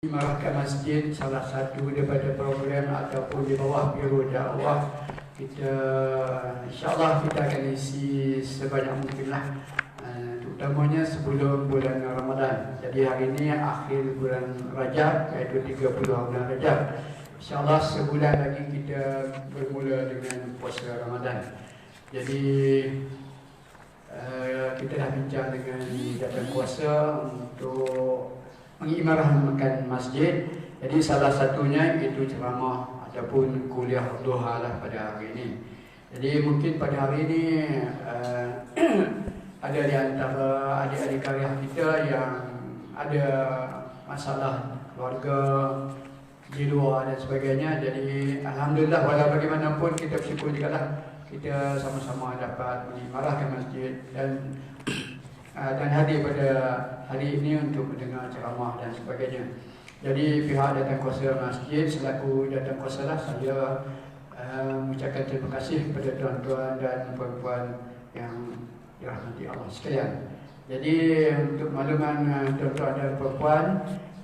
Marahkan Masjid salah satu daripada program ataupun di bawah Biro Dakwah kita, insyaAllah kita akan isi sebanyak mungkinlah, terutamanya sebelum bulan Ramadan. Jadi hari ini akhir bulan Rajab, iaitu 30 bulan Rajab. InsyaAllah sebulan lagi kita bermula dengan puasa Ramadan. Jadi kita dah bincang dengan jawatan kuasa untuk mengimarahkan masjid. Jadi salah satunya itu ceramah ataupun kuliah duha lah pada hari ini. Jadi mungkin pada hari ini ada di antara adik-adik karya kita yang ada masalah keluarga di luar dan sebagainya. Jadi alhamdulillah, walau bagaimanapun kita bersyukur juga lah kita sama-sama dapat mengimarahkan masjid dan hadir pada hari ini untuk mendengar ceramah dan sebagainya. Jadi pihak jawatankuasa masjid selaku jawatankuasa lah, saya mengucapkan terima kasih kepada tuan-tuan dan puan-puan yang dirahmati Allah sekalian. Jadi untuk makluman tuan-tuan dan puan-puan,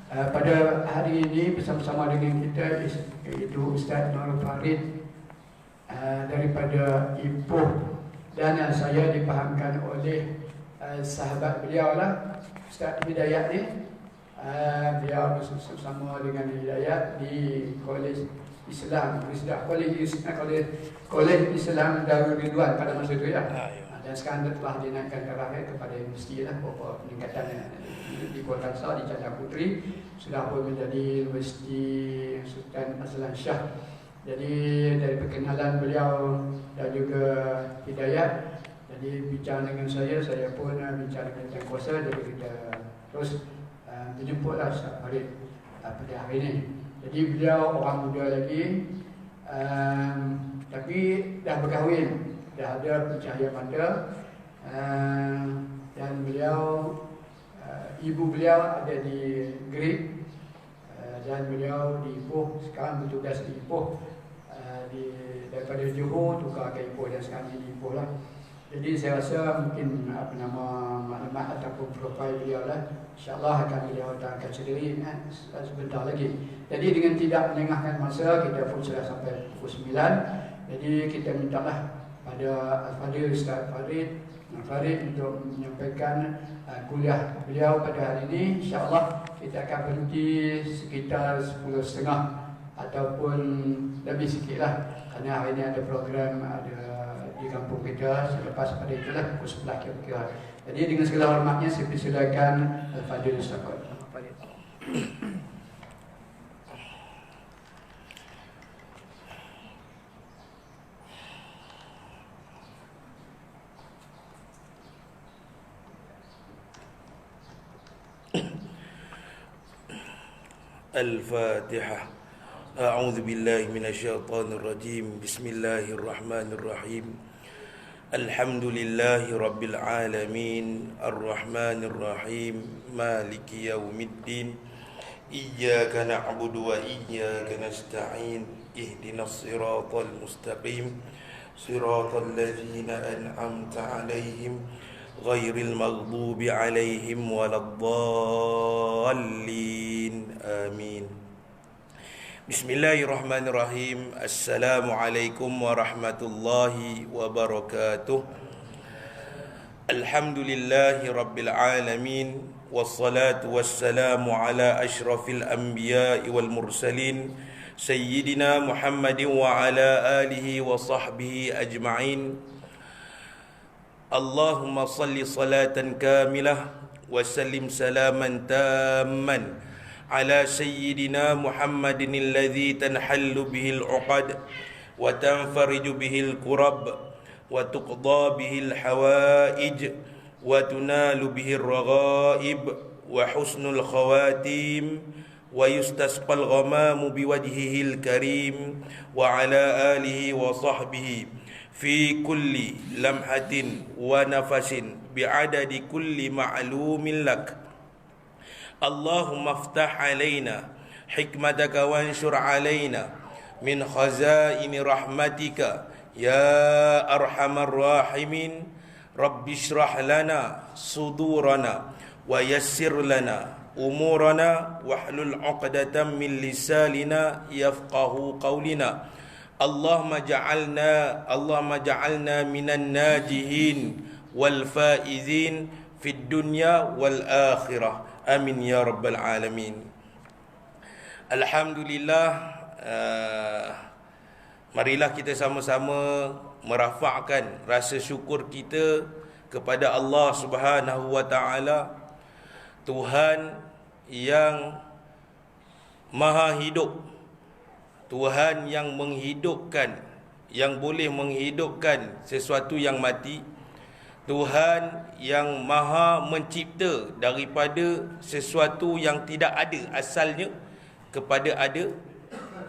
pada hari ini bersama-sama dengan kita iaitu Ustaz Nur Farid daripada Ipoh, dan saya dipahamkan oleh sahabat beliau lah, Ustaz Hidayat ni. Beliau bersama dengan Hidayat di Kolej Islam, Kolej Islam Darul Ridwan pada masa itu ya. Dan sekarang telah dinaikkan taraf kepada universiti lah, beberapa peningkatan di Kuala Kansar, di Chandra Puteri, sudah pun menjadi Universiti Sultan Azlan Shah. Jadi dari perkenalan beliau dan juga Hidayat, jadi bincang dengan saya pun bincang dengan yang kuasa. Jadi kita terus menjemputlah Ustaz Farid pada hari ini. Jadi beliau orang muda lagi, tapi dah berkahwin, dah ada pencahaya mata, dan beliau, ibu beliau ada di Greek, dan beliau di Ipoh, sekarang bertugas di Ipoh, daripada Johor tukar ke Ipoh, dan sekarang di Ipoh lah. Jadi saya rasa mungkin maklumat ataupun profil beliau lah, insyaAllah akan beliau akan sendiri sebentar lagi. Jadi dengan tidak melengahkan masa, kita pun sudah sampai pukul 9. Jadi kita mintalah pada Al-Fadhil Ustaz Farid untuk menyampaikan kuliah beliau pada hari ini. InsyaAllah kita akan berhenti sekitar 10.30 ataupun lebih sikit lah, kerana hari ini ada program di kampung kita. Selepas pada itulah pukul 11 kira-kira. Jadi dengan segala hormatnya saya persilakan Al-Fadhil Ustaz Farid. Al-Fatihah. A'udzu billahi minasyaitonir rajim. Bismillahirrahmanirrahim. Alhamdulillahi rabbil alamin, arrahmanir rahim, maliki yaumiddin. Iyyaka na'budu wa iyyaka nasta'in. Ihdinas siratal mustaqim, siratal ladzina an'amta 'alaihim ghairil maghdubi 'alaihim waladdallin. Amin. Bismillahirrahmanirrahim. Assalamualaikum warahmatullahi wabarakatuh. Alhamdulillahi rabbil alamin, wassalatu wassalamu ala ashrafil anbiya'i wal mursalin, sayyidina Muhammadin wa ala alihi wa sahbihi ajma'in. Allahumma salli salatan kamilah wa sallim salaman tamman على سيدنا محمد الذي تنحل به العقد وتنفرج به الكرب وتقضى به الحوائج وتنال به الرغائب وحسن الخواتيم ويستسقى الغمام بوجهه الكريم وعلى آله وصحبه في كل لمحة ونفس بعدد كل معلوم لك. Allahumma aftah alaina hikmataka wanshur alaina min khazaini rahmatika ya arhamar rahimin. Rabbi shrah lana sudurana wa yassir lana أمورنا واحلل عقدة من لساننا يفقه قولنا اللهم اجعلنا من الناجين والفائزين في الدنيا والآخرة آمين يا رب العالمين. Alhamdulillah, marilah kita sama-sama merafakkan rasa syukur kita kepada Allah Subhanahu wa taala, Tuhan yang Maha Hidup, Tuhan yang menghidupkan, yang boleh menghidupkan sesuatu yang mati, Tuhan yang Maha mencipta daripada sesuatu yang tidak ada asalnya kepada ada,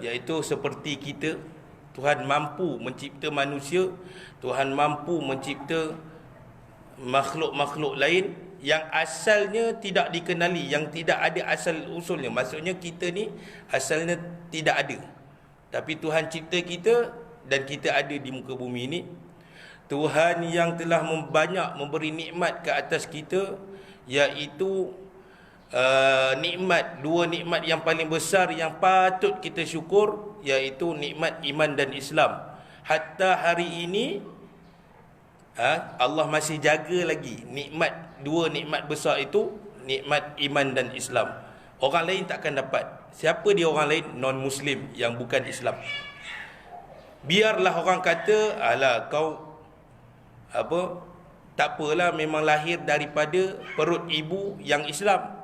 iaitu seperti kita. Tuhan mampu mencipta manusia, Tuhan mampu mencipta makhluk-makhluk lain yang asalnya tidak dikenali, yang tidak ada asal usulnya. Maksudnya kita ni asalnya tidak ada, tapi Tuhan cipta kita dan kita ada di muka bumi ini. Tuhan yang telah banyak memberi nikmat ke atas kita, iaitu dua nikmat yang paling besar yang patut kita syukur, iaitu nikmat iman dan Islam. Hatta hari ini Allah masih jaga lagi dua nikmat besar itu, nikmat iman dan Islam. Orang lain takkan dapat. Siapa dia orang lain? Non-Muslim yang bukan Islam. Biarlah orang kata, alah kau tak apalah, memang lahir daripada perut ibu yang Islam.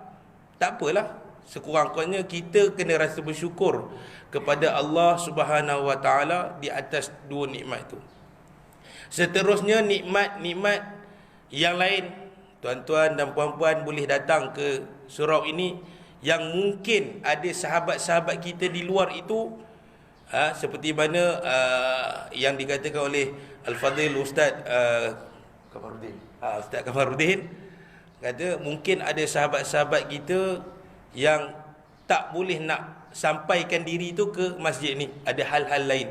Tak apalah, sekurang-kurangnya kita kena rasa bersyukur kepada Allah Subhanahu wa taala di atas dua nikmat itu. Seterusnya nikmat-nikmat yang lain, tuan-tuan dan puan-puan boleh datang ke surau ini, yang mungkin ada sahabat-sahabat kita di luar itu, seperti mana yang dikatakan oleh Al-Fadhil Ustaz Kamarudin. Ustaz Kamarudin kata mungkin ada sahabat-sahabat kita yang tak boleh nak sampaikan diri itu ke masjid ni, ada hal-hal lain.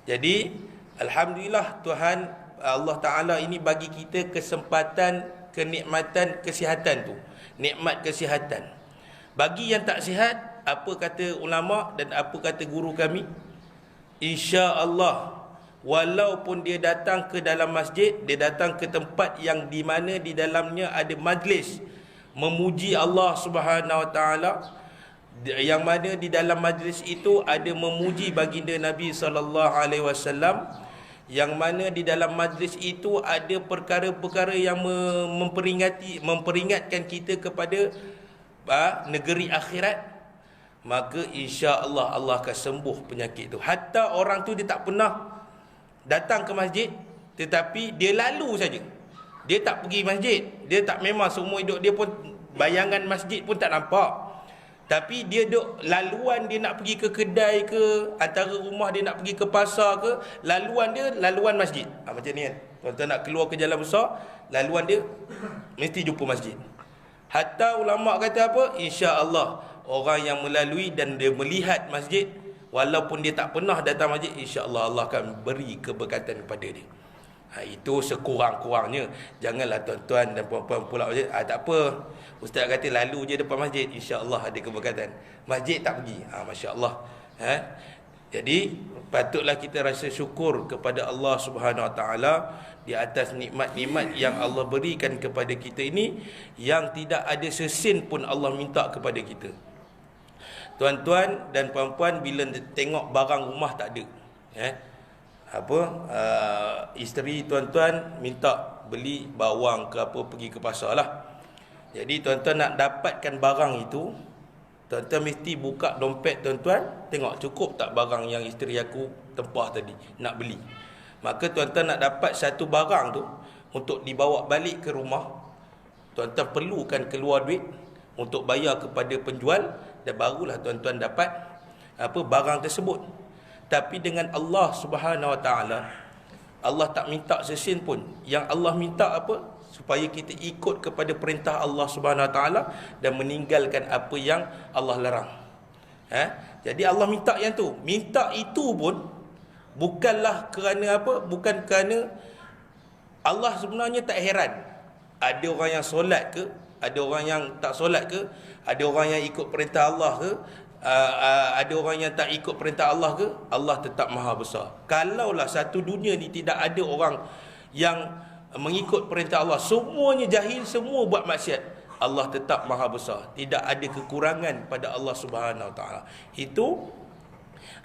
Jadi alhamdulillah, Tuhan Allah Ta'ala ini bagi kita kesempatan, kenikmatan kesihatan tu, nikmat kesihatan. Bagi yang tak sihat, apa kata ulama dan apa kata guru kami, insya-Allah walaupun dia datang ke dalam masjid, dia datang ke tempat yang di mana di dalamnya ada majlis memuji Allah Subhanahu wa taala, yang mana di dalam majlis itu ada memuji baginda Nabi sallallahu alaihi wasallam, yang mana di dalam majlis itu ada perkara-perkara yang memperingatkan kita kepada negeri akhirat, maka insya-Allah Allah akan sembuh penyakit itu. Hatta orang tu dia tak pernah datang ke masjid, tetapi dia lalu saja, dia tak pergi masjid, dia tak, memang seumur hidup dia pun bayangan masjid pun tak nampak, tapi dia duk laluan, dia nak pergi ke kedai ke, antara rumah dia nak pergi ke pasar ke, laluan dia laluan masjid. Macam ni kan, tuan-tuan nak keluar ke jalan besar, laluan dia mesti jumpa masjid. Hatta ulama kata apa, insya-Allah orang yang melalui dan dia melihat masjid, walaupun dia tak pernah datang masjid, insya-Allah Allah akan beri keberkatan kepada dia. Itu sekurang-kurangnya. Janganlah tuan-tuan dan puan-puan pula masjid, tak apa, ustaz kata lalu je depan masjid, insya-Allah ada keberkatan. Masjid tak pergi, masya-Allah. Jadi patutlah kita rasa syukur kepada Allah Subhanahu wa taala di atas nikmat-nikmat yang Allah berikan kepada kita ini, yang tidak ada sesin pun Allah minta kepada kita. Tuan-tuan dan puan-puan bila tengok barang rumah tak ada, isteri tuan-tuan minta beli bawang ke apa, pergi ke pasar lah. Jadi tuan-tuan nak dapatkan barang itu, tuan-tuan mesti buka dompet tuan-tuan, tengok cukup tak barang yang isteri aku tempah tadi nak beli. Maka tuan-tuan nak dapat satu barang tu untuk dibawa balik ke rumah, tuan-tuan perlukan keluar duit untuk bayar kepada penjual, dan barulah tuan-tuan dapat barang tersebut. Tapi dengan Allah Subhanahu wa taala, Allah tak minta sesin pun. Yang Allah minta apa? Supaya kita ikut kepada perintah Allah Subhanahu wa taala dan meninggalkan apa yang Allah larang. Jadi Allah minta yang tu. Minta itu pun bukanlah kerana apa? Bukan kerana Allah sebenarnya tak heran ada orang yang solat ke, ada orang yang tak solat ke, ada orang yang ikut perintah Allah ke, ada orang yang tak ikut perintah Allah ke, Allah tetap maha besar. Kalaulah satu dunia ni tidak ada orang yang mengikut perintah Allah, semuanya jahil, semua buat maksiat, Allah tetap maha besar. Tidak ada kekurangan pada Allah Subhanahu Wa Taala. Itu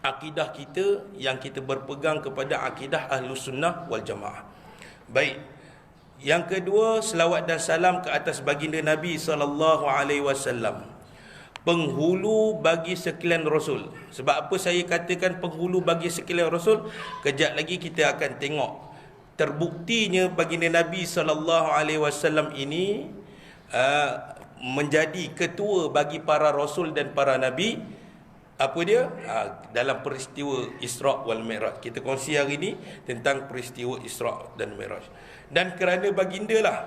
akidah kita yang kita berpegang kepada akidah Ahlus Sunnah wal Jamaah. Baik. Yang kedua, selawat dan salam ke atas baginda Nabi sallallahu alaihi wasallam, penghulu bagi sekalian Rasul. Sebab apa saya katakan penghulu bagi sekalian Rasul? Kejap lagi kita akan tengok terbuktinya baginda Nabi sallallahu alaihi wasallam ini menjadi ketua bagi para rasul dan para nabi. Apa dia? Dalam peristiwa Isra' wal Mi'raj. Kita kongsi hari ini tentang peristiwa Isra' dan Mi'raj. Dan kerana baginda lah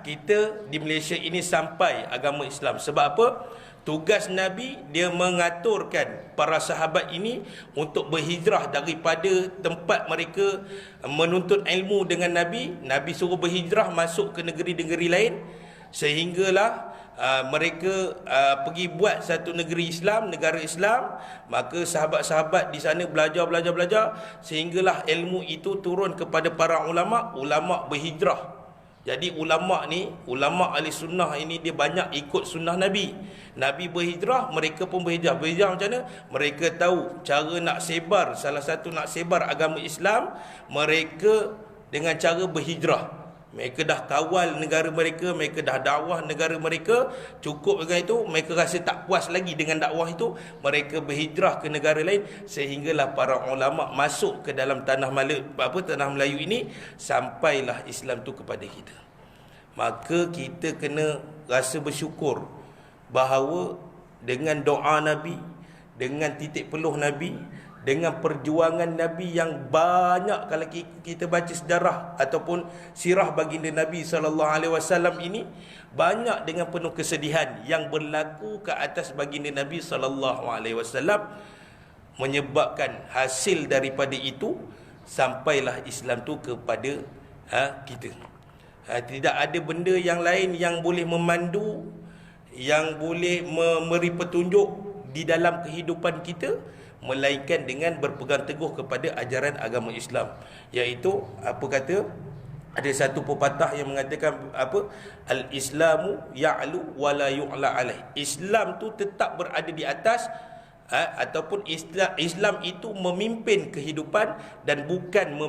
kita di Malaysia ini sampai agama Islam. Sebab apa? Tugas Nabi, dia mengaturkan para sahabat ini untuk berhijrah daripada tempat mereka menuntut ilmu dengan Nabi. Nabi suruh berhijrah masuk ke negeri-negeri lain, sehinggalah mereka pergi buat satu negeri Islam, negara Islam. Maka sahabat-sahabat di sana belajar, sehinggalah ilmu itu turun kepada para ulama. Ulama berhijrah. Jadi ulama ni, ulama ahli sunnah ini, dia banyak ikut sunnah Nabi. Nabi berhijrah, mereka pun berhijrah. Berhijrah macam mana? Mereka tahu cara nak sebar, salah satu nak sebar agama Islam, mereka dengan cara berhijrah. Mereka dah kawal negara mereka, mereka dah dakwah negara mereka, cukup dengan itu, mereka rasa tak puas lagi dengan dakwah itu, mereka berhijrah ke negara lain, sehinggalah para ulama masuk ke dalam tanah Melayu ini, sampailah Islam tu kepada kita. Maka kita kena rasa bersyukur bahawa dengan doa Nabi, dengan titik peluh Nabi, dengan perjuangan Nabi yang banyak, kalau kita baca sejarah ataupun sirah baginda Nabi SAW ini, banyak dengan penuh kesedihan yang berlaku ke atas baginda Nabi SAW, menyebabkan hasil daripada itu sampailah Islam tu kepada kita. Tidak ada benda yang lain yang boleh memandu, yang boleh memberi petunjuk di dalam kehidupan kita, melainkan dengan berpegang teguh kepada ajaran agama Islam. Iaitu apa kata, ada satu pepatah yang mengatakan apa? Al-Islamu ya'lu wa la yu'la alaih. Islam tu tetap berada di atas, ataupun Islam itu memimpin kehidupan dan bukan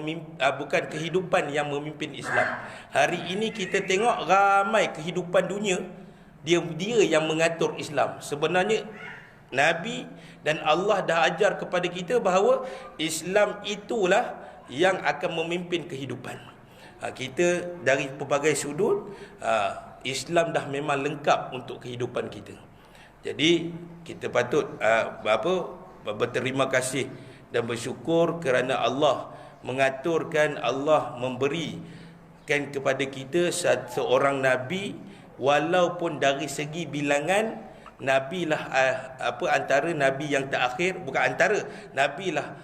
kehidupan yang memimpin Islam. Hari ini kita tengok ramai kehidupan dunia, dia yang mengatur Islam. Sebenarnya Nabi dan Allah dah ajar kepada kita bahawa Islam itulah yang akan memimpin kehidupan. Kita dari pelbagai sudut, Islam dah memang lengkap untuk kehidupan kita. Jadi kita patut berterima kasih dan bersyukur kerana Allah mengaturkan, Allah memberikan kepada kita seorang Nabi, walaupun dari segi bilangan Nabi lah antara Nabi yang terakhir, bukan antara, Nabi lah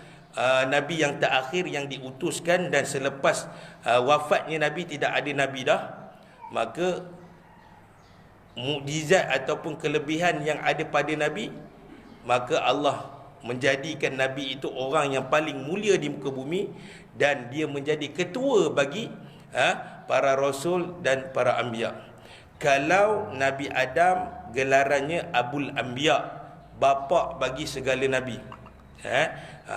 Nabi yang terakhir yang diutuskan, dan selepas wafatnya Nabi tidak ada Nabi dah. Maka mukjizat ataupun kelebihan yang ada pada Nabi, maka Allah menjadikan Nabi itu orang yang paling mulia di muka bumi, dan dia menjadi ketua bagi para rasul dan para anbiya. Kalau Nabi Adam gelarannya Abul Anbiya, bapa bagi segala nabi.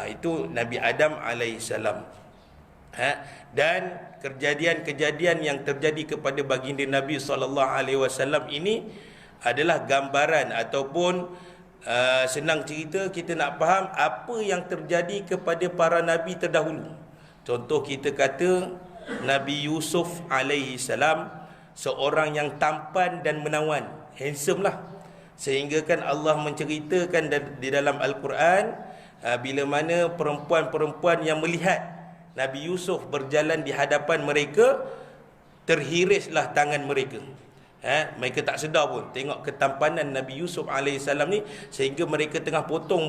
Itu Nabi Adam alaihissalam. Dan kejadian-kejadian yang terjadi kepada baginda Nabi SAW ini adalah gambaran ataupun senang cerita, kita nak faham apa yang terjadi kepada para nabi terdahulu. Contoh kita kata Nabi Yusuf alaihissalam, seorang yang tampan dan menawan, handsome lah. Sehingga kan Allah menceritakan di dalam Al-Quran, bila mana perempuan-perempuan yang melihat Nabi Yusuf berjalan di hadapan mereka, terhirislah tangan mereka. Mereka tak sedar pun tengok ketampanan Nabi Yusuf AS ni, sehingga mereka tengah potong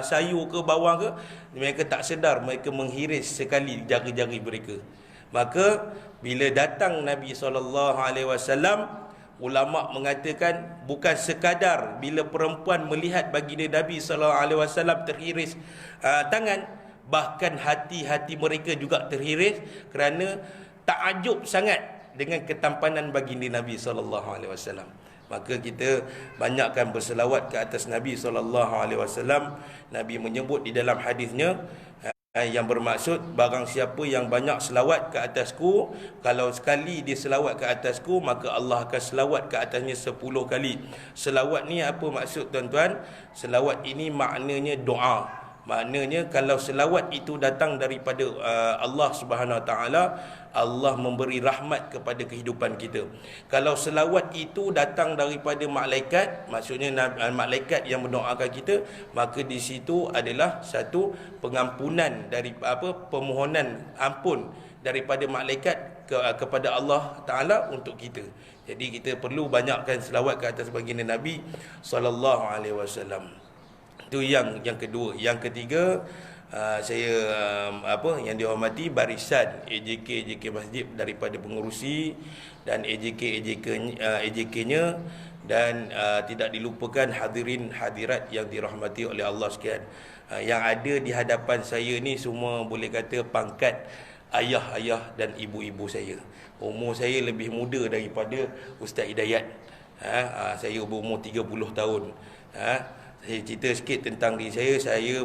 sayur ke bawang ke, mereka tak sedar, mereka menghiris sekali jari-jari mereka. Maka bila datang Nabi SAW, ulama mengatakan bukan sekadar bila perempuan melihat baginda Nabi SAW terhiris tangan, bahkan hati-hati mereka juga terhiris kerana takjub sangat dengan ketampanan baginda Nabi SAW. Maka kita banyakkan berselawat ke atas Nabi SAW. Nabi menyebut di dalam hadisnya yang bermaksud, barang siapa yang banyak selawat ke atasku, kalau sekali dia selawat ke atasku, maka Allah akan selawat ke atasnya 10 kali. Selawat ni apa maksud tuan-tuan? Selawat ini maknanya doa. Maknanya kalau selawat itu datang daripada Allah Subhanahu Wa Taala, Allah memberi rahmat kepada kehidupan kita. Kalau selawat itu datang daripada malaikat, maksudnya malaikat yang mendoakan kita, maka di situ adalah satu pengampunan dari permohonan ampun daripada malaikat kepada Allah Taala untuk kita. Jadi kita perlu banyakkan selawat ke atas baginda Nabi sallallahu alaihi wasallam. Itu yang kedua. Yang ketiga, saya yang dihormati barisan AJK masjid daripada pengurusi dan AJK-nya, dan tidak dilupakan hadirin hadirat yang dirahmati oleh Allah sekalian. Yang ada di hadapan saya ni semua boleh kata pangkat ayah-ayah dan ibu-ibu saya. Umur saya lebih muda daripada Ustaz Hidayat. Saya berumur 30 tahun. Saya cerita sikit tentang diri saya. Saya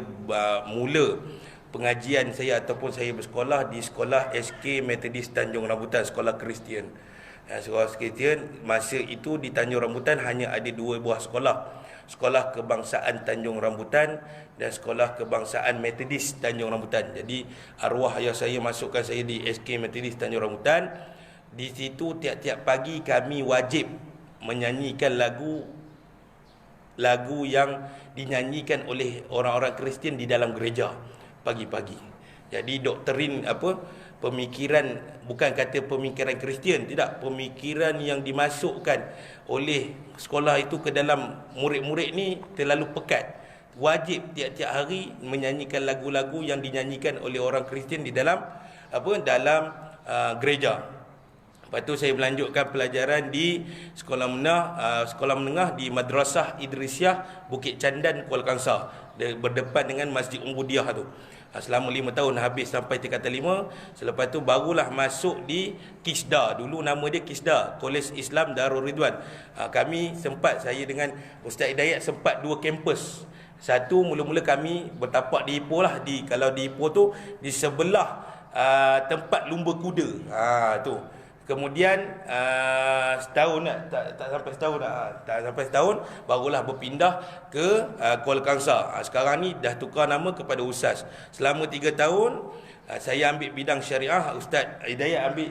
mula pengajian saya ataupun saya bersekolah di sekolah SK Methodist Tanjung Rambutan, sekolah Kristian. Sekolah Kristian masa itu di Tanjung Rambutan hanya ada 2 buah sekolah. Sekolah Kebangsaan Tanjung Rambutan dan Sekolah Kebangsaan Methodist Tanjung Rambutan. Jadi arwah ayah saya masukkan saya di SK Methodist Tanjung Rambutan. Di situ tiap-tiap pagi kami wajib menyanyikan lagu yang dinyanyikan oleh orang-orang Kristian di dalam gereja pagi-pagi. Jadi doktrin pemikiran, bukan kata pemikiran Kristian, tidak, pemikiran yang dimasukkan oleh sekolah itu ke dalam murid-murid ni terlalu pekat. Wajib tiap-tiap hari menyanyikan lagu-lagu yang dinyanyikan oleh orang Kristian di dalam gereja. Lepas tu saya melanjutkan pelajaran di sekolah menengah di Madrasah Idrisiah Bukit Candan, Kuala Kangsar, berdepan dengan Masjid Umbudiah tu. Selama 5 tahun habis sampai tingkatan 5. Selepas tu barulah masuk di KISDA. Dulu nama dia KISDA, Kolej Islam Darul Ridwan. Saya dengan Ustaz Hidayat sempat 2 kampus. Satu, mula-mula kami bertapak di Ipoh lah. Kalau di Ipoh tu di sebelah tempat lumba kuda. Tu. Kemudian setahun tak sampai setahun barulah berpindah ke Kuala Kangsar. Sekarang ni dah tukar nama kepada USAS. Selama 3 tahun saya ambil bidang syariah, Ustaz Hidayat ambil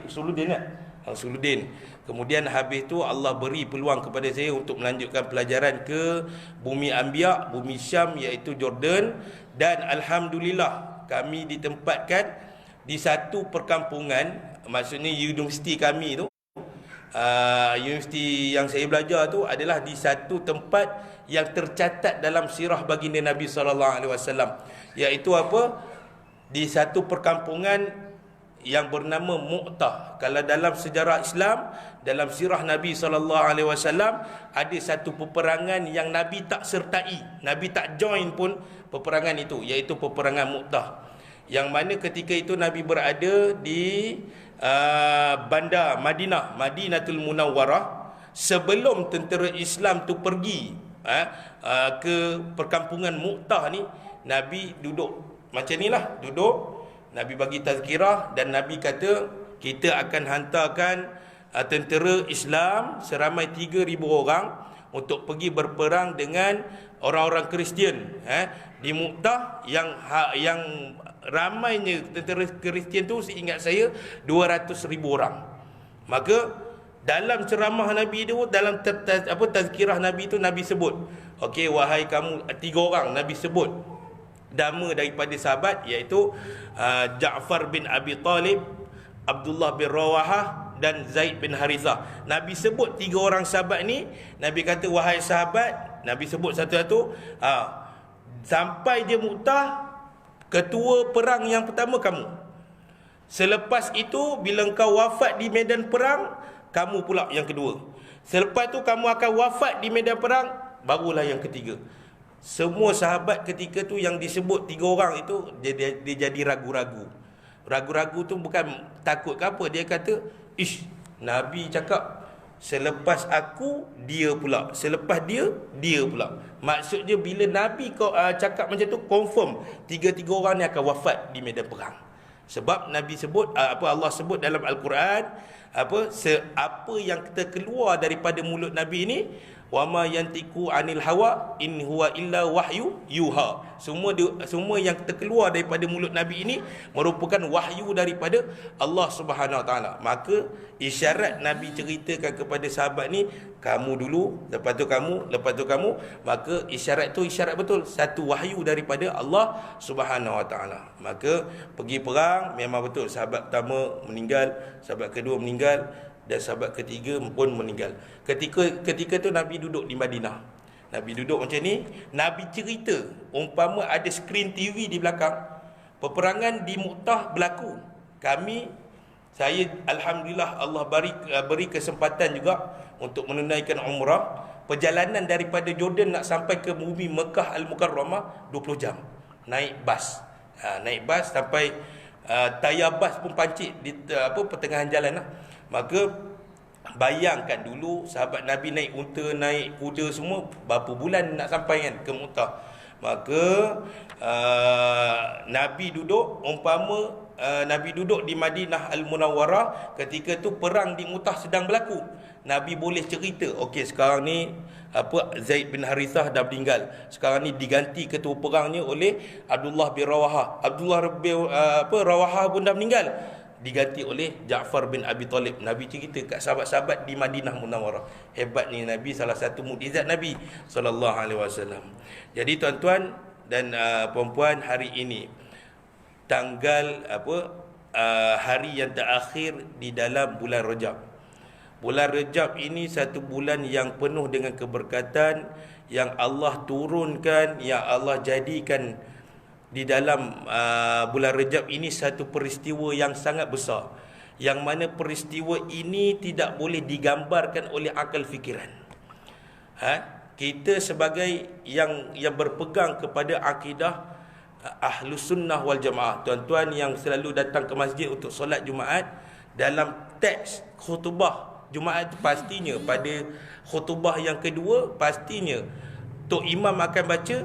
Usuluddin. Kemudian habis tu Allah beri peluang kepada saya untuk melanjutkan pelajaran ke Bumi Anbiya, Bumi Syam, iaitu Jordan, dan alhamdulillah kami ditempatkan di satu perkampungan. Maksudnya universiti kami tu, universiti yang saya belajar tu adalah di satu tempat yang tercatat dalam sirah baginda Nabi SAW, iaitu di satu perkampungan yang bernama Mu'tah. Kalau dalam sejarah Islam, dalam sirah Nabi SAW, ada satu peperangan yang Nabi tak sertai, Nabi tak join pun peperangan itu, iaitu peperangan Mu'tah, yang mana ketika itu Nabi berada di bandar Madinatul Munawwarah sebelum tentera Islam tu pergi ke perkampungan Mu'tah ni. Nabi duduk macam inilah, Nabi bagi tazkirah dan Nabi kata kita akan hantarkan tentera Islam seramai 3,000 orang untuk pergi berperang dengan orang-orang Kristian di Mu'tah yang ramainya tentera Kristian tu seingat saya 200,000 orang. Maka dalam ceramah Nabi tu, dalam tazkirah Nabi tu, Nabi sebut, okey, wahai kamu 3 orang, Nabi sebut nama daripada sahabat, iaitu Ja'far bin Abi Talib, Abdullah bin Rawahah dan Zaid bin Harithah. Nabi sebut 3 orang sahabat ni. Nabi kata, wahai sahabat, Nabi sebut satu-satu, sampai dia Mu'tah, ketua perang yang pertama kamu. Selepas itu bila engkau wafat di medan perang, kamu pula yang kedua. Selepas tu kamu akan wafat di medan perang, barulah yang ketiga. Semua sahabat ketika tu yang disebut 3 orang itu, dia jadi ragu-ragu. Ragu-ragu tu bukan takut ke apa, dia kata, ish, Nabi cakap selepas aku dia pula, selepas dia pula. Maksudnya bila Nabi cakap macam tu, confirm 3 orang ni akan wafat di medan perang. Sebab Nabi sebut, Allah sebut dalam Al-Quran, apa yang terkeluar daripada mulut Nabi ini, wa ma yantiku anil hawa in huwa illa wahyu yuha. Semua yang terkeluar daripada mulut Nabi ini merupakan wahyu daripada Allah Subhanahu Wa Taala. Maka isyarat Nabi ceritakan kepada sahabat ni, kamu dulu, lepas tu kamu, lepas tu kamu, maka isyarat tu isyarat betul, satu wahyu daripada Allah Subhanahu Wa Taala. Maka pergi perang memang betul, sahabat pertama meninggal, sahabat kedua meninggal, dan sahabat ketiga pun meninggal. Ketika tu Nabi duduk di Madinah. Nabi duduk macam ni, Nabi cerita umpama ada skrin TV di belakang. Peperangan di Mu'tah berlaku. Saya alhamdulillah Allah beri kesempatan juga untuk menunaikan umrah. Perjalanan daripada Jordan nak sampai ke bumi Mekah Al-Mukarramah 20 jam. Naik bas. Naik bas sampai tayar bas pun pancit di pertengahan jalan lah. Maka bayangkan dulu sahabat Nabi naik unta, naik kuda semua, berapa bulan nak sampai kan ke Mu'tah. Maka Nabi duduk, umpama Nabi duduk di Madinah Al-Munawwarah, ketika tu perang di Mu'tah sedang berlaku. Nabi boleh cerita, okey sekarang ni Zaid bin Harithah dah meninggal. Sekarang ni diganti ketua perangnya oleh Abdullah bin Rawahah. Rawahah pun dah meninggal, diganti oleh Ja'far bin Abi Talib. Nabi cerita kat sahabat-sahabat di Madinah Munawwarah. Hebat ni Nabi, salah satu mukjizat Nabi sallallahu alaihi wasallam. Jadi tuan-tuan dan puan-puan, hari ini tanggal hari yang terakhir di dalam bulan Rajab. Bulan Rajab ini satu bulan yang penuh dengan keberkatan, yang Allah turunkan, yang Allah jadikan di dalam bulan Rajab ini satu peristiwa yang sangat besar, yang mana peristiwa ini tidak boleh digambarkan oleh akal fikiran. Kita sebagai yang berpegang kepada akidah Ahlus Sunnah wal Jamaah, tuan-tuan yang selalu datang ke masjid untuk solat Jumaat, dalam teks khutbah Jumaat pastinya pada khutbah yang kedua, pastinya Tok Imam akan baca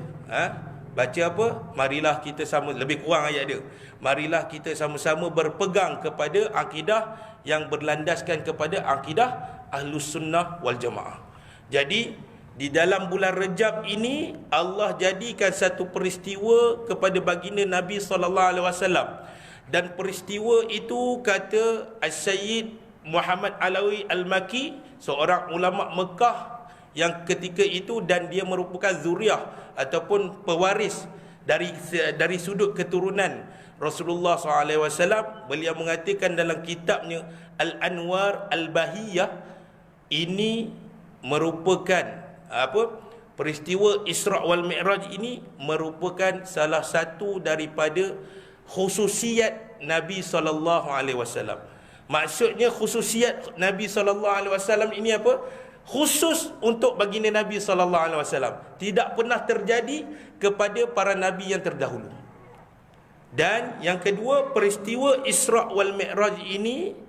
baca apa? Marilah kita sama, lebih kurang ayat dia, marilah kita sama-sama berpegang kepada akidah yang berlandaskan kepada akidah Ahlus Sunnah wal Jamaah. Jadi di dalam bulan Rajab ini Allah jadikan satu peristiwa kepada baginda Nabi SAW, dan peristiwa itu kata As-Sayyid Muhammad Alawi Al-Maki, seorang ulama Mekah yang ketika itu, dan dia merupakan zuriah ataupun pewaris dari sudut keturunan Rasulullah SAW. Beliau mengatakan dalam kitabnya Al-Anwar Al-Bahiyah, ini merupakan peristiwa Isra' wal Mi'raj ini merupakan salah satu daripada khususiat Nabi SAW. Maksudnya khususiat Nabi SAW ini apa? Khusus untuk baginda Nabi SAW. Tidak pernah terjadi kepada para Nabi yang terdahulu. Dan yang kedua, peristiwa Isra' wal Mi'raj ini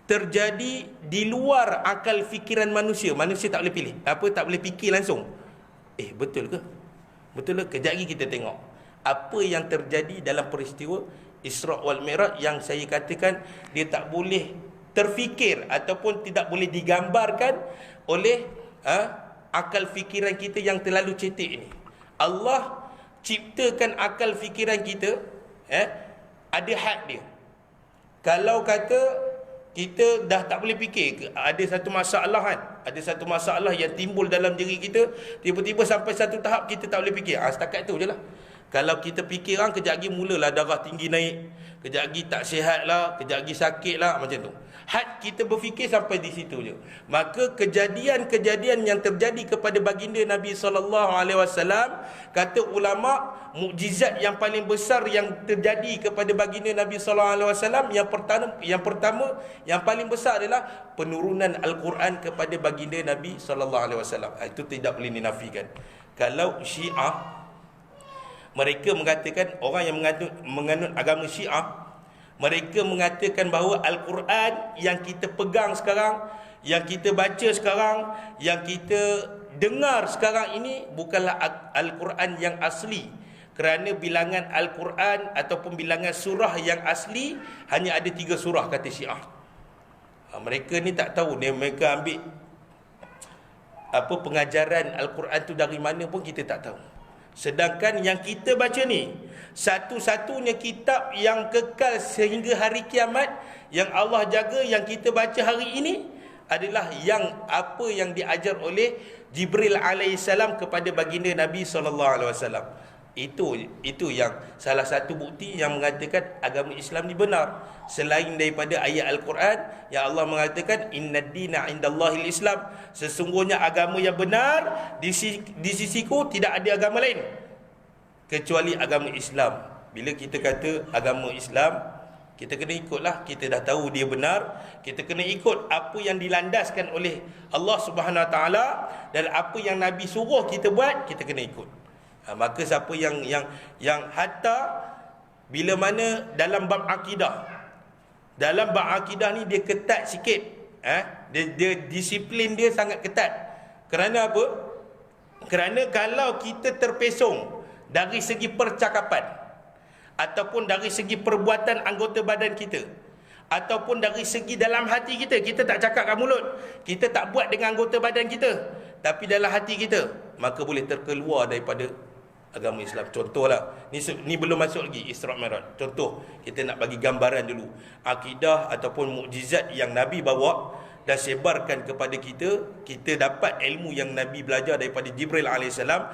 terjadi di luar akal fikiran manusia. Manusia tak boleh pilih, tak boleh fikir langsung. Betul ke? Betul ke? Kejap lagi kita tengok apa yang terjadi dalam peristiwa Isra' wal Mi'raj yang saya katakan dia tak boleh terfikir ataupun tidak boleh digambarkan oleh akal fikiran kita yang terlalu cetek ini. Allah ciptakan akal fikiran kita ada had dia. Kalau kata kita dah tak boleh fikir, ada satu masalah kan, ada satu masalah yang timbul dalam diri kita, tiba-tiba sampai satu tahap kita tak boleh fikir, setakat tu je lah. Kalau kita fikir kejap lagi mulalah darah tinggi naik, kejap lagi tak sihat lah, kejap lagi sakit lah, macam tu. Had kita berfikir sampai di situ je. Maka kejadian-kejadian yang terjadi kepada baginda Nabi SAW, kata ulama, mukjizat yang paling besar yang terjadi kepada baginda Nabi sallallahu alaihi wasallam, yang paling besar adalah penurunan Al-Quran kepada baginda Nabi sallallahu alaihi wasallam. Itu tidak boleh dinafikan. Kalau Syiah, mereka mengatakan, orang yang menganut agama Syiah, mereka mengatakan bahawa Al-Quran yang kita pegang sekarang, yang kita baca sekarang, yang kita dengar sekarang ini bukanlah Al-Quran yang asli. Kerana bilangan Al-Quran ataupun bilangan surah yang asli hanya ada 3 surah, kata Syiah. Mereka ni tak tahu, mereka ambil pengajaran Al-Quran tu dari mana pun kita tak tahu. Sedangkan yang kita baca ni, satu-satunya kitab yang kekal sehingga hari kiamat, yang Allah jaga, yang kita baca hari ini adalah yang apa yang diajar oleh Jibril alaihissalam kepada baginda Nabi SAW. Itu yang salah satu bukti yang mengatakan agama Islam ni benar. Selain daripada ayat Al-Quran yang Allah mengatakan innad dina indallahil Islam, sesungguhnya agama yang benar di sisiku tidak ada agama lain kecuali agama Islam. Bila kita kata agama Islam, kita kena ikutlah. Kita dah tahu dia benar, kita kena ikut apa yang dilandaskan oleh Allah Subhanahu Wa Taala, dan apa yang Nabi suruh kita buat, kita kena ikut. Maka siapa yang hatta bila mana dalam bab akidah, ni dia ketat sikit, dia disiplin dia sangat ketat. Kerana apa? Kerana kalau kita terpesong dari segi percakapan, ataupun dari segi perbuatan anggota badan kita, ataupun dari segi dalam hati kita, kita tak cakap kat mulut, kita tak buat dengan anggota badan kita, tapi dalam hati kita, maka boleh terkeluar daripada agama Islam. Contohlah, ni belum masuk lagi Isra' Mi'raj. Contoh, kita nak bagi gambaran dulu akidah ataupun mukjizat yang Nabi bawa dan sebarkan kepada kita. Kita dapat ilmu yang Nabi belajar daripada Jibril alaihissalam,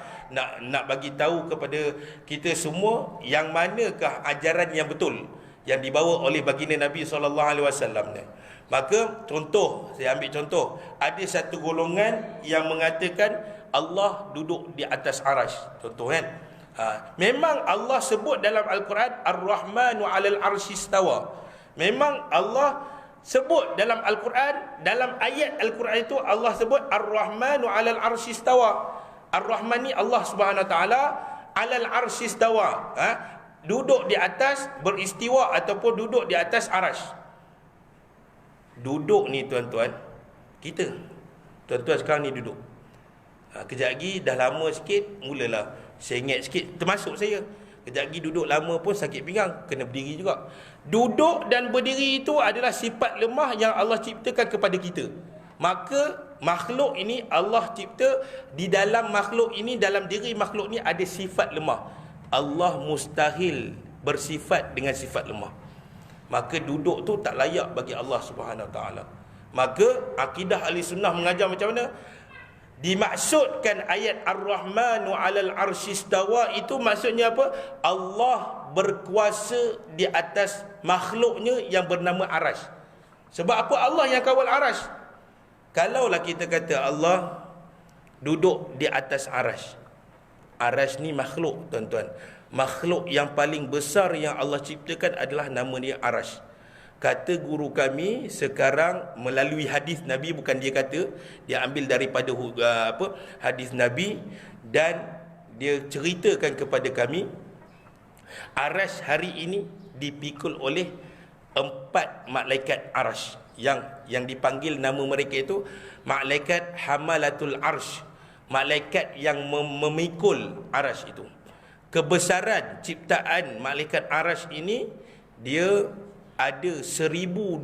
nak bagi tahu kepada kita semua yang manakah ajaran yang betul yang dibawa oleh baginda Nabi SAW. Maka contoh, saya ambil contoh, ada satu golongan yang mengatakan Allah duduk di atas arasy. Contoh kan, memang Allah sebut dalam Al-Quran Ar-Rahmanu 'alal arsy istawa. Memang Allah sebut dalam Al-Quran, dalam ayat Al-Quran itu Allah sebut Ar-Rahmanu 'alal arsy istawa. Ar-Rahman ni Allah Subhanahu Wa Taala, 'alal arsy istawa, duduk di atas, beristiwa ataupun duduk di atas arasy. Duduk ni tuan-tuan, kita tuan-tuan sekarang ni duduk. Kejap lagi dah lama sikit, mulalah sengit sikit, termasuk saya. Kejap lagi duduk lama pun sakit pinggang, kena berdiri juga. Duduk dan berdiri itu adalah sifat lemah yang Allah ciptakan kepada kita. Maka makhluk ini Allah cipta, di dalam makhluk ini, dalam diri makhluk ini ada sifat lemah. Allah mustahil bersifat dengan sifat lemah. Maka duduk tu tak layak bagi Allah Subhanahu Wa Taala. Maka akidah ahli sunnah mengajar macam mana? Dimaksudkan ayat Ar-Rahmanu 'alal arsy istawa itu maksudnya apa? Allah berkuasa di atas makhluknya yang bernama arasy. Sebab apa Allah yang kawal arasy? Kalaulah kita kata Allah duduk di atas arasy. Arasy ni makhluk, tuan-tuan. Makhluk yang paling besar yang Allah ciptakan adalah nama dia arasy. Kata guru kami sekarang melalui hadis Nabi, bukan dia kata, dia ambil daripada hadis Nabi, dan dia ceritakan kepada kami arasy hari ini dipikul oleh 4 malaikat arasy yang dipanggil nama mereka itu malaikat hamalatul arsy, malaikat yang memikul arasy itu. Kebesaran ciptaan malaikat arasy ini, dia ada 1,200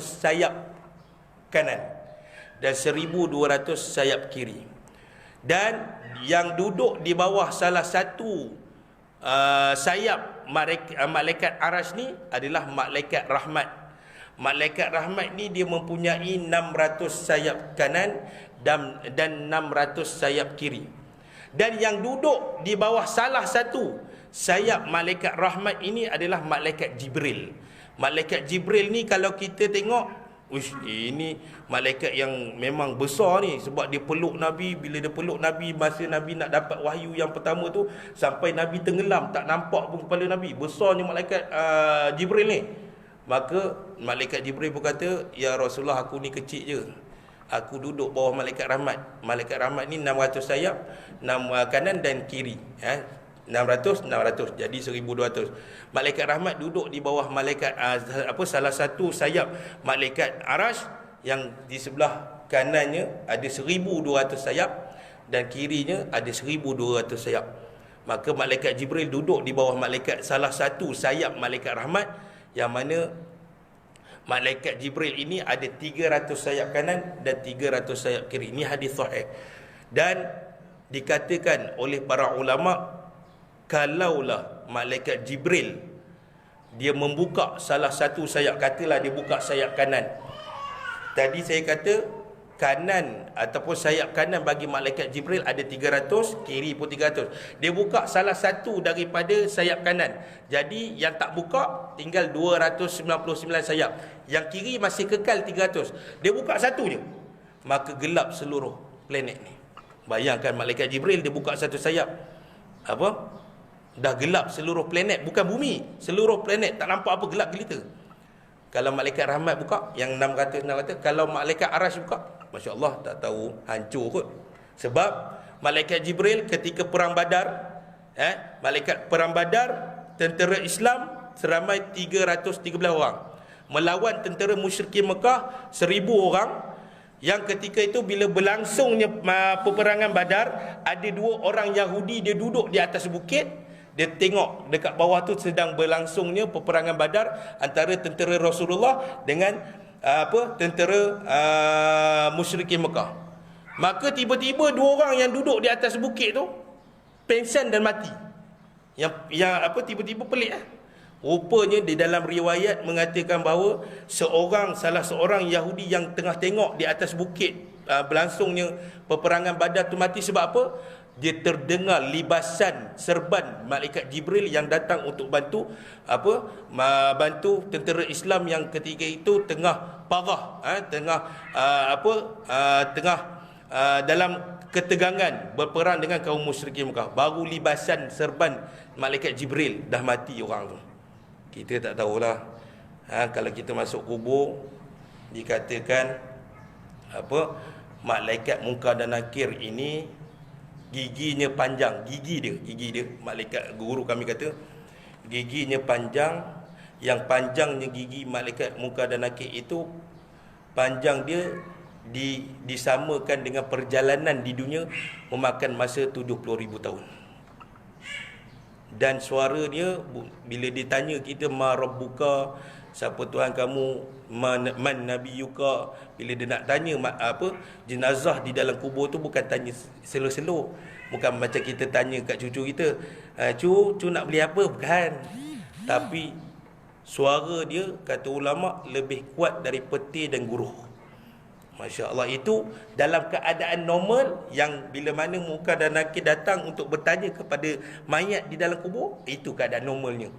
sayap kanan dan 1,200 sayap kiri. Dan yang duduk di bawah salah satu sayap malaikat arasy ni adalah malaikat rahmat. Malaikat rahmat ni dia mempunyai 600 sayap kanan dan 600 sayap kiri. Dan yang duduk di bawah salah satu sayap malaikat rahmat ini adalah malaikat Jibril. Malaikat Jibril ni kalau kita tengok Uish, ini malaikat yang memang besar ni, sebab dia peluk Nabi. Bila dia peluk Nabi, masa Nabi nak dapat wahyu yang pertama tu, sampai Nabi tenggelam, tak nampak pun kepala Nabi. Besarnya malaikat Jibril ni. Maka malaikat Jibril pun kata, ya Rasulullah, aku ni kecil je, aku duduk bawah malaikat rahmat. Malaikat rahmat ni 600 sayap, 6 kanan dan kiri, 600 jadi 1200. Malaikat rahmat duduk di bawah malaikat salah satu sayap malaikat Arash, yang di sebelah kanannya ada 1200 sayap dan kirinya ada 1200 sayap. Maka malaikat Jibril duduk di bawah malaikat salah satu sayap malaikat rahmat, yang mana malaikat Jibril ini ada 300 sayap kanan dan 300 sayap kiri. Ini hadis sahih. Dan dikatakan oleh para ulama, kalaulah malaikat Jibril dia membuka salah satu sayap, katalah dia buka sayap kanan. Tadi saya kata kanan ataupun sayap kanan bagi malaikat Jibril ada 300, kiri pun 300. Dia buka salah satu daripada sayap kanan. Jadi yang tak buka tinggal 299 sayap. Yang kiri masih kekal 300. Dia buka satu je, maka gelap seluruh planet ni. Bayangkan malaikat Jibril dia buka satu sayap, apa? Dah gelap seluruh planet, bukan bumi, seluruh planet tak nampak apa, gelap gelita. Kalau malaikat rahmat buka yang 600, kalau malaikat Arash buka, Masya Allah, tak tahu, hancur kot. Sebab malaikat Jibril ketika perang Badar, malaikat perang Badar, tentera Islam seramai 313 orang melawan tentera musyrikin Mekah 1000 orang. Yang ketika itu bila berlangsungnya peperangan Badar, ada 2 orang Yahudi, dia duduk di atas bukit, dia tengok dekat bawah tu sedang berlangsungnya peperangan Badar antara tentera Rasulullah dengan tentera musyrikin Mekah. Maka tiba-tiba 2 orang yang duduk di atas bukit tu pengsan dan mati. Yang tiba-tiba pelik. Rupanya di dalam riwayat mengatakan bahawa salah seorang Yahudi yang tengah tengok di atas bukit berlangsungnya peperangan Badar tu mati. Sebab apa? Dia terdengar libasan serban malaikat Jibril yang datang untuk bantu tentera Islam yang ketika itu tengah parah, dalam ketegangan berperang dengan kaum musyrikin Mekah. Baru libasan serban malaikat Jibril dah mati orang tu. Kita tak tahulah. Kalau kita masuk kubur, dikatakan malaikat Munkar dan Nakir ini giginya panjang, gigi dia malaikat, guru kami kata giginya panjang. Yang panjangnya gigi malaikat Munkar dan Nakir itu, panjang dia disamakan dengan perjalanan di dunia memakan masa 70,000 tahun. Dan suara dia bila ditanya kita, ma rabbuka, siapa Tuhan kamu, man nabiyuka, bila dia nak tanya jenazah di dalam kubur tu, bukan tanya selok-selok, bukan macam kita tanya kat cucu kita, cu nak beli apa, bukan. Tapi suara dia, kata ulama, lebih kuat dari peti dan guruh. Masya Allah. Itu dalam keadaan normal, yang bila mana Munkar dan Nakir datang untuk bertanya kepada mayat di dalam kubur, itu keadaan normalnya.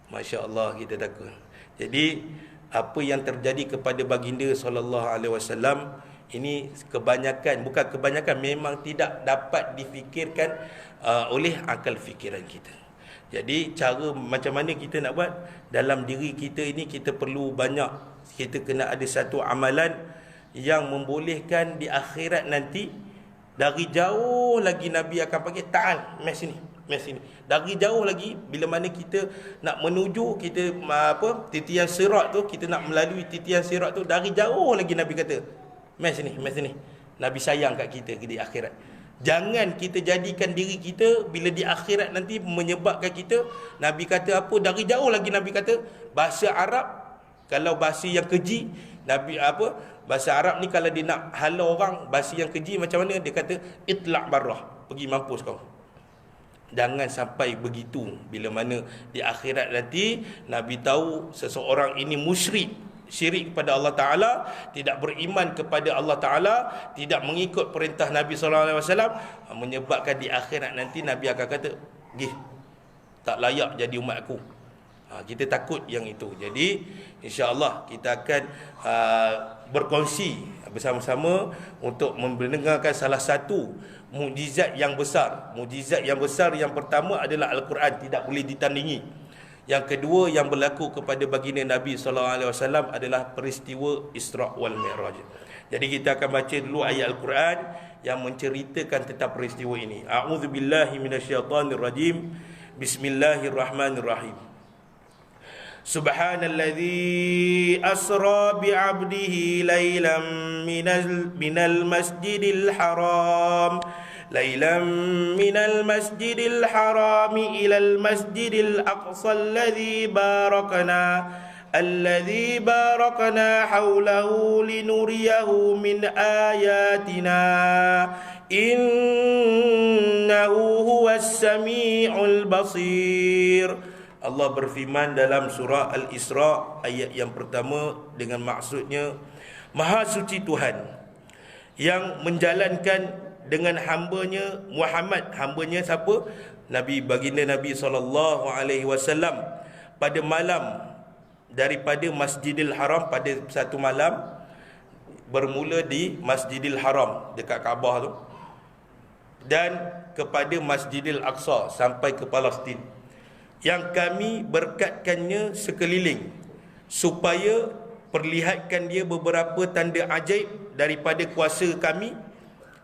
Masya Allah, kita takut. Jadi apa yang terjadi kepada baginda SAW ini bukan kebanyakan, memang tidak dapat difikirkan oleh akal fikiran kita. Jadi cara macam mana kita nak buat dalam diri kita ini, kita perlu banyak, kita kena ada satu amalan yang membolehkan di akhirat nanti, dari jauh lagi Nabi akan panggil, ta'al, mai sini. Dari jauh lagi, bila mana kita nak menuju, kita titian sirat tu, kita nak melalui titian sirat tu, dari jauh lagi Nabi kata, mai sini. Nabi sayang kat kita di akhirat. Jangan kita jadikan diri kita bila di akhirat nanti menyebabkan kita, Nabi kata apa, dari jauh lagi Nabi kata, bahasa Arab, kalau bahasa yang keji, bahasa Arab ni kalau dia nak halau orang, bahasa yang keji macam mana, dia kata itlaq barrah, pergi mampus kau. Jangan sampai begitu. Bila mana di akhirat nanti Nabi tahu seseorang ini musyrik, syirik kepada Allah Ta'ala, tidak beriman kepada Allah Ta'ala, tidak mengikut perintah Nabi SAW, menyebabkan di akhirat nanti Nabi akan kata, gih, tak layak jadi umat aku. Kita takut yang itu. Jadi insya-Allah kita akan berkongsi bersama-sama untuk mendengarkan salah satu mukjizat yang besar. Mukjizat yang besar yang pertama adalah Al-Quran, tidak boleh ditandingi. Yang kedua yang berlaku kepada baginda Nabi SAW adalah peristiwa Isra' wal Mi'raj. Jadi kita akan baca dulu ayat Al-Quran yang menceritakan tentang peristiwa ini. A'udzubillahi minasyaitonirrajim. Bismillahirrahmanirrahim. Subhanalladzi asra bi'abdihi laylan minal masjidil haram من المسجد الحرام إلى المسجد الأقصى الذي باركنا حوله لنريه من آياتنا إنه هو السميع البصير. Allah berfirman dalam surah Al-Isra ayat yang pertama dengan maksudnya, Maha suci Tuhan yang menjalankan dengan hambanya Muhammad. Hambanya siapa? Nabi, baginda Nabi SAW, pada malam daripada Masjidil Haram, pada satu malam bermula di Masjidil Haram dekat Kaabah tu, dan kepada Masjidil Aqsa sampai ke Palestin, yang kami berkatkannya sekeliling supaya perlihatkan dia beberapa tanda ajaib daripada kuasa kami.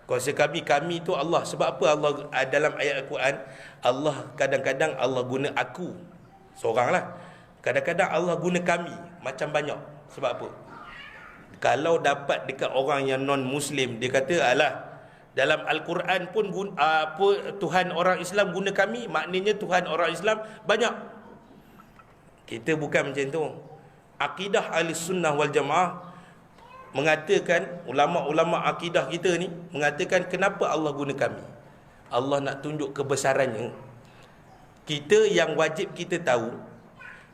Kuasa kami itu Allah. Sebab apa Allah dalam ayat Al-Quran, Allah kadang-kadang Allah guna aku seorang lah, kadang-kadang Allah guna kami macam banyak. Sebab apa? Kalau dapat dekat orang yang non-Muslim, dia kata alah, dalam Al-Quran pun Tuhan orang Islam guna kami, maknanya Tuhan orang Islam banyak. Kita bukan macam tu. Akidah Ahlussunnah wal Jamaah mengatakan, ulama-ulama akidah kita ni mengatakan, kenapa Allah guna kami? Allah nak tunjuk kebesarannya. Kita yang wajib kita tahu,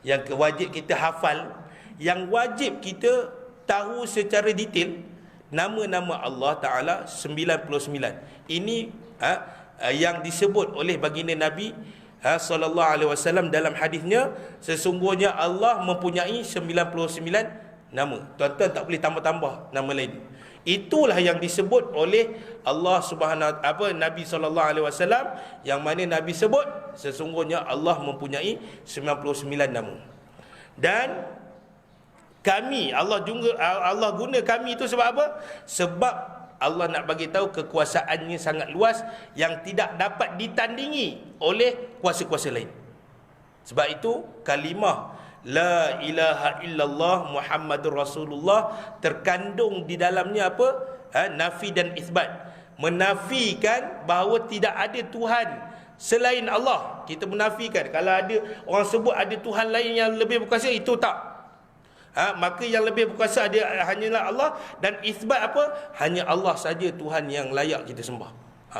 yang wajib kita hafal, yang wajib kita tahu secara detail, nama-nama Allah Ta'ala 99. Ini yang disebut oleh baginda Nabi SAW dalam hadisnya, sesungguhnya Allah mempunyai 99 nama. Tuan-tuan tak boleh tambah-tambah nama lain. Itulah yang disebut oleh Allah Nabi SAW, yang mana Nabi sebut sesungguhnya Allah mempunyai 99 nama. Dan kami, Allah guna kami itu sebab apa? Sebab Allah nak bagi tahu kekuasaannya sangat luas yang tidak dapat ditandingi oleh kuasa-kuasa lain. Sebab itu kalimah La ilaha illallah Muhammadur Rasulullah terkandung di dalamnya apa? Nafi dan isbat. Menafikan bahawa tidak ada Tuhan selain Allah. Kita menafikan. Kalau ada orang sebut ada Tuhan lain yang lebih berkuasa, itu tak. Maka yang lebih berkuasa hanyalah Allah. Dan isbat apa? Hanya Allah saja Tuhan yang layak kita sembah.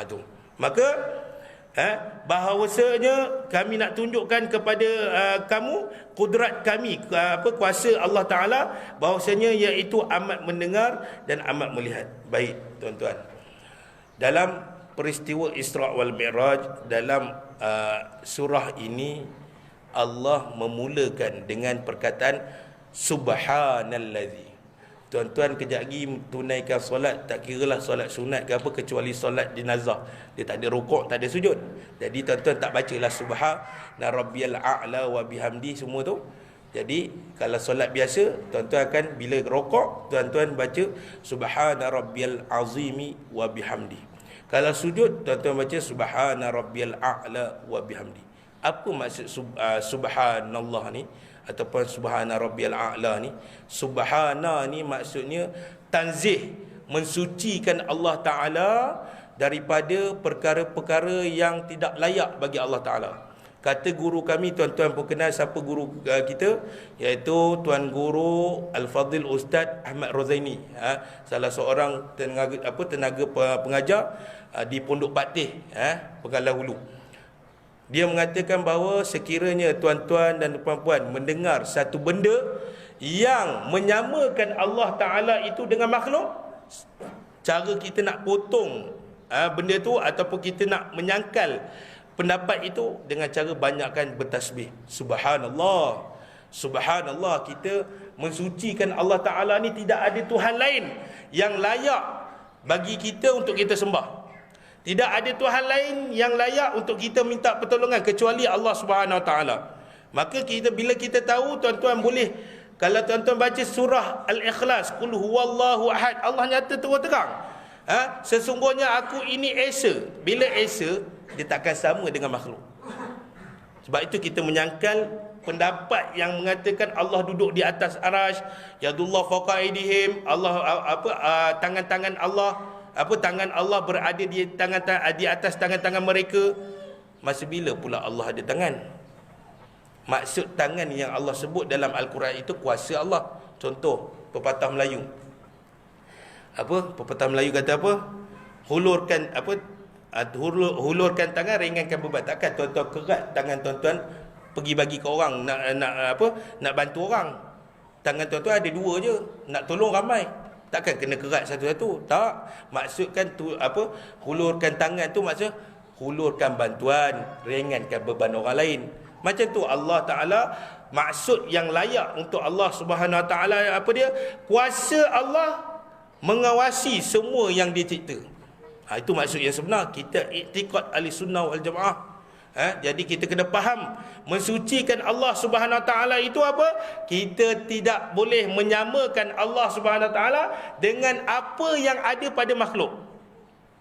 Tu. Maka bahawasanya kami nak tunjukkan kepada kamu kudrat kami, kuasa Allah Ta'ala, bahawasanya iaitu amat mendengar dan amat melihat. Baik tuan-tuan, dalam peristiwa Isra' wal Mi'raj, dalam surah ini Allah memulakan dengan perkataan Subhanalladzi. Tuan-tuan kejap lagi tunaikan solat, tak kiralah solat sunat ke apa, kecuali solat jenazah, dia tak ada rukuk, tak ada sujud. Jadi tuan-tuan tak bacalah Subhana rabbiyal a'la wa bihamdi semua tu. Jadi kalau solat biasa, tuan-tuan akan bila rukuk, tuan-tuan baca Subhana rabbiyal azimi wa bihamdi. Kalau sujud, tuan-tuan baca Subhana rabbiyal a'la wa bihamdi. Apa maksud subhanallah ni ataupun subhana rabbiyal a'la ni? Subhana ni maksudnya tanzih, mensucikan Allah Ta'ala daripada perkara-perkara yang tidak layak bagi Allah Ta'ala. Kata guru kami, tuan-tuan pun kenal siapa guru kita, iaitu Tuan Guru Al-Fadhil Ustaz Ahmad Rozaini, salah seorang tenaga pengajar di Pondok Patih, Pegalang Hulu. Dia mengatakan bahawa sekiranya tuan-tuan dan puan-puan mendengar satu benda yang menyamakan Allah Ta'ala itu dengan makhluk, cara kita nak potong benda tu ataupun kita nak menyangkal pendapat itu dengan cara banyakkan bertasbih. Subhanallah, subhanallah. Kita mensucikan Allah Ta'ala ni tidak ada Tuhan lain yang layak bagi kita untuk kita sembah. Tidak ada Tuhan lain yang layak untuk kita minta pertolongan kecuali Allah Subhanahu Wa Ta'ala. Maka bila kita tahu, tuan-tuan boleh, kalau tuan-tuan baca surah Al-Ikhlas, Qul huwallahu ahad, Allah nyata terus terang, sesungguhnya aku ini Esa. Bila Esa, dia takkan sama dengan makhluk. Sebab itu kita menyangkal pendapat yang mengatakan Allah duduk di atas arasy, yadullah fawqa aydihim, Allah tangan-tangan Allah, tangan Allah berada di atas tangan-tangan mereka. Masa bila pula Allah ada tangan? Maksud tangan yang Allah sebut dalam Al-Quran itu kuasa Allah. Contoh pepatah Melayu. Pepatah Melayu kata apa? Hulurkan tangan, ringankan beban. Takkan tuan-tuan kerat tangan tuan-tuan pergi bagi ke orang, nak bantu orang. Tangan tuan-tuan ada dua je, nak tolong ramai. Takkan kena kerat satu-satu. Tak. Maksudkan hulurkan tangan tu maksud hulurkan bantuan, ringankan beban orang lain. Macam tu Allah Ta'ala, maksud yang layak untuk Allah Subhanahu Wa Ta'ala apa dia? Kuasa Allah mengawasi semua yang dia cipta. Itu maksud yang sebenar. Kita iktiqad Ahlussunnah wal Jamaah. Jadi kita kena faham, mensucikan Allah Subhanahu Wa Ta'ala itu apa? Kita tidak boleh menyamakan Allah Subhanahu Wa Ta'ala dengan apa yang ada pada makhluk.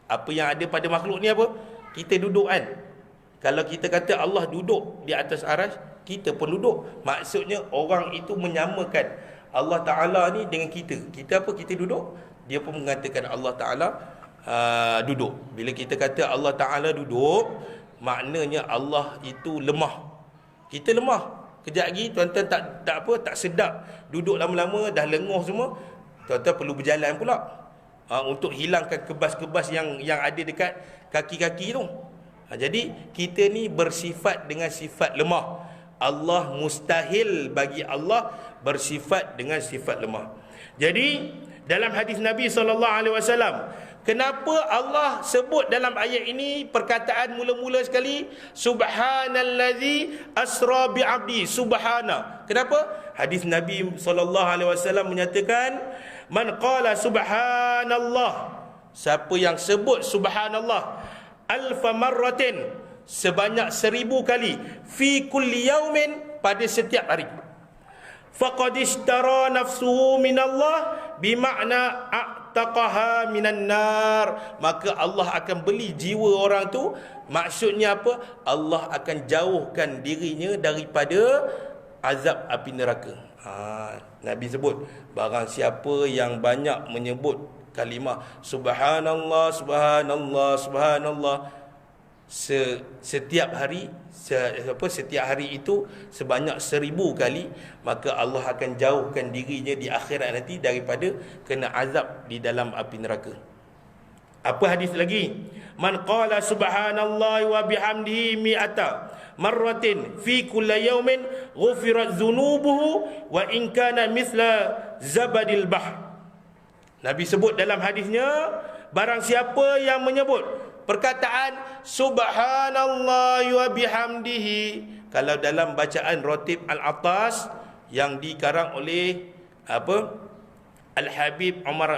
Apa yang ada pada makhluk ni apa? Kita duduk kan. Kalau kita kata Allah duduk di atas arasy, kita pun duduk. Maksudnya orang itu menyamakan Allah Ta'ala ni dengan kita. Kita duduk, dia pun mengatakan Allah Ta'ala duduk. Bila kita kata Allah Ta'ala duduk, maknanya Allah itu lemah. Kita lemah. Kejap lagi tuan-tuan tak sedap, duduk lama-lama dah lenguh semua, tuan-tuan perlu berjalan pula untuk hilangkan kebas-kebas yang ada dekat kaki-kaki tu. Jadi kita ni bersifat dengan sifat lemah. Allah mustahil bagi Allah bersifat dengan sifat lemah. Jadi dalam hadis Nabi SAW, kenapa Allah sebut dalam ayat ini perkataan mula-mula sekali subhanallazi asra bi'abdi, subhana. Kenapa? Hadis Nabi SAW menyatakan man qala subhanallah, siapa yang sebut subhanallah alfa marratin, sebanyak 1000 kali, fi kulli yaumin, pada setiap hari, faqad ishtara nafsuhu minallah, bimakna a'taqaha minan nar, maka Allah akan beli jiwa orang tu. Maksudnya apa? Allah akan jauhkan dirinya daripada azab api neraka. Nabi sebut, barang siapa yang banyak menyebut kalimah subhanallah, subhanallah, subhanallah setiap hari, setiap hari itu sebanyak 1000 kali, maka Allah akan jauhkan dirinya di akhirat nanti daripada kena azab di dalam api neraka. Apa hadis lagi? Man qala subhanallahi wa bihamdihi mi'ata marratin fi kulli yawmin ghufirat dhunubuhu wa in kana mithla zabadil bahr. Nabi sebut dalam hadisnya, barang siapa yang menyebut perkataan subhanallah wa bihamdihi, kalau dalam bacaan Ratib Al-Attas yang dikarang oleh Al-Habib Umar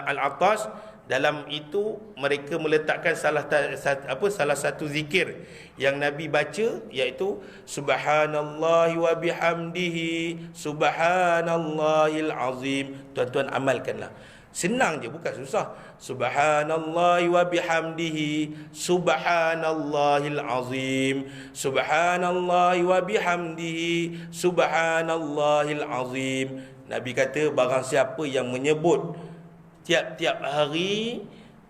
Al-Attas, dalam itu mereka meletakkan salah satu zikir yang Nabi baca, iaitu subhanallah wa bihamdihi subhanallahil azim. Tuan-tuan amalkanlah. Senang je, bukan susah. Subhanallah wa bihamdihi subhanallahil azim, subhanallah wa bihamdihi subhanallahil azim. Nabi kata barang siapa yang menyebut tiap-tiap hari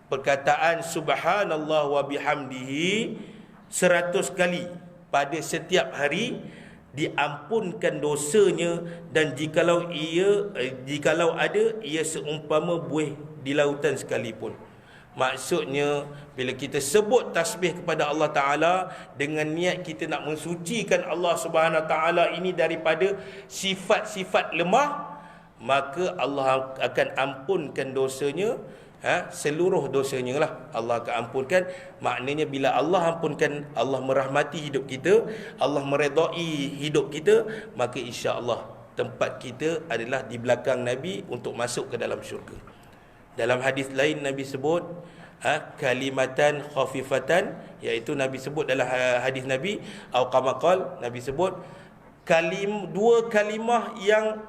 perkataan subhanallah wa bihamdihi 100 kali pada setiap hari, diampunkan dosanya, dan jikalau ada, ia seumpama buih di lautan sekalipun. Maksudnya bila kita sebut tasbih kepada Allah Ta'ala dengan niat kita nak mensucikan Allah Subhanahu Wa Ta'ala ini daripada sifat-sifat lemah, maka Allah akan ampunkan dosanya, seluruh dosanya lah Allah akan ampunkan. Maknanya bila Allah ampunkan, Allah merahmati hidup kita, Allah meredai hidup kita, maka insya-Allah tempat kita adalah di belakang Nabi untuk masuk ke dalam syurga. Dalam hadis lain Nabi sebut kalimatan khafifatan, iaitu Nabi sebut dalam hadis Nabi au kama qala, Nabi sebut dua kalimah yang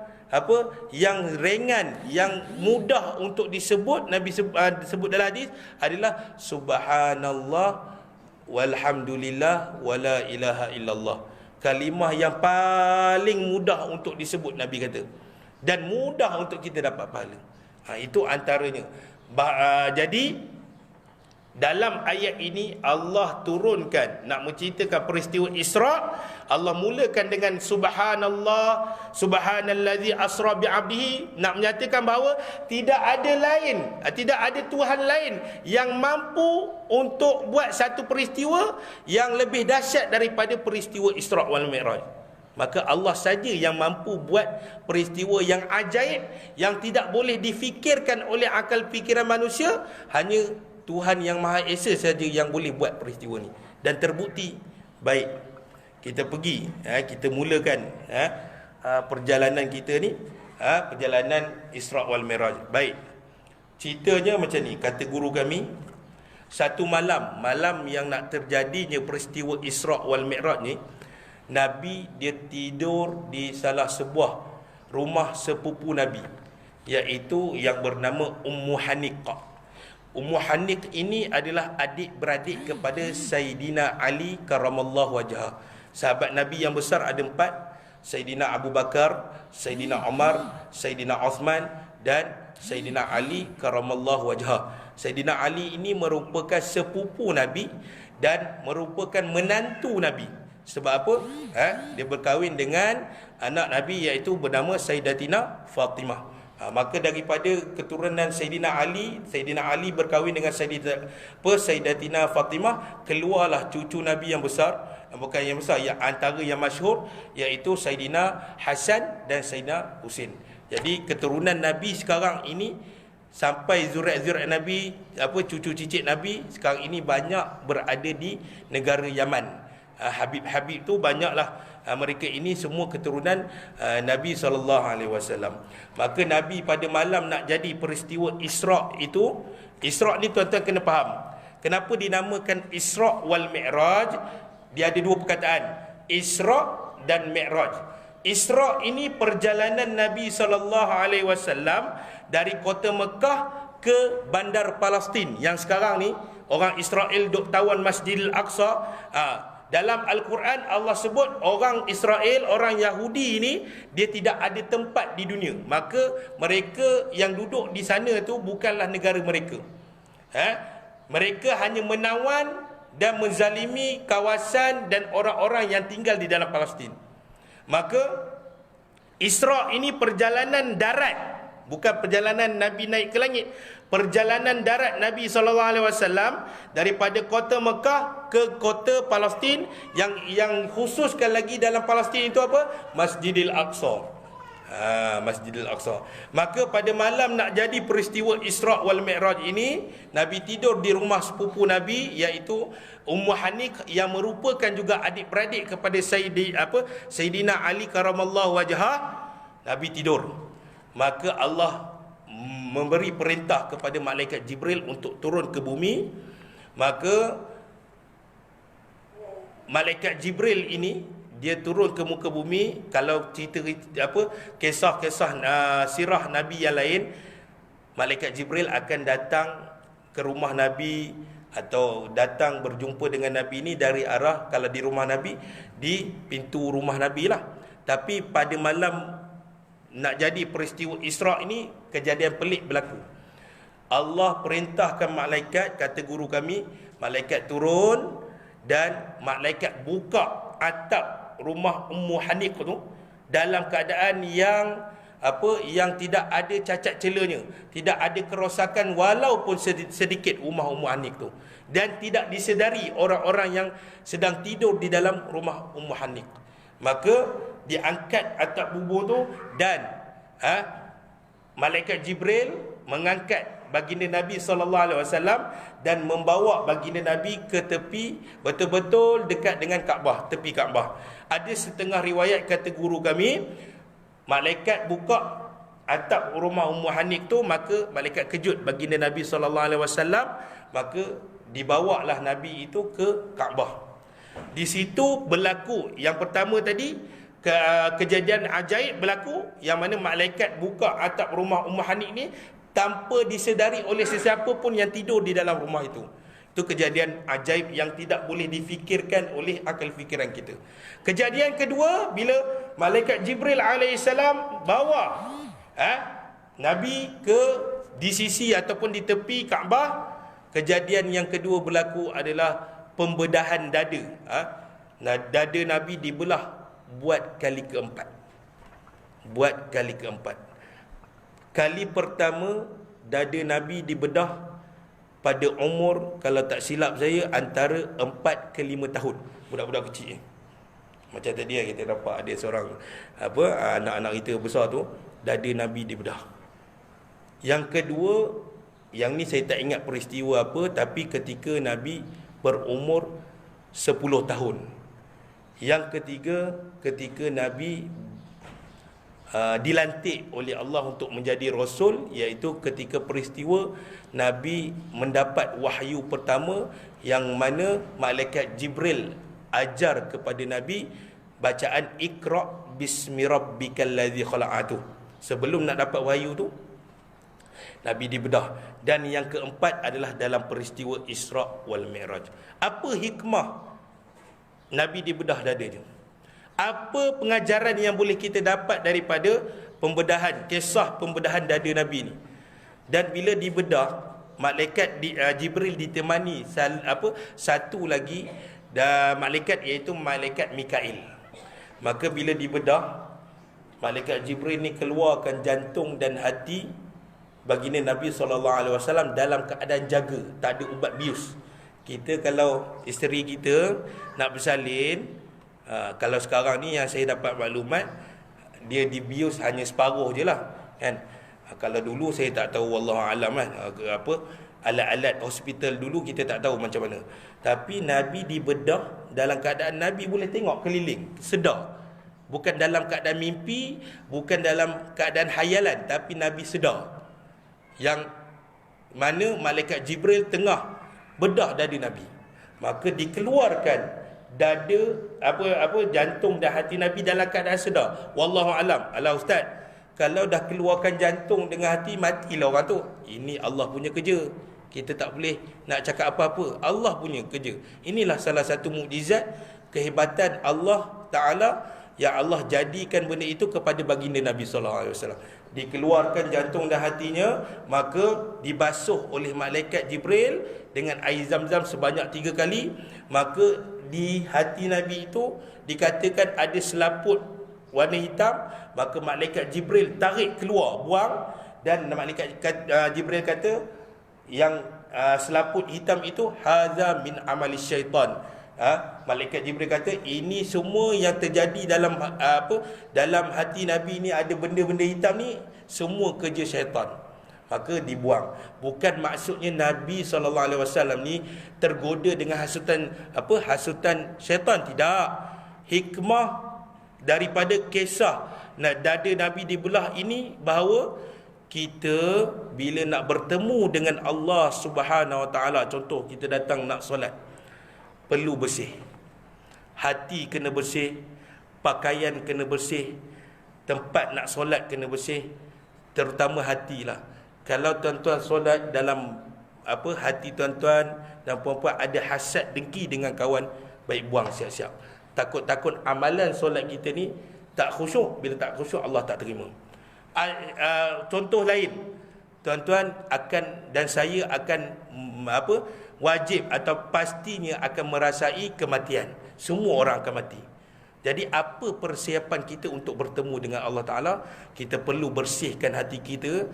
yang ringan, yang mudah untuk disebut. Nabi sebut dalam hadis adalah subhanallah walhamdulillah wala ilaha illallah. Kalimah yang paling mudah untuk disebut, Nabi kata, dan mudah untuk kita dapat pahala. Itu antaranya. Jadi dalam ayat ini Allah turunkan nak menceritakan peristiwa Isra. Allah mulakan dengan subhanallah, subhanallazi asra bi'abdihi, nak menyatakan bahawa tidak ada Tuhan lain yang mampu untuk buat satu peristiwa yang lebih dahsyat daripada peristiwa Isra wal Mi'raj. Maka Allah saja yang mampu buat peristiwa yang ajaib, yang tidak boleh difikirkan oleh akal fikiran manusia. Hanya Tuhan yang Maha Esa saja yang boleh buat peristiwa ni. Dan terbukti. Baik, kita pergi, kita mulakan perjalanan kita ni, perjalanan Isra wal Mi'raj. Baik, ceritanya macam ni. Kata guru kami, satu malam yang nak terjadinya peristiwa Isra wal Mi'raj ni, Nabi dia tidur di salah sebuah rumah sepupu Nabi, iaitu yang bernama Ummu Haniqah. Ummu Haniqah ini adalah adik-beradik kepada Sayyidina Ali karamallahu wajhah. Sahabat Nabi yang besar ada 4, Sayyidina Abu Bakar, Sayyidina Umar, Sayyidina Uthman dan Sayyidina Ali karamallahu wajhah. Sayyidina Ali ini merupakan sepupu Nabi dan merupakan menantu Nabi. Sebab apa? Dia berkahwin dengan anak Nabi, iaitu bernama Sayyidatina Fatimah. Maka daripada keturunan Sayyidina Ali berkahwin dengan Sayyidatina Fatimah, keluarlah cucu Nabi yang besar, bukan yang besar, yang antara yang masyhur, iaitu Sayyidina Hasan dan Sayyidina Husin. Jadi keturunan Nabi sekarang ini sampai zuriat-zuriat Nabi, cucu cicit Nabi sekarang ini banyak berada di negara Yaman. Habib-habib tu banyaklah, mereka ini semua keturunan Nabi SAW. Maka Nabi pada malam nak jadi peristiwa Isra itu, Isra ni tuan-tuan kena faham, kenapa dinamakan Isra wal Mi'raj. Dia ada 2 perkataan, Isra dan Mi'raj. Isra ini perjalanan Nabi SAW dari kota Mekah ke bandar Palestin, yang sekarang ni orang Israel duk tawan Masjidil Aqsa. Dalam Al-Quran Allah sebut orang Israel, orang Yahudi ini, dia tidak ada tempat di dunia. Maka mereka yang duduk di sana tu bukanlah negara mereka. Mereka hanya menawan dan menzalimi kawasan dan orang-orang yang tinggal di dalam Palestin. Maka Isra ini perjalanan darat, bukan perjalanan Nabi naik ke langit. Perjalanan darat Nabi SAW daripada kota Mekah ke kota Palestin, yang khususkan lagi dalam Palestin itu apa? Masjidil Aqsa. Masjidil Aqsa. Maka pada malam nak jadi peristiwa Isra wal Mi'raj ini, Nabi tidur di rumah sepupu Nabi, iaitu Ummu Haniqah, yang merupakan juga adik-beradik kepada Sayyidina Ali karamallahu wajhah. Nabi tidur. Maka Allah memberi perintah kepada malaikat Jibril untuk turun ke bumi. Maka malaikat Jibril ini dia turun ke muka bumi. Kalau cerita kisah-kisah sirah Nabi yang lain, malaikat Jibril akan datang ke rumah Nabi atau datang berjumpa dengan Nabi ini dari arah, kalau di rumah Nabi, di pintu rumah Nabi lah. Tapi pada malam nak jadi peristiwa Isra ini, kejadian pelik berlaku. Allah perintahkan malaikat, kata guru kami, malaikat turun dan malaikat buka atap rumah Ummu Haniqah tu dalam keadaan yang tidak ada cacat celanya, tidak ada kerosakan walaupun sedikit rumah Ummu Haniqah tu, dan tidak disedari orang-orang yang sedang tidur di dalam rumah Ummu Haniqah. Maka diangkat atap bubur tu dan malaikat Jibril mengangkat baginda Nabi SAW dan membawa baginda Nabi ke tepi, betul-betul dekat dengan Kaabah, tepi Kaabah. Ada setengah riwayat kata guru kami, malaikat buka atap rumah Ummu Hanik tu, maka malaikat kejut baginda Nabi SAW, maka dibawalah Nabi itu ke Kaabah. Di situ berlaku yang pertama tadi, kejadian ajaib berlaku, yang mana malaikat buka atap rumah Ummu Hanik ni tanpa disedari oleh sesiapa pun yang tidur di dalam rumah itu. Itu kejadian ajaib yang tidak boleh difikirkan oleh akal fikiran kita. Kejadian kedua, bila malaikat Jibril alaihissalam bawa Nabi di sisi ataupun di tepi Kaabah. Kejadian yang kedua berlaku adalah pembedahan dada. Dada Nabi dibelah buat kali keempat. Kali pertama dada Nabi dibedah pada umur, kalau tak silap saya, antara 4 ke 5 tahun. Budak-budak kecil. Macam tadi kita dapat ada seorang anak-anak kita besar tu, dada Nabi dibedah. Yang kedua, yang ni saya tak ingat peristiwa apa, tapi ketika Nabi berumur 10 tahun. Yang ketiga, ketika Nabi dilantik oleh Allah untuk menjadi Rasul, iaitu ketika peristiwa Nabi mendapat wahyu pertama, yang mana malaikat Jibril ajar kepada Nabi bacaan Iqra bismi rabbikal ladzi khalaq. Sebelum nak dapat wahyu tu, Nabi dibedah. Dan yang keempat adalah dalam peristiwa Isra wal Mi'raj. Apa hikmah Nabi dibedah dada dia? Apa pengajaran yang boleh kita dapat daripada kisah pembedahan dada Nabi ni? Dan bila dibedah, malaikat Jibril ditemani satu lagi malaikat, iaitu malaikat Mikail. Maka bila dibedah, malaikat Jibril ni keluarkan jantung dan hati baginda Nabi SAW dalam keadaan jaga, tak ada ubat bius. Kita kalau isteri kita nak bersalin, kalau sekarang ni yang saya dapat maklumat, dia dibius hanya separuh je lah, kan? Kalau dulu saya tak tahu, wallahualam kan, alat-alat hospital dulu kita tak tahu macam mana. Tapi Nabi dibedah dalam keadaan Nabi boleh tengok keliling, sedar. Bukan dalam keadaan mimpi, bukan dalam keadaan hayalan, tapi Nabi sedar. Yang mana malaikat Jibril tengah bedah dada Nabi. Maka dikeluarkan dada jantung dan hati Nabi dalam keadaan sedar. Wallahu alam. Alah ustaz, kalau dah keluarkan jantung dengan hati, matilah orang tu. Ini Allah punya kerja. Kita tak boleh nak cakap apa-apa. Allah punya kerja. Inilah salah satu mukjizat kehebatan Allah Taala, yang Allah jadikan benda itu kepada baginda Nabi SAW. Dikeluarkan jantung dan hatinya, maka dibasuh oleh malaikat Jibril dengan air zam-zam sebanyak 3 kali. Maka di hati Nabi itu dikatakan ada selaput warna hitam. Maka malaikat Jibril tarik keluar, buang. Dan malaikat Jibril kata, yang selaput hitam itu, hadza min amali syaitan. Malaikat Jibril kata, ini semua yang terjadi dalam hati Nabi ni, ada benda-benda hitam ni, semua kerja syaitan. Maka dibuang. Bukan maksudnya Nabi SAW ni tergoda dengan hasutan syaitan, tidak. Hikmah daripada kisah dada Nabi dibelah ini, bahawa kita bila nak bertemu dengan Allah Subhanahu Wa Taala, contoh kita datang nak solat, perlu bersih. Hati kena bersih, pakaian kena bersih, tempat nak solat kena bersih, terutama hatilah. Kalau tuan-tuan solat dalam hati tuan-tuan dan puan-puan ada hasad dengki dengan kawan, baik buang siap-siap. Takut-takut amalan solat kita ni tak khusyuk. Bila tak khusyuk, Allah tak terima. Contoh lain, tuan-tuan akan dan saya akan wajib atau pastinya akan merasai kematian. Semua orang akan mati. Jadi apa persiapan kita untuk bertemu dengan Allah Ta'ala? Kita perlu bersihkan hati kita.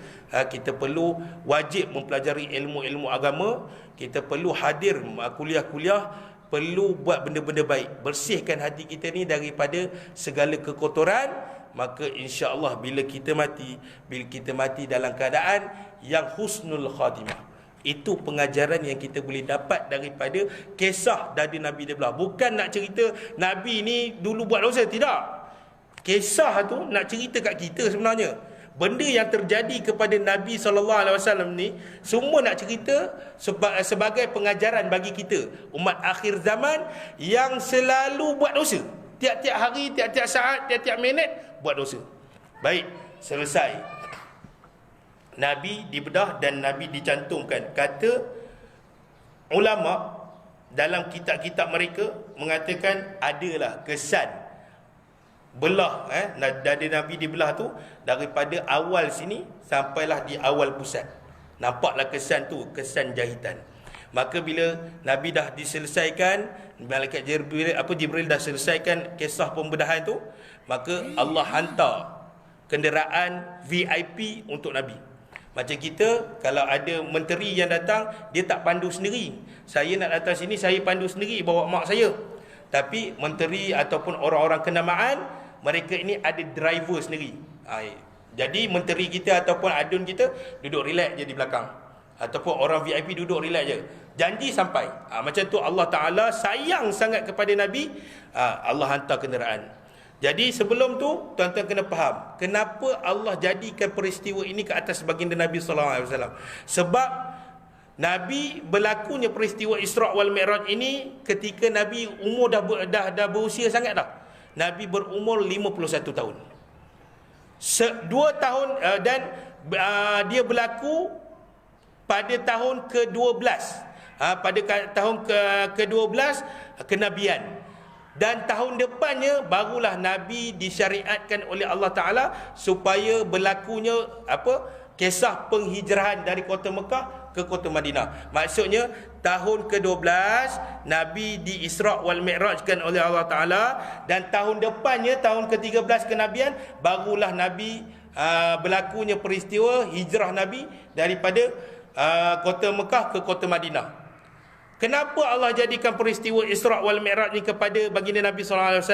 Kita perlu wajib mempelajari ilmu-ilmu agama. Kita perlu hadir kuliah-kuliah. Perlu buat benda-benda baik. Bersihkan hati kita ni daripada segala kekotoran. Maka insya-Allah bila kita mati dalam keadaan yang husnul khatimah. Itu pengajaran yang kita boleh dapat daripada kisah dada Nabi dibelah. Bukan nak cerita Nabi ni dulu buat dosa, tidak. Kisah tu nak cerita kat kita sebenarnya. Benda yang terjadi kepada Nabi SAW ni semua nak cerita sebagai pengajaran bagi kita, umat akhir zaman yang selalu buat dosa. Tiap-tiap hari, tiap-tiap saat, tiap-tiap minit buat dosa. Baik, selesai. Nabi dibedah dan Nabi dicantumkan. Kata ulama dalam kitab-kitab mereka mengatakan adalah kesan belah dari Nabi dibelah tu daripada awal sini sampailah di awal pusat. Nampaklah kesan tu, kesan jahitan. Maka bila Nabi dah diselesaikan, malaikat Jibril dah selesaikan kisah pembedahan tu, maka Allah hantar kenderaan VIP untuk Nabi. Macam kita, kalau ada menteri yang datang, dia tak pandu sendiri. Saya nak datang sini, saya pandu sendiri, bawa mak saya. Tapi menteri ataupun orang-orang kenamaan, mereka ini ada driver sendiri. Jadi menteri kita ataupun adun kita duduk relax je di belakang. Ataupun orang VIP duduk relax je. Janji sampai. Macam tu Allah Ta'ala sayang sangat kepada Nabi. Allah hantar kenderaan. Jadi sebelum tu, tuan-tuan kena faham kenapa Allah jadikan peristiwa ini ke atas baginda Nabi SAW. Sebab Nabi berlakunya peristiwa Isra' wal Mi'raj ini ketika Nabi umur dah berusia sangat dah. Nabi berumur 51 tahun. 2 tahun dan dia berlaku pada tahun ke-12. Pada tahun ke-12 kenabian. Dan tahun depannya barulah Nabi disyariatkan oleh Allah Ta'ala supaya berlakunya kisah penghijrahan dari kota Mekah ke kota Madinah. Maksudnya tahun ke-12 Nabi di Isra' wal Mi'rajkan oleh Allah Ta'ala, dan tahun depannya tahun ke-13 kenabian barulah Nabi berlakunya peristiwa hijrah Nabi daripada kota Mekah ke kota Madinah. Kenapa Allah jadikan peristiwa Isra' wal Mi'raj ni kepada baginda Nabi SAW?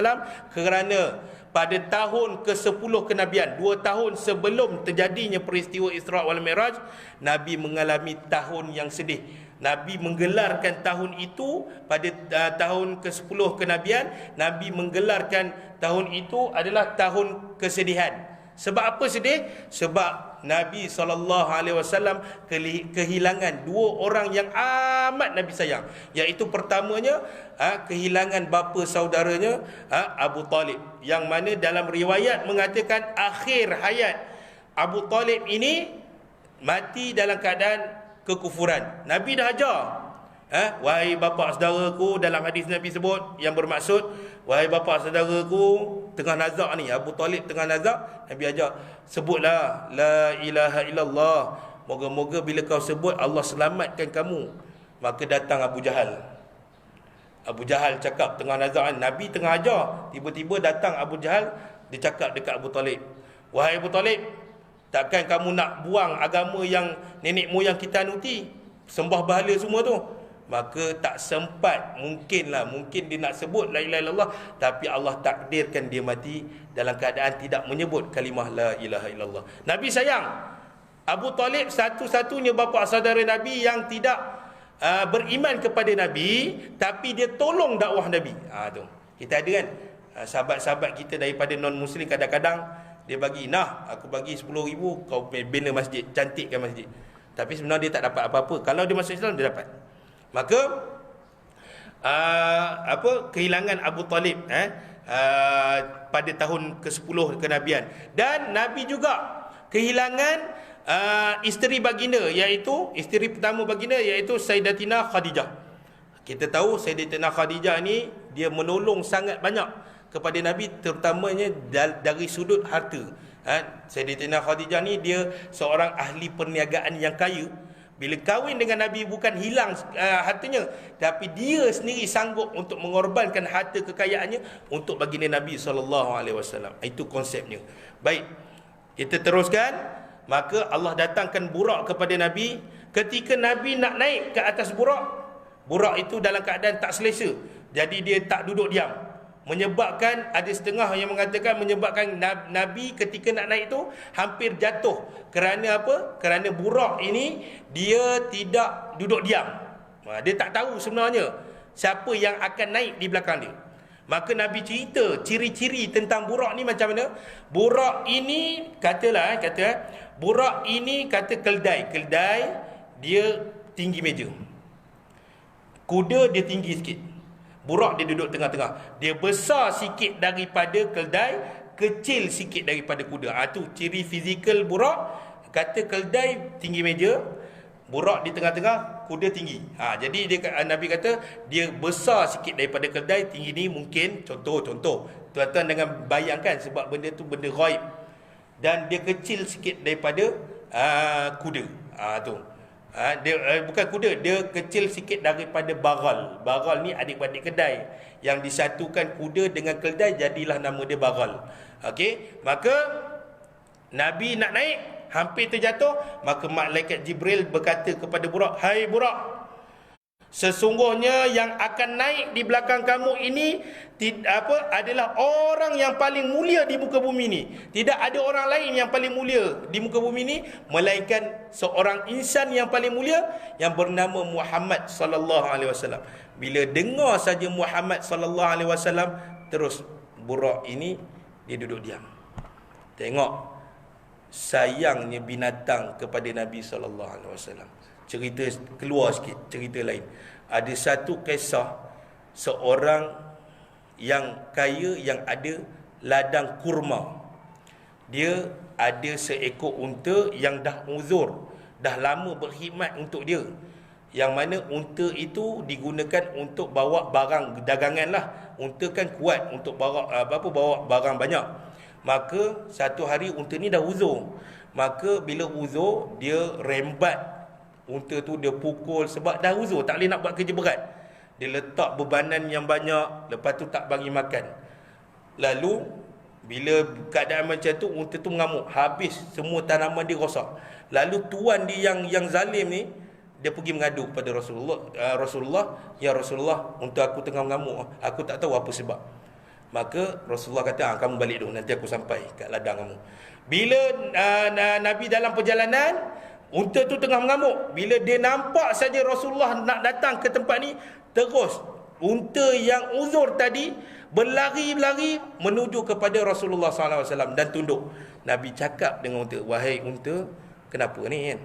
Kerana pada tahun ke-10 kenabian, 2 tahun sebelum terjadinya peristiwa Isra' wal Mi'raj, Nabi mengalami tahun yang sedih. Nabi menggelarkan tahun itu pada tahun ke-10 kenabian. Nabi menggelarkan tahun itu adalah tahun kesedihan. Sebab apa sedih? Sebab Nabi SAW kehilangan 2 orang yang amat Nabi sayang. Iaitu pertamanya kehilangan bapa saudaranya Abu Talib, yang mana dalam riwayat mengatakan akhir hayat Abu Talib ini mati dalam keadaan kekufuran. Nabi dah ajar, wahai bapa saudaraku, dalam hadis Nabi sebut yang bermaksud, wahai bapa saudaraku tengah nazak ni, Abu Talib tengah nazak, Nabi ajar, sebutlah la ilaha illallah, moga-moga bila kau sebut Allah selamatkan kamu. Maka datang Abu Jahal. Abu Jahal cakap tengah nazak, Nabi tengah ajar, tiba-tiba datang Abu Jahal, dia cakap dekat Abu Talib, wahai Abu Talib, takkan kamu nak buang agama yang nenek moyang kita anuti, sembah berhala semua tu? Maka tak sempat, mungkin dia nak sebut la ilaha illallah, tapi Allah takdirkan dia mati dalam keadaan tidak menyebut kalimah la ilaha illallah. Nabi sayang Abu Talib, satu-satunya bapa saudara Nabi yang tidak beriman kepada Nabi, tapi dia tolong dakwah Nabi. Tu kita ada kan sahabat-sahabat kita daripada non muslim, kadang-kadang dia bagi, aku bagi 10,000 kau bina masjid, cantikkan masjid, tapi sebenarnya dia tak dapat apa-apa. Kalau dia masuk Islam dia dapat. Maka kehilangan Abu Talib pada tahun ke-10 kenabian. Dan Nabi juga kehilangan isteri baginda, iaitu isteri pertama baginda, iaitu Sayyidatina Khadijah. Kita tahu Sayyidatina Khadijah ni dia menolong sangat banyak kepada Nabi, terutamanya dari sudut harta. Sayyidatina Khadijah ni dia seorang ahli perniagaan yang kaya. Bila kahwin dengan Nabi, bukan hilang hartanya, tapi dia sendiri sanggup untuk mengorbankan harta kekayaannya untuk baginda Nabi SAW. Itu konsepnya. Baik, kita teruskan. Maka Allah datangkan burak kepada Nabi. Ketika Nabi nak naik ke atas burak, burak itu dalam keadaan tak selesa. Jadi dia tak duduk diam. Menyebabkan, ada setengah yang mengatakan menyebabkan Nabi ketika nak naik tu hampir jatuh. Kerana apa? Kerana burak ini dia tidak duduk diam. Dia tak tahu sebenarnya siapa yang akan naik di belakang dia. Maka Nabi cerita ciri-ciri tentang burak ni macam mana. Burak ini burak ini kata keldai. Keldai dia tinggi meja. Kuda dia tinggi sikit. Burak dia duduk tengah-tengah. Dia besar sikit daripada keldai, kecil sikit daripada kuda. Tu ciri fizikal burak. Kata keldai tinggi meja, burak di tengah-tengah, kuda tinggi. Jadi Nabi kata dia besar sikit daripada keldai, tinggi ni mungkin contoh. Tuan-tuan dengan bayangkan sebab benda tu benda ghaib. Dan dia kecil sikit daripada kuda. Dia bukan kuda, dia kecil sikit daripada bagal. Bagal ni adik-adik kedai yang disatukan kuda dengan keldai, jadilah nama dia bagal. Okey, maka Nabi nak naik, hampir terjatuh, maka malaikat Jibril berkata kepada Burak, "Hai Burak, sesungguhnya yang akan naik di belakang kamu ini adalah orang yang paling mulia di muka bumi ini. Tidak ada orang lain yang paling mulia di muka bumi ini melainkan seorang insan yang paling mulia yang bernama Muhammad sallallahu alaihi wasallam." Bila dengar saja Muhammad sallallahu alaihi wasallam, terus Burak ini dia duduk diam. Tengok sayangnya binatang kepada Nabi sallallahu alaihi wasallam. Cerita keluar sikit, cerita lain. Ada satu kisah seorang yang kaya yang ada ladang kurma. Dia ada seekor unta yang dah uzur, dah lama berkhidmat untuk dia. Yang mana unta itu digunakan untuk bawa barang dagangan lah. Unta kan kuat untuk bawa barang banyak. Maka satu hari unta ni dah uzur. Maka bila uzur, dia rembat unta tu, dia pukul sebab dah uzur, tak boleh nak buat kerja berat. Dia letak bebanan yang banyak, lepas tu tak bagi makan. Lalu bila keadaan macam tu, unta tu mengamuk, habis semua tanaman dia rosak. Lalu tuan dia yang zalim ni, dia pergi mengadu kepada Rasulullah, "Ya Rasulullah, unta aku tengah mengamuk, aku tak tahu apa sebab." Maka Rasulullah kata, "Kamu balik dulu, nanti aku sampai kat ladang kamu." Bila Nabi dalam perjalanan, unta tu tengah mengamuk. Bila dia nampak saja Rasulullah nak datang ke tempat ni, terus unta yang uzur tadi berlari-lari menuju kepada Rasulullah SAW dan tunduk. Nabi cakap dengan unta, "Wahai unta, kenapa ni kan?"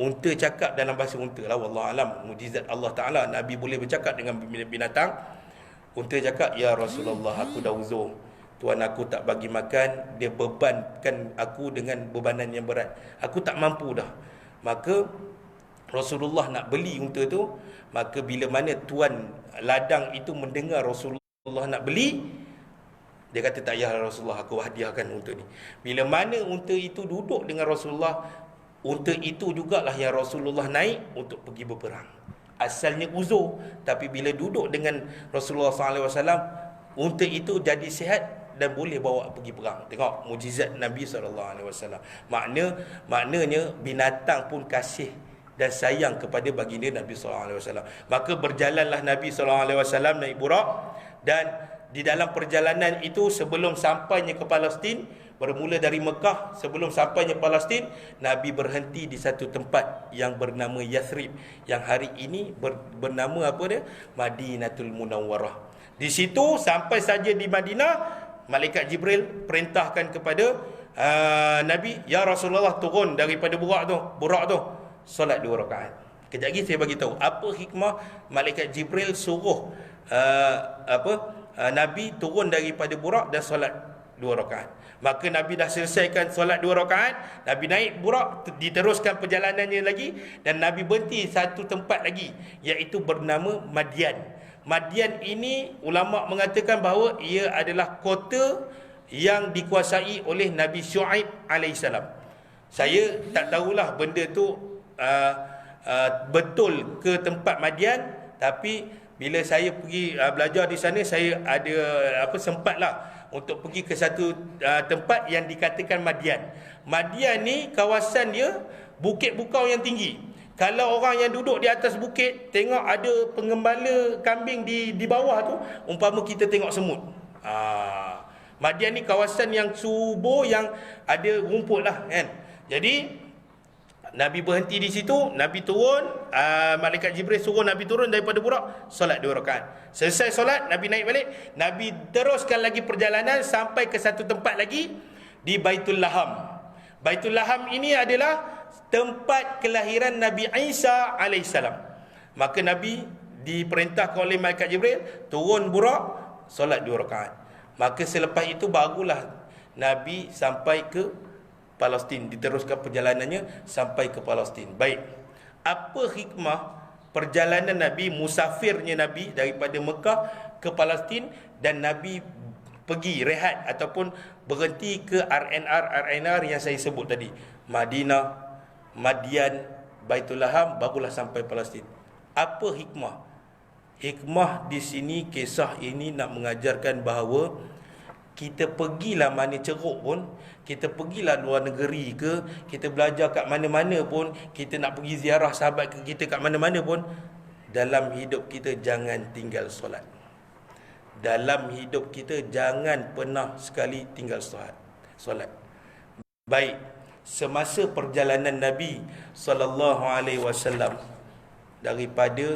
Unta cakap dalam bahasa unta lah, wallahu alam, mujizat Allah Ta'ala, Nabi boleh bercakap dengan binatang. Unta cakap, "Ya Rasulullah, aku dah uzur. Tuan aku tak bagi makan, dia bebankan aku dengan bebanan yang berat. Aku tak mampu dah." Maka Rasulullah nak beli unta tu. Maka bila mana tuan ladang itu mendengar Rasulullah nak beli, dia kata, "Tak payah Rasulullah, aku hadiahkan unta ni." Bila mana unta itu duduk dengan Rasulullah, unta itu jugalah yang Rasulullah naik untuk pergi berperang. Asalnya uzur, tapi bila duduk dengan Rasulullah SAW, unta itu jadi sihat dan boleh bawa pergi perang. Tengok mujizat Nabi SAW. Maknanya binatang pun kasih dan sayang kepada baginda Nabi SAW. Maka berjalanlah Nabi SAW naik burak, dan di dalam perjalanan itu sebelum sampainya ke Palestin, bermula dari Mekah, sebelum sampainya Palestin, Nabi berhenti di satu tempat yang bernama Yathrib, yang hari ini bernama apa dia? Madinatul Munawwarah. Di situ sampai saja di Madinah, malaikat Jibril perintahkan kepada Nabi, "Ya Rasulullah, turun daripada burak tu, solat 2 rakaat." Kejap lagi saya bagi tahu apa hikmah malaikat Jibril suruh Nabi turun daripada burak dan solat 2 rakaat. Maka Nabi dah selesaikan solat 2 rakaat, Nabi naik burak, diteruskan perjalanannya lagi, dan Nabi berhenti satu tempat lagi, iaitu bernama Madian. Madian ini ulama mengatakan bahawa ia adalah kota yang dikuasai oleh Nabi Syuaib alaihissalam. Saya tak tahulah benda tu betul ke tempat Madian, tapi bila saya pergi belajar di sana, saya ada sempatlah untuk pergi ke satu tempat yang dikatakan Madian. Madian ni kawasan dia bukit bukau yang tinggi. Kalau orang yang duduk di atas bukit tengok ada pengembala kambing di bawah tu, umpama kita tengok semut. Madian ni kawasan yang subur, yang ada rumput lah kan. Jadi Nabi berhenti di situ, Nabi turun, malaikat Jibril suruh Nabi turun daripada Buraq, solat 2 rakaat. Selesai solat, Nabi naik balik, Nabi teruskan lagi perjalanan sampai ke satu tempat lagi di Baitul Laham. Baitul Laham ini adalah tempat kelahiran Nabi Isa alaihissalam. Maka Nabi diperintahkan oleh malaikat Jibril turun Buraq, solat 2 rakaat. Maka selepas itu barulah Nabi sampai ke Palestin, diteruskan perjalanannya sampai ke Palestin. Baik. Apa hikmah perjalanan Nabi, musafirnya Nabi daripada Mekah ke Palestin, dan Nabi pergi rehat ataupun berhenti ke RNR yang saya sebut tadi, Madinah, Madian, Baitul Laham, barulah sampai Palestin. Apa hikmah? Hikmah di sini, kisah ini nak mengajarkan bahawa kita pergilah mana ceruk pun, kita pergilah luar negeri ke, kita belajar kat mana-mana pun, kita nak pergi ziarah sahabat kita kat mana-mana pun, dalam hidup kita jangan tinggal solat. Dalam hidup kita jangan pernah sekali tinggal solat. Baik, semasa perjalanan Nabi SAW daripada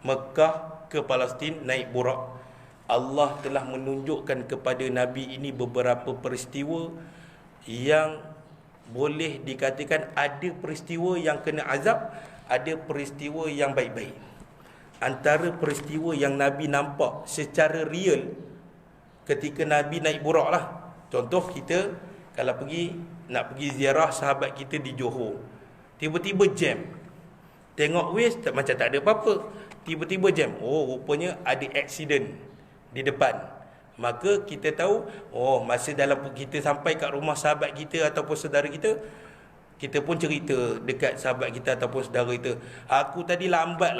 Mekah ke Palestin naik Buraq, Allah telah menunjukkan kepada Nabi ini beberapa peristiwa yang boleh dikatakan ada peristiwa yang kena azab, ada peristiwa yang baik-baik. Antara peristiwa yang Nabi nampak secara real ketika Nabi naik Buraq lah. Contoh, kita kalau nak pergi ziarah sahabat kita di Johor, tiba-tiba jam. Tengok Waze macam tak ada apa-apa, tiba-tiba jam. Oh, rupanya ada accident di depan. Maka kita tahu, oh, masa dalam kita sampai kat rumah sahabat kita ataupun saudara kita, kita pun cerita dekat sahabat kita ataupun saudara kita, aku tadi lambat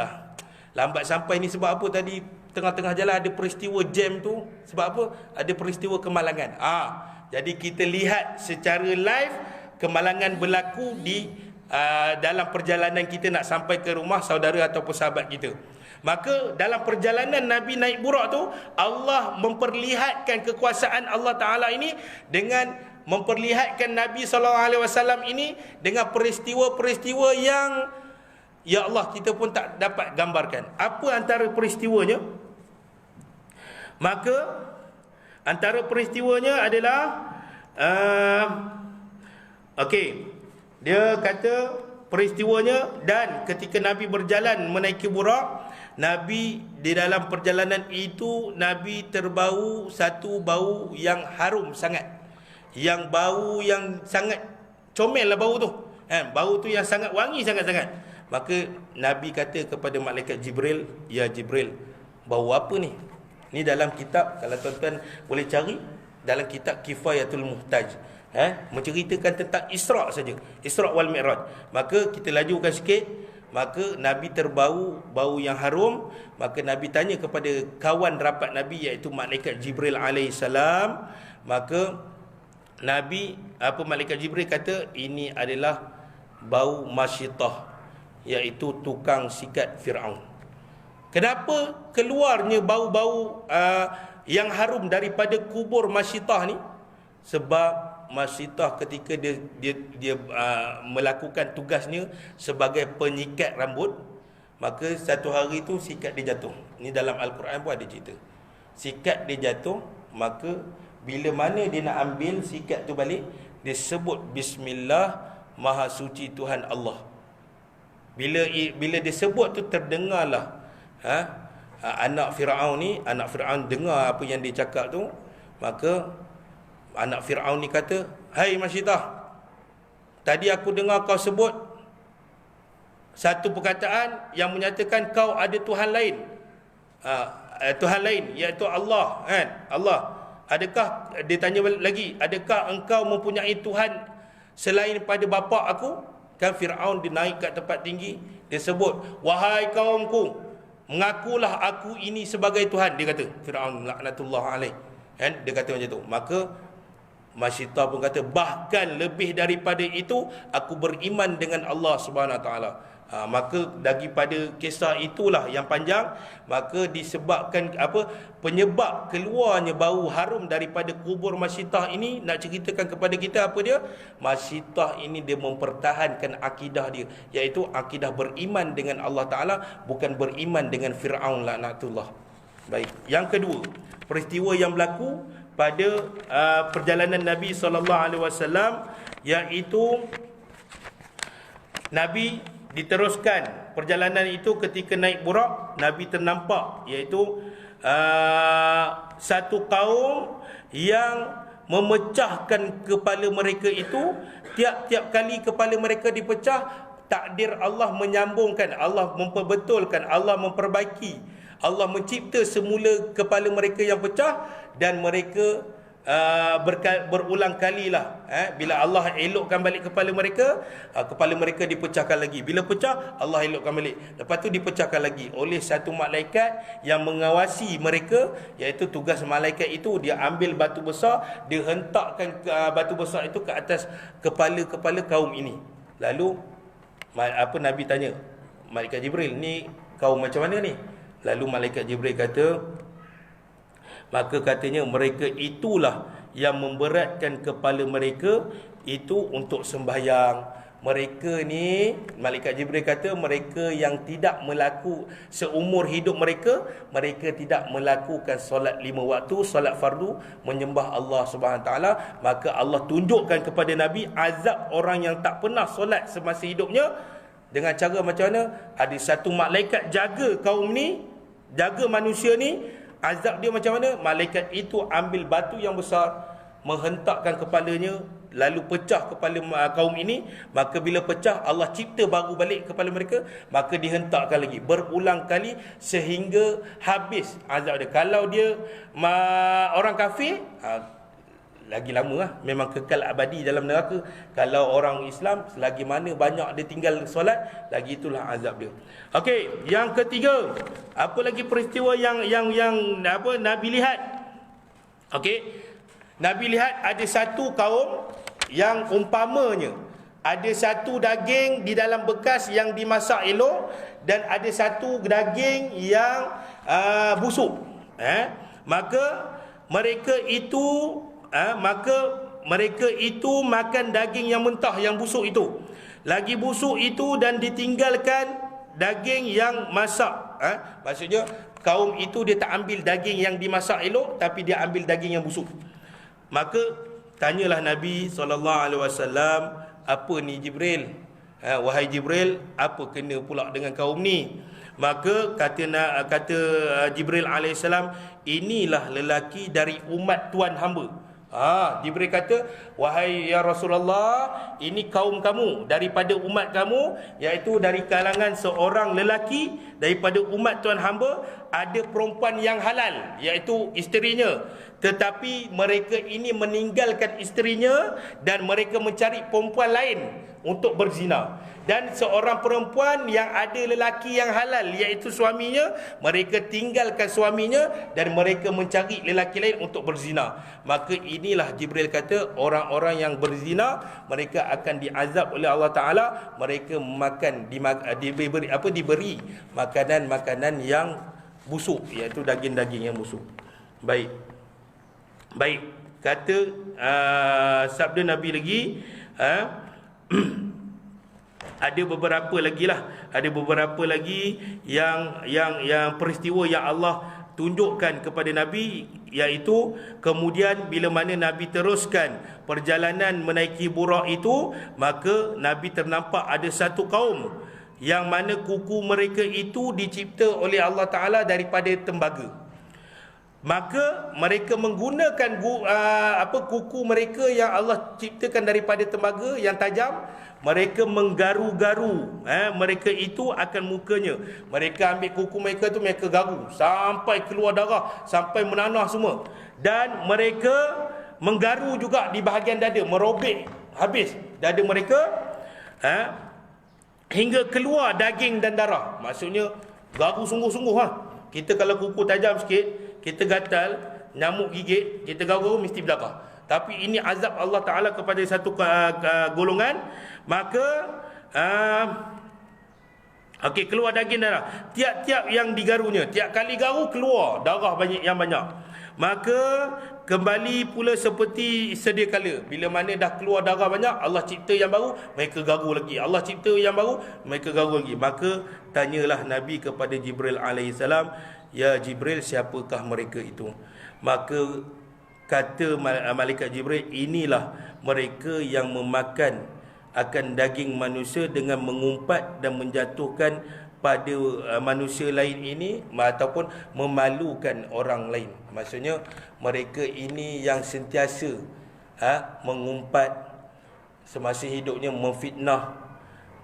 sampai ni sebab apa, tadi tengah-tengah jalan ada peristiwa jam tu, sebab apa, ada peristiwa kemalangan. Jadi kita lihat secara live kemalangan berlaku di dalam perjalanan kita nak sampai ke rumah saudara ataupun sahabat kita. Maka dalam perjalanan Nabi naik Buraq tu, Allah memperlihatkan kekuasaan Allah Ta'ala ini dengan memperlihatkan Nabi SAW ini dengan peristiwa-peristiwa yang, ya Allah, kita pun tak dapat gambarkan. Apa antara peristiwanya? Maka antara peristiwanya adalah dia kata peristiwanya, dan ketika Nabi berjalan menaiki Buraq, Nabi di dalam perjalanan itu Nabi terbau satu bau yang harum sangat, yang bau yang sangat comel lah bau tu, bau tu yang sangat wangi sangat-sangat. Maka Nabi kata kepada malaikat Jibril, ya Jibril, bau apa ni? Ni dalam kitab, kalau tuan-tuan boleh cari dalam kitab Kifayatul Muhtaj, menceritakan tentang Isra' saja, Isra' wal Mi'raj. Maka kita lajukan sikit. Maka Nabi terbau bau yang harum. Maka Nabi tanya kepada kawan rapat Nabi, iaitu malaikat Jibril alaihissalam. Maka malaikat Jibril kata, ini adalah bau Masyitah, iaitu tukang sikat Fir'aun. Kenapa keluarnya bau-bau yang harum daripada kubur Masyitah ni? Sebab Masyitah ketika dia melakukan tugasnya sebagai penyikat rambut, maka satu hari tu sikat dia jatuh. Ni dalam Al-Quran pun ada cerita. Sikat dia jatuh, maka bila mana dia nak ambil sikat tu balik, dia sebut Bismillah, Maha Suci Tuhan Allah. Bila dia sebut tu, terdengarlah anak Fir'aun dengar apa yang dia cakap tu. Maka anak Fir'aun ni kata, hai Masyitah, tadi aku dengar kau sebut satu perkataan yang menyatakan kau ada Tuhan lain, iaitu Allah, kan? Allah. Adakah, dia tanya lagi, adakah engkau mempunyai Tuhan selain pada bapa aku? Kan Fir'aun dia naik kat tempat tinggi, dia sebut, wahai kaumku, mengakulah aku ini sebagai Tuhan. Dia kata, Fir'aun laknatullah alaih, kan? Dia kata macam tu. Maka Masyitah pun kata, bahkan lebih daripada itu, aku beriman dengan Allah Subhanahu Wa Taala. Maka daripada kisah itulah yang panjang, maka disebabkan penyebab keluarnya bau harum daripada kubur Masyitah ini, nak ceritakan kepada kita apa dia? Masyitah ini dia mempertahankan akidah dia, iaitu akidah beriman dengan Allah Ta'ala, bukan beriman dengan Fir'aun laknatullah. Baik, yang kedua, peristiwa yang berlaku pada perjalanan Nabi SAW, iaitu Nabi diteruskan perjalanan itu. Ketika naik burak, Nabi ternampak, iaitu satu kaum yang memecahkan kepala mereka itu. Tiap-tiap kali kepala mereka dipecah, takdir Allah menyambungkan, Allah memperbetulkan, Allah memperbaiki, Allah mencipta semula kepala mereka yang pecah, dan mereka berulang kalilah, bila Allah elokkan balik kepala mereka dipecahkan lagi. Bila pecah, Allah elokkan balik, lepas tu dipecahkan lagi oleh satu malaikat yang mengawasi mereka, iaitu tugas malaikat itu, dia ambil batu besar, dia hentakkan batu besar itu ke atas kepala-kepala kaum ini. Lalu Nabi tanya malaikat Jibril, ni kaum macam mana ni? Lalu malaikat Jibril kata, maka katanya mereka itulah yang memberatkan kepala mereka itu untuk sembahyang. Mereka ni, malaikat Jibril kata, mereka yang tidak seumur hidup mereka tidak melakukan solat 5 waktu, solat fardu, menyembah Allah Subhanahu Taala. Maka Allah tunjukkan kepada Nabi azab orang yang tak pernah solat semasa hidupnya. Dengan cara macam mana? Ada satu malaikat jaga kaum ni, jaga manusia ni. Azab dia macam mana? Malaikat itu ambil batu yang besar, menghentakkan kepalanya, lalu pecah kepala kaum ini. Maka bila pecah, Allah cipta baru balik kepala mereka, maka dihentakkan lagi berulang kali sehingga habis azab dia. Kalau dia orang kafir, lagi lama lah, memang kekal abadi dalam neraka. Kalau orang Islam, selagi mana banyak dia tinggal solat, lagi itulah azab dia. Okey, yang ketiga, apa lagi peristiwa yang Nabi lihat? Okey, Nabi lihat ada satu kaum yang umpamanya ada satu daging di dalam bekas yang dimasak elok, dan ada satu daging yang busuk. Maka mereka itu makan daging yang mentah, yang busuk itu. Lagi busuk itu, dan ditinggalkan daging yang masak. Maksudnya kaum itu dia tak ambil daging yang dimasak elok, tapi dia ambil daging yang busuk. Maka tanyalah Nabi SAW, apa ni Jibril? Wahai Jibril, apa kena pula dengan kaum ni? Maka kata Jibril AS, inilah lelaki dari umat Tuan hamba. Jibril kata, wahai ya Rasulullah, ini kaum kamu daripada umat kamu, iaitu dari kalangan seorang lelaki daripada umat Tuan hamba. Ada perempuan yang halal, iaitu isterinya, tetapi mereka ini meninggalkan isterinya dan mereka mencari perempuan lain untuk berzina. Dan seorang perempuan yang ada lelaki yang halal, iaitu suaminya, mereka tinggalkan suaminya dan mereka mencari lelaki lain untuk berzina. Maka inilah Jibril kata, orang-orang yang berzina, mereka akan diazab oleh Allah Ta'ala. Mereka makan, diberi makanan-makanan yang busuk, iaitu daging-daging yang busuk. Baik, kata sabda Nabi lagi, ada beberapa lagi yang peristiwa yang Allah tunjukkan kepada Nabi, iaitu kemudian bila mana Nabi teruskan perjalanan menaiki burak itu, maka Nabi ternampak ada satu kaum yang mana kuku mereka itu dicipta oleh Allah Ta'ala daripada tembaga. Maka mereka menggunakan kuku mereka yang Allah ciptakan daripada tembaga yang tajam. Mereka menggaru-garu mereka itu akan mukanya. Mereka ambil kuku mereka tu, mereka garu sampai keluar darah, sampai menanah semua. Dan mereka menggaru juga di bahagian dada, merobek habis dada mereka, hingga keluar daging dan darah. Maksudnya garu sungguh-sungguh. Kita kalau kuku tajam sikit, kita gatal, nyamuk gigit, kita garu mesti berdarah. Tapi ini azab Allah Ta'ala kepada satu golongan. Maka Okey, keluar daging darah. Tiap-tiap yang digarunya, tiap kali garu keluar darah banyak. Maka kembali pula seperti sedia kala. Bila mana dah keluar darah banyak, Allah cipta yang baru, mereka garu lagi. Allah cipta yang baru, mereka garu lagi. Maka tanyalah Nabi kepada Jibril alaihissalam, "Ya Jibril, siapakah mereka itu?" Maka kata malaikat Jibril, "Inilah mereka yang memakan akan daging manusia dengan mengumpat dan menjatuhkan pada manusia lain ini, ataupun memalukan orang lain." Maksudnya mereka ini yang sentiasa mengumpat semasa hidupnya, memfitnah,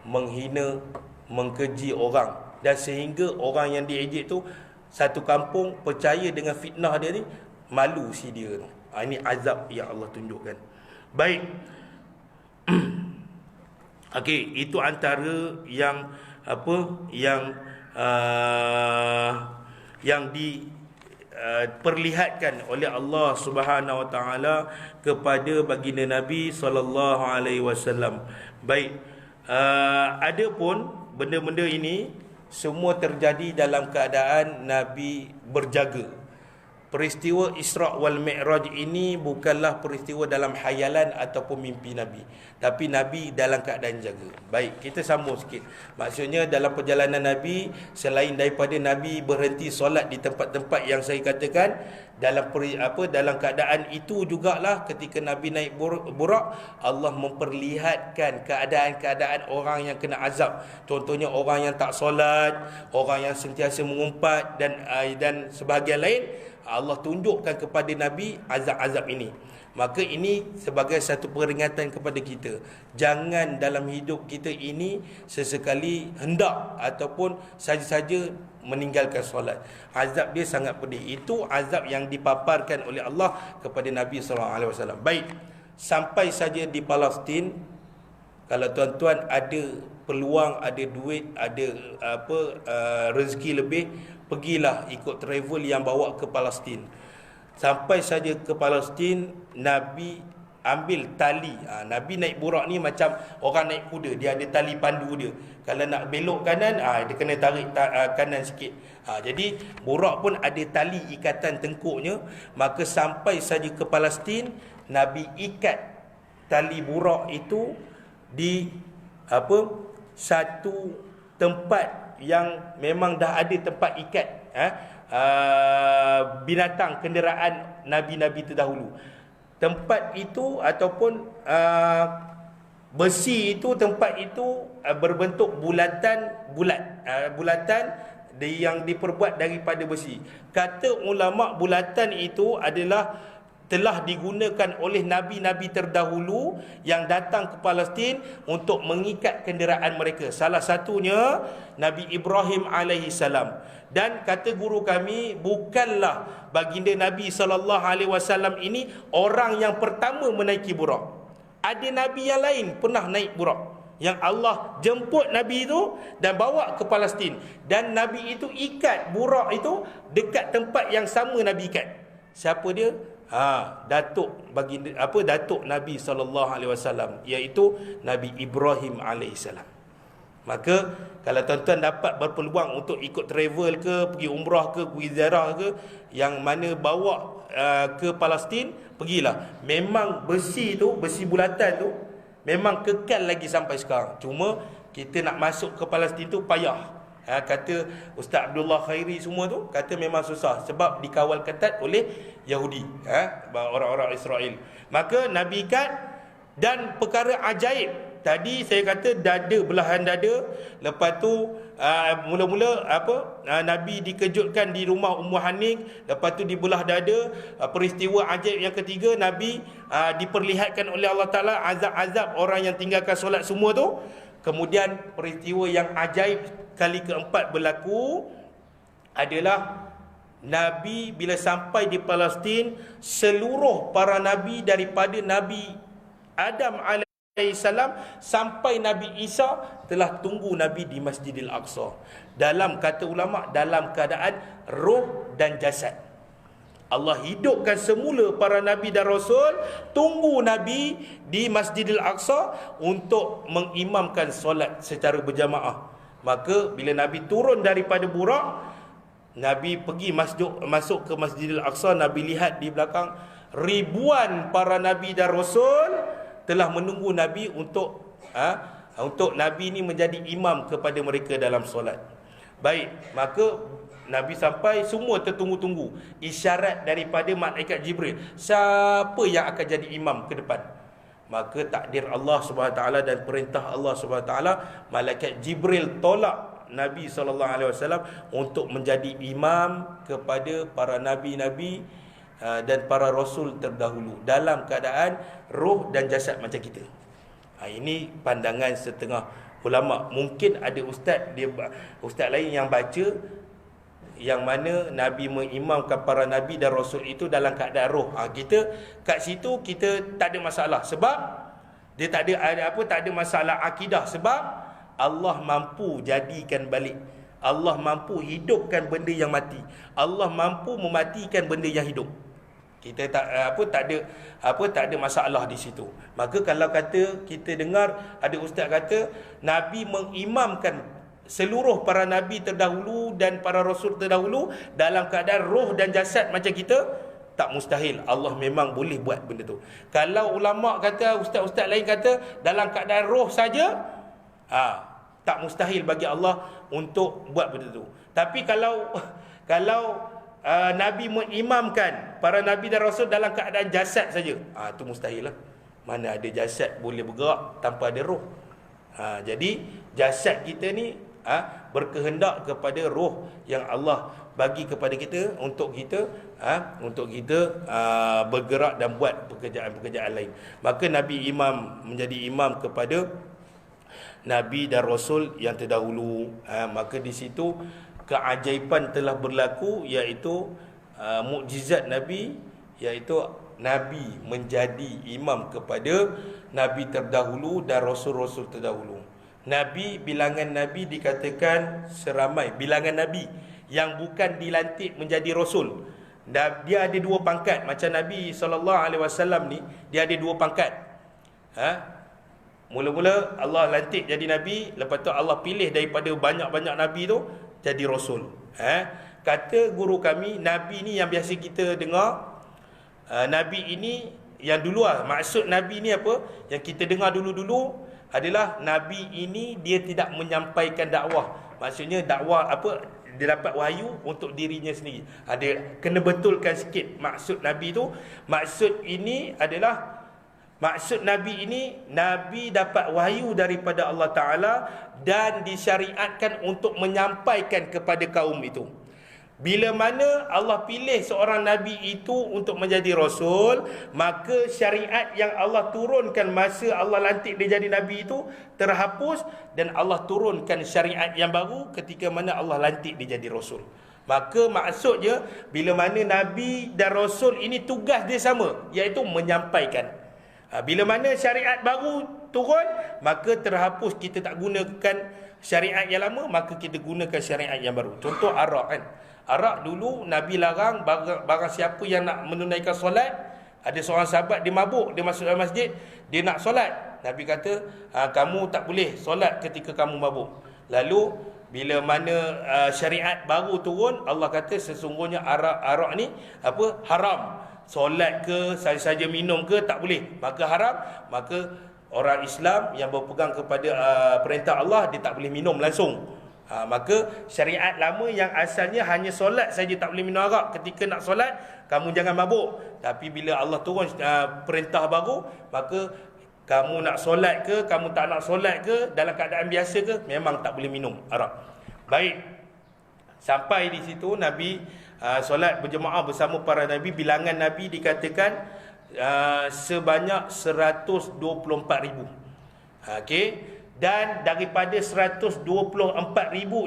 menghina, mengkeji orang, dan sehingga orang yang diejek tu satu kampung percaya dengan fitnah dia ni, malu si dia tu. Ini azab yang Allah tunjukkan. Baik. Okey, itu antara yang yang diperlihatkan oleh Allah Subhanahu Wa Taala kepada baginda Nabi sallallahu alaihi wasallam. Baik, adapun benda-benda ini semua terjadi dalam keadaan Nabi berjaga. Peristiwa Isra' wal Mi'raj ini bukanlah peristiwa dalam hayalan ataupun mimpi Nabi, tapi Nabi dalam keadaan jaga. Baik, kita sambung sikit. Maksudnya dalam perjalanan Nabi, selain daripada Nabi berhenti solat di tempat-tempat yang saya katakan, dalam keadaan itu jugalah ketika Nabi naik burak, Allah memperlihatkan keadaan-keadaan orang yang kena azab. Contohnya orang yang tak solat, orang yang sentiasa mengumpat, dan sebahagian lain. Allah tunjukkan kepada Nabi azab-azab ini. Maka ini sebagai satu peringatan kepada kita. Jangan dalam hidup kita ini sesekali hendak ataupun saja-saja meninggalkan solat. Azab dia sangat pedih. Itu azab yang dipaparkan oleh Allah kepada Nabi SAW. Baik, sampai saja di Palestin, kalau tuan-tuan ada peluang, ada duit, ada rezeki lebih, pergilah ikut travel yang bawa ke Palestin. Sampai saja ke Palestin, Nabi ambil tali. Nabi naik burak ni macam orang naik kuda, dia ada tali pandu dia. Kalau nak belok kanan, dia kena tarik kanan sikit. Jadi burak pun ada tali ikatan tengkuknya. Maka sampai saja ke Palestin, Nabi ikat tali burak itu di satu tempat yang memang dah ada tempat ikat binatang kenderaan Nabi-Nabi terdahulu. Tempat itu ataupun besi itu, tempat itu berbentuk bulatan yang diperbuat daripada besi. Kata ulama, bulatan itu adalah telah digunakan oleh Nabi-Nabi terdahulu yang datang ke Palestin untuk mengikat kenderaan mereka. Salah satunya Nabi Ibrahim alaihissalam. Dan kata guru kami, bukanlah baginda Nabi SAW ini orang yang pertama menaiki burak. Ada Nabi yang lain pernah naik burak, yang Allah jemput Nabi itu dan bawa ke Palestin. Dan Nabi itu ikat burak itu dekat tempat yang sama Nabi ikat. Siapa dia? Datuk Nabi SAW, iaitu Nabi Ibrahim alaihissalam. Maka kalau tuan-tuan dapat berpeluang untuk ikut travel ke, pergi umrah ke, pergi ziarah ke, yang mana bawa ke Palestin, pergilah. Memang besi bulatan tu memang kekal lagi sampai sekarang. Cuma kita nak masuk ke Palestin tu payah. Kata Ustaz Abdullah Khairi semua tu, kata memang susah sebab dikawal ketat oleh Yahudi, orang-orang Israel. Maka Nabi ikat, dan perkara ajaib tadi saya kata belahan dada. Lepas tu mula-mula Nabi dikejutkan di rumah Ummu Haning, lepas tu dibelah dada. Peristiwa ajaib yang ketiga, Nabi diperlihatkan oleh Allah Taala azab-azab orang yang tinggalkan solat semua tu. Kemudian peristiwa yang ajaib kali keempat berlaku adalah Nabi bila sampai di Palestin, seluruh para Nabi daripada Nabi Adam alaihissalam sampai Nabi Isa telah tunggu Nabi di Masjidil Aqsa. Dalam kata ulama, dalam keadaan roh dan jasad. Allah hidupkan semula para Nabi dan Rasul, tunggu Nabi di Masjidil Aqsa untuk mengimamkan solat secara berjamaah. Maka bila Nabi turun daripada Buraq, Nabi pergi masuk ke Masjidil Aqsa, Nabi lihat di belakang ribuan para Nabi dan Rasul telah menunggu Nabi untuk Nabi ini menjadi imam kepada mereka dalam solat. Baik, maka Nabi sampai, semua tertunggu-tunggu isyarat daripada malaikat Jibril, siapa yang akan jadi imam ke depan. Maka takdir Allah SWT dan perintah Allah SWT, malaikat Jibril tolak Nabi SAW untuk menjadi imam kepada para nabi-nabi dan para rasul terdahulu dalam keadaan roh dan jasad macam kita. Ini pandangan setengah ulama. Mungkin ada ustaz lain yang baca yang mana Nabi mengimamkan para Nabi dan Rasul itu dalam keadaan roh. Kita kat situ kita tak ada masalah, sebab dia tak ada masalah akidah, sebab Allah mampu jadikan balik, Allah mampu hidupkan benda yang mati, Allah mampu mematikan benda yang hidup. Kita tak ada masalah di situ. Maka kalau kata kita dengar ada ustaz kata Nabi mengimamkan seluruh para nabi terdahulu dan para rasul terdahulu dalam keadaan roh dan jasad macam kita, tak mustahil. Allah memang boleh buat benda tu. Kalau ulama kata, ustaz-ustaz lain kata dalam keadaan roh saja, tak mustahil bagi Allah untuk buat benda tu. Tapi kalau Nabi mengimamkan para Nabi dan Rasul dalam keadaan jasad saja, itu mustahil lah. Mana ada jasad boleh bergerak tanpa ada roh. Jadi jasad kita ni berkehendak kepada roh yang Allah bagi kepada kita untuk kita bergerak dan buat pekerjaan-pekerjaan lain. Maka Nabi menjadi imam kepada Nabi dan Rasul yang terdahulu. Maka di situ keajaiban telah berlaku, iaitu mukjizat Nabi, iaitu Nabi menjadi imam kepada Nabi terdahulu dan Rasul-Rasul terdahulu. Nabi, bilangan Nabi dikatakan seramai bilangan Nabi yang bukan dilantik menjadi Rasul. Dia ada dua pangkat. Macam Nabi SAW ni, dia ada dua pangkat. Mula-mula Allah lantik jadi Nabi, lepas tu Allah pilih daripada banyak-banyak Nabi tu jadi Rasul. Kata guru kami, Nabi ni yang biasa kita dengar, Nabi ini yang dulu maksud Nabi ni apa? Yang kita dengar dulu-dulu adalah Nabi ini dia tidak menyampaikan dakwah. Maksudnya dakwah apa? Dia dapat wahyu untuk dirinya sendiri. Ada kena betulkan sikit maksud Nabi tu. Maksud Nabi ini, Nabi dapat wahyu daripada Allah Ta'ala dan disyariatkan untuk menyampaikan kepada kaum itu. Bila mana Allah pilih seorang Nabi itu untuk menjadi Rasul, maka syariat yang Allah turunkan masa Allah lantik dia jadi Nabi itu terhapus, dan Allah turunkan syariat yang baru ketika mana Allah lantik dia jadi Rasul. Maka maksudnya, bila mana Nabi dan Rasul ini tugas dia sama, iaitu menyampaikan. Bila mana syariat baru turun, maka terhapus, kita tak gunakan syariat yang lama, maka kita gunakan syariat yang baru. Contoh arak kan. Arak dulu Nabi larang, barang siapa yang nak menunaikan solat. Ada seorang sahabat dia mabuk, dia masuk dalam masjid, dia nak solat. Nabi kata, kamu tak boleh solat ketika kamu mabuk. Lalu bila mana syariat baru turun, Allah kata sesungguhnya arak ni haram. Solat ke, saja minum ke, tak boleh, maka haram. Maka orang Islam yang berpegang kepada perintah Allah, dia tak boleh minum langsung. Maka syariat lama yang asalnya hanya solat saja tak boleh minum arak, ketika nak solat kamu jangan mabuk. Tapi bila Allah turun perintah baru, maka kamu nak solat ke, kamu tak nak solat ke, dalam keadaan biasa ke, memang tak boleh minum arak. Baik, sampai di situ Nabi solat berjemaah bersama para Nabi. Bilangan Nabi dikatakan sebanyak 124,000. Okey. Dan daripada 124,000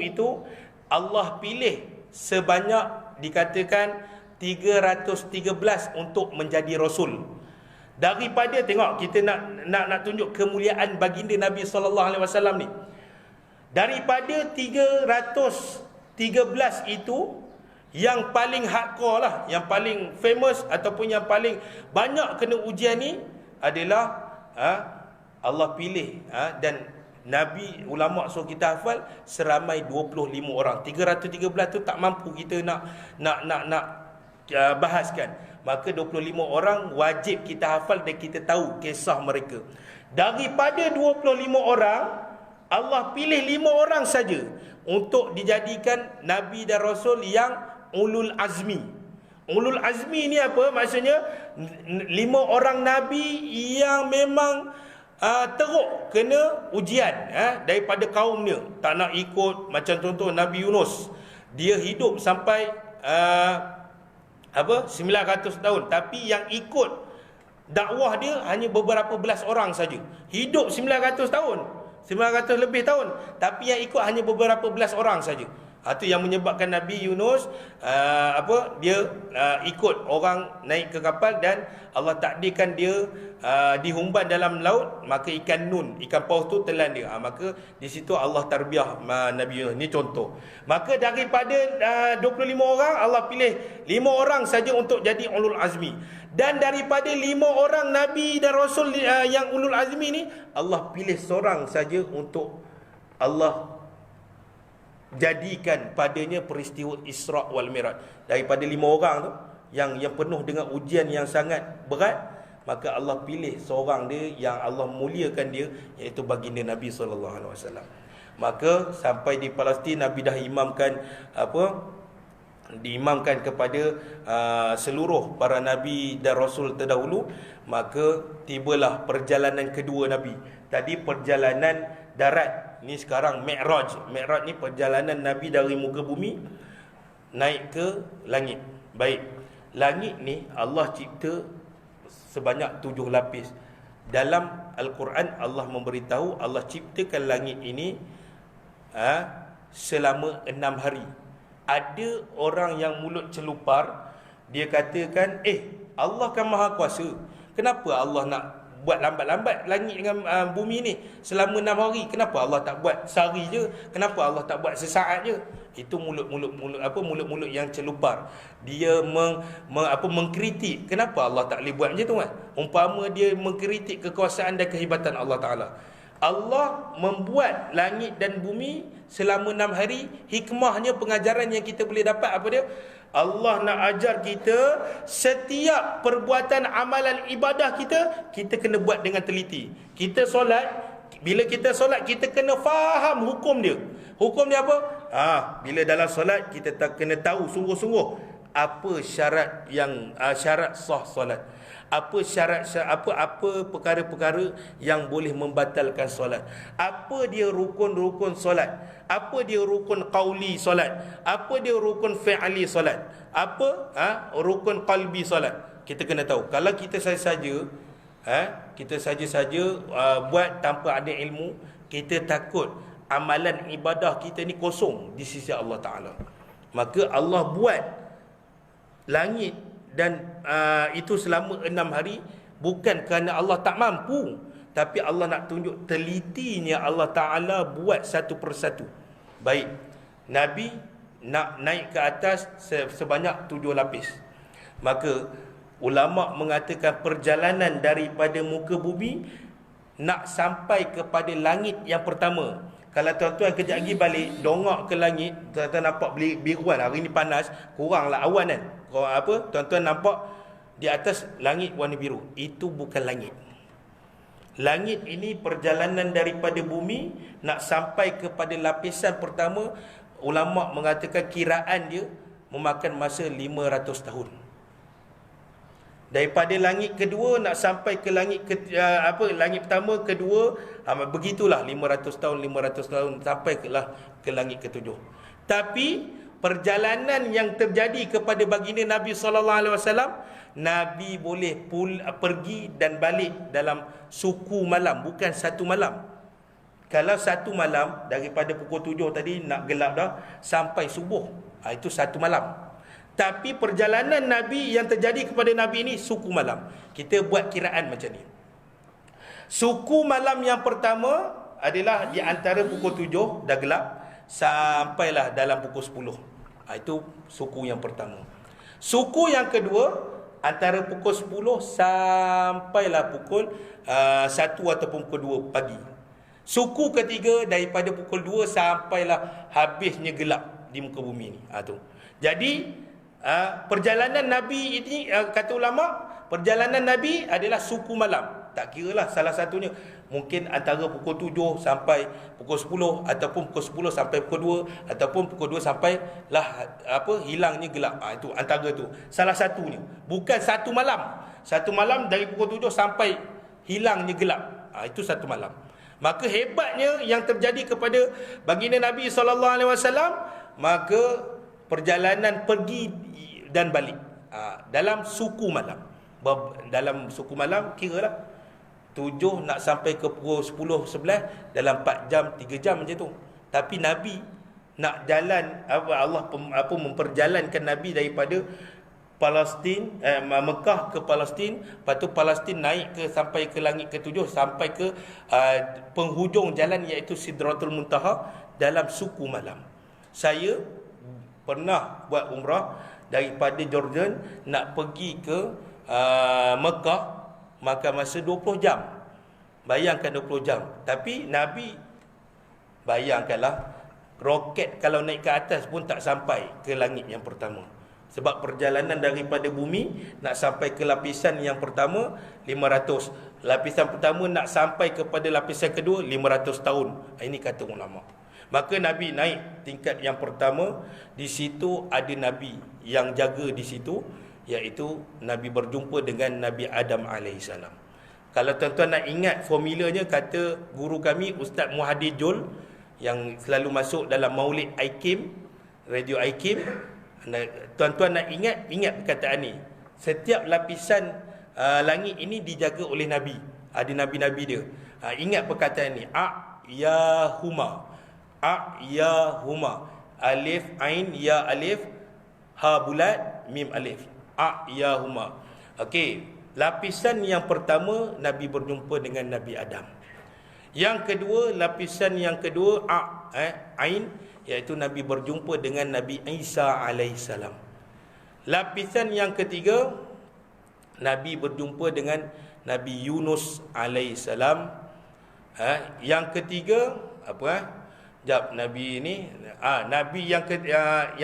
itu, Allah pilih sebanyak dikatakan 313 untuk menjadi Rasul. Daripada, tengok, kita nak tunjuk kemuliaan baginda Nabi SAW ni. Daripada 313 itu, yang paling hardcore lah, yang paling famous ataupun yang paling banyak kena ujian ni adalah Allah pilih dan Nabi, ulama suruh kita hafal seramai 25 orang. 313 tu tak mampu kita nak bahaskan. Maka 25 orang wajib kita hafal dan kita tahu kisah mereka. Daripada 25 orang, Allah pilih 5 orang saja untuk dijadikan Nabi dan Rasul yang ulul azmi. Ulul azmi ni apa? Maksudnya 5 orang Nabi yang memang teruk kena ujian daripada kaumnya, tak nak ikut. Macam contoh Nabi Yunus, dia hidup sampai 900 tahun, tapi yang ikut dakwah dia hanya beberapa belas orang saja. Hidup 900 tahun, 900 lebih tahun, tapi yang ikut hanya beberapa belas orang saja. Itu yang menyebabkan Nabi Yunus dia ikut orang naik ke kapal dan Allah takdirkan dia dihumban dalam laut, maka ikan nun, ikan paus tu telan dia. Maka di situ Allah tarbiyah Nabi Yunus. Ni contoh. Maka daripada 25 orang, Allah pilih 5 orang saja untuk jadi ulul azmi. Dan daripada 5 orang Nabi dan Rasul yang ulul azmi ni, Allah pilih seorang saja untuk Allah jadikan padanya peristiwa Isra' wal Mi'raj. Daripada 5 orang tu yang penuh dengan ujian yang sangat berat, maka Allah pilih seorang dia yang Allah muliakan dia, iaitu baginda Nabi SAW. Maka sampai di Palestin, Nabi dah diimamkan kepada seluruh para Nabi dan Rasul terdahulu. Maka tibalah perjalanan kedua Nabi. Tadi perjalanan darat, ni sekarang Mi'raj. Mi'raj ni perjalanan Nabi dari muka bumi naik ke langit. Baik, langit ni Allah cipta sebanyak 7 lapis. Dalam Al-Quran Allah memberitahu Allah ciptakan langit ini selama 6 hari. Ada orang yang mulut celupar, dia katakan, Allah kan maha kuasa, kenapa Allah nak buat lambat-lambat langit dengan bumi ni selama 6 hari? Kenapa Allah tak buat sehari je? Kenapa Allah tak buat sesaat je? Itu mulut-mulut yang celupar. Dia mengkritik. Kenapa Allah tak boleh buat macam tu kan? Umpama dia mengkritik kekuasaan dan kehebatan Allah Taala. Allah membuat langit dan bumi selama 6 hari. Hikmahnya, pengajaran yang kita boleh dapat apa dia? Allah nak ajar kita setiap perbuatan amalan ibadah kita kena buat dengan teliti. Kita solat, bila kita solat kita kena faham hukum dia. Hukum dia apa? Bila dalam solat kita kena tahu sungguh-sungguh apa syarat yang syarat sah solat. Apa syarat, apa perkara-perkara yang boleh membatalkan solat. Apa dia rukun-rukun solat. Apa dia rukun qauli solat. Apa dia rukun fi'li solat. Apa rukun qalbi solat. Kita kena tahu. Kalau kita saja-saja buat tanpa ada ilmu, kita takut amalan ibadah kita ni kosong di sisi Allah Ta'ala. Maka Allah buat langit dan itu selama 6 hari bukan kerana Allah tak mampu, tapi Allah nak tunjuk telitinya Allah Ta'ala buat satu persatu. Baik, Nabi nak naik ke atas sebanyak 7 lapis. Maka ulama mengatakan perjalanan daripada muka bumi nak sampai kepada langit yang pertama. Kalau tuan-tuan kejap lagi balik, dongak ke langit, tuan-tuan nampak biruan, hari ni panas, kuranglah awan kan. Tuan-tuan nampak di atas langit warna biru. Itu bukan langit. Langit ini perjalanan daripada bumi nak sampai kepada lapisan pertama. Ulama mengatakan kiraan dia memakan masa 500 tahun. Daripada langit kedua nak sampai ke langit langit pertama, kedua, begitulah 500 tahun sampailah ke langit ketujuh. Tapi perjalanan yang terjadi kepada baginda Nabi SAW, Nabi boleh pergi dan balik dalam suku malam, bukan satu malam. Kalau satu malam, daripada pukul 7 tadi nak gelap dah sampai subuh, itu satu malam. Tapi perjalanan Nabi yang terjadi kepada Nabi ini suku malam. Kita buat kiraan macam ni. Suku malam yang pertama adalah di antara pukul 7 dah gelap sampailah dalam pukul 10. Itu suku yang pertama. Suku yang kedua antara pukul 10 sampailah pukul 1 ataupun pukul 2 pagi. Suku ketiga daripada pukul 2 sampailah habisnya gelap di muka bumi ni. Tu. Jadi perjalanan Nabi ini, kata ulama, perjalanan Nabi adalah suku malam. Tak kira lah salah satunya. Mungkin antara pukul 7 sampai pukul 10, ataupun pukul 10 sampai pukul 2, ataupun pukul 2 sampai hilangnya gelap. Itu antara tu. Salah satunya. Bukan satu malam. Satu malam dari pukul 7 sampai hilangnya gelap. Itu satu malam. Maka hebatnya yang terjadi kepada baginda Nabi SAW, maka perjalanan pergi dan balik dalam suku malam. Dalam suku malam kiralah 7 nak sampai ke pukul 10, 11 dalam 4 jam, 3 jam macam tu. Tapi Nabi nak jalan, Allah memperjalankan Nabi daripada Palestin, Mekah ke Palestin, lepas tu Palestin naik sampai ke langit ke-7, sampai ke penghujung jalan iaitu Sidratul Muntaha dalam suku malam. Saya pernah buat umrah daripada Jordan nak pergi ke Mekah, makan masa 20 jam. Bayangkan 20 jam. Tapi Nabi, bayangkanlah, roket kalau naik ke atas pun tak sampai ke langit yang pertama. Sebab perjalanan daripada bumi nak sampai ke lapisan yang pertama 500. Lapisan pertama nak sampai kepada lapisan kedua 500 tahun. Ini kata ulama. Maka Nabi naik tingkat yang pertama. Di situ ada Nabi yang jaga di situ, iaitu Nabi berjumpa dengan Nabi Adam AS. Kalau tuan-tuan nak ingat formulanya, kata guru kami Ustaz Muhaddir Jul yang selalu masuk dalam Maulid Aikim, Radio Aikim, tuan-tuan nak ingat perkataan ni. Setiap lapisan langit ini dijaga oleh Nabi. Ada Nabi-Nabi dia. Ingat perkataan ni. Yahuma. Yahuma. Alif, Ain, Ya, Alif, Ha bulat, Mim, Alif. Yahuma. Okey. Lapisan yang pertama, Nabi berjumpa dengan Nabi Adam. Yang kedua, lapisan yang kedua, Ain, iaitu Nabi berjumpa dengan Nabi Isa AS. Lapisan yang ketiga, Nabi berjumpa dengan Nabi Yunus AS. Yang ketiga, Nabi ini, Nabi yang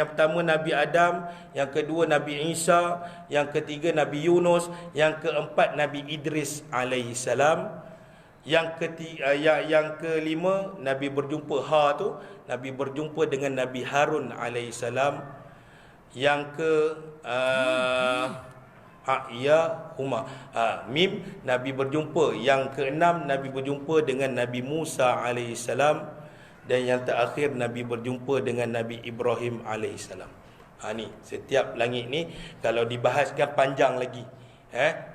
pertama Nabi Adam, yang kedua Nabi Isa, yang ketiga Nabi Yunus, yang keempat Nabi Idris AS. Yang kelima, Nabi berjumpa Nabi berjumpa dengan Nabi Harun AS. Yang ke Mim, Nabi berjumpa. Yang keenam, Nabi berjumpa dengan Nabi Musa AS. Dan yang terakhir, Nabi berjumpa dengan Nabi Ibrahim AS. Ni setiap langit ni kalau dibahaskan panjang lagi.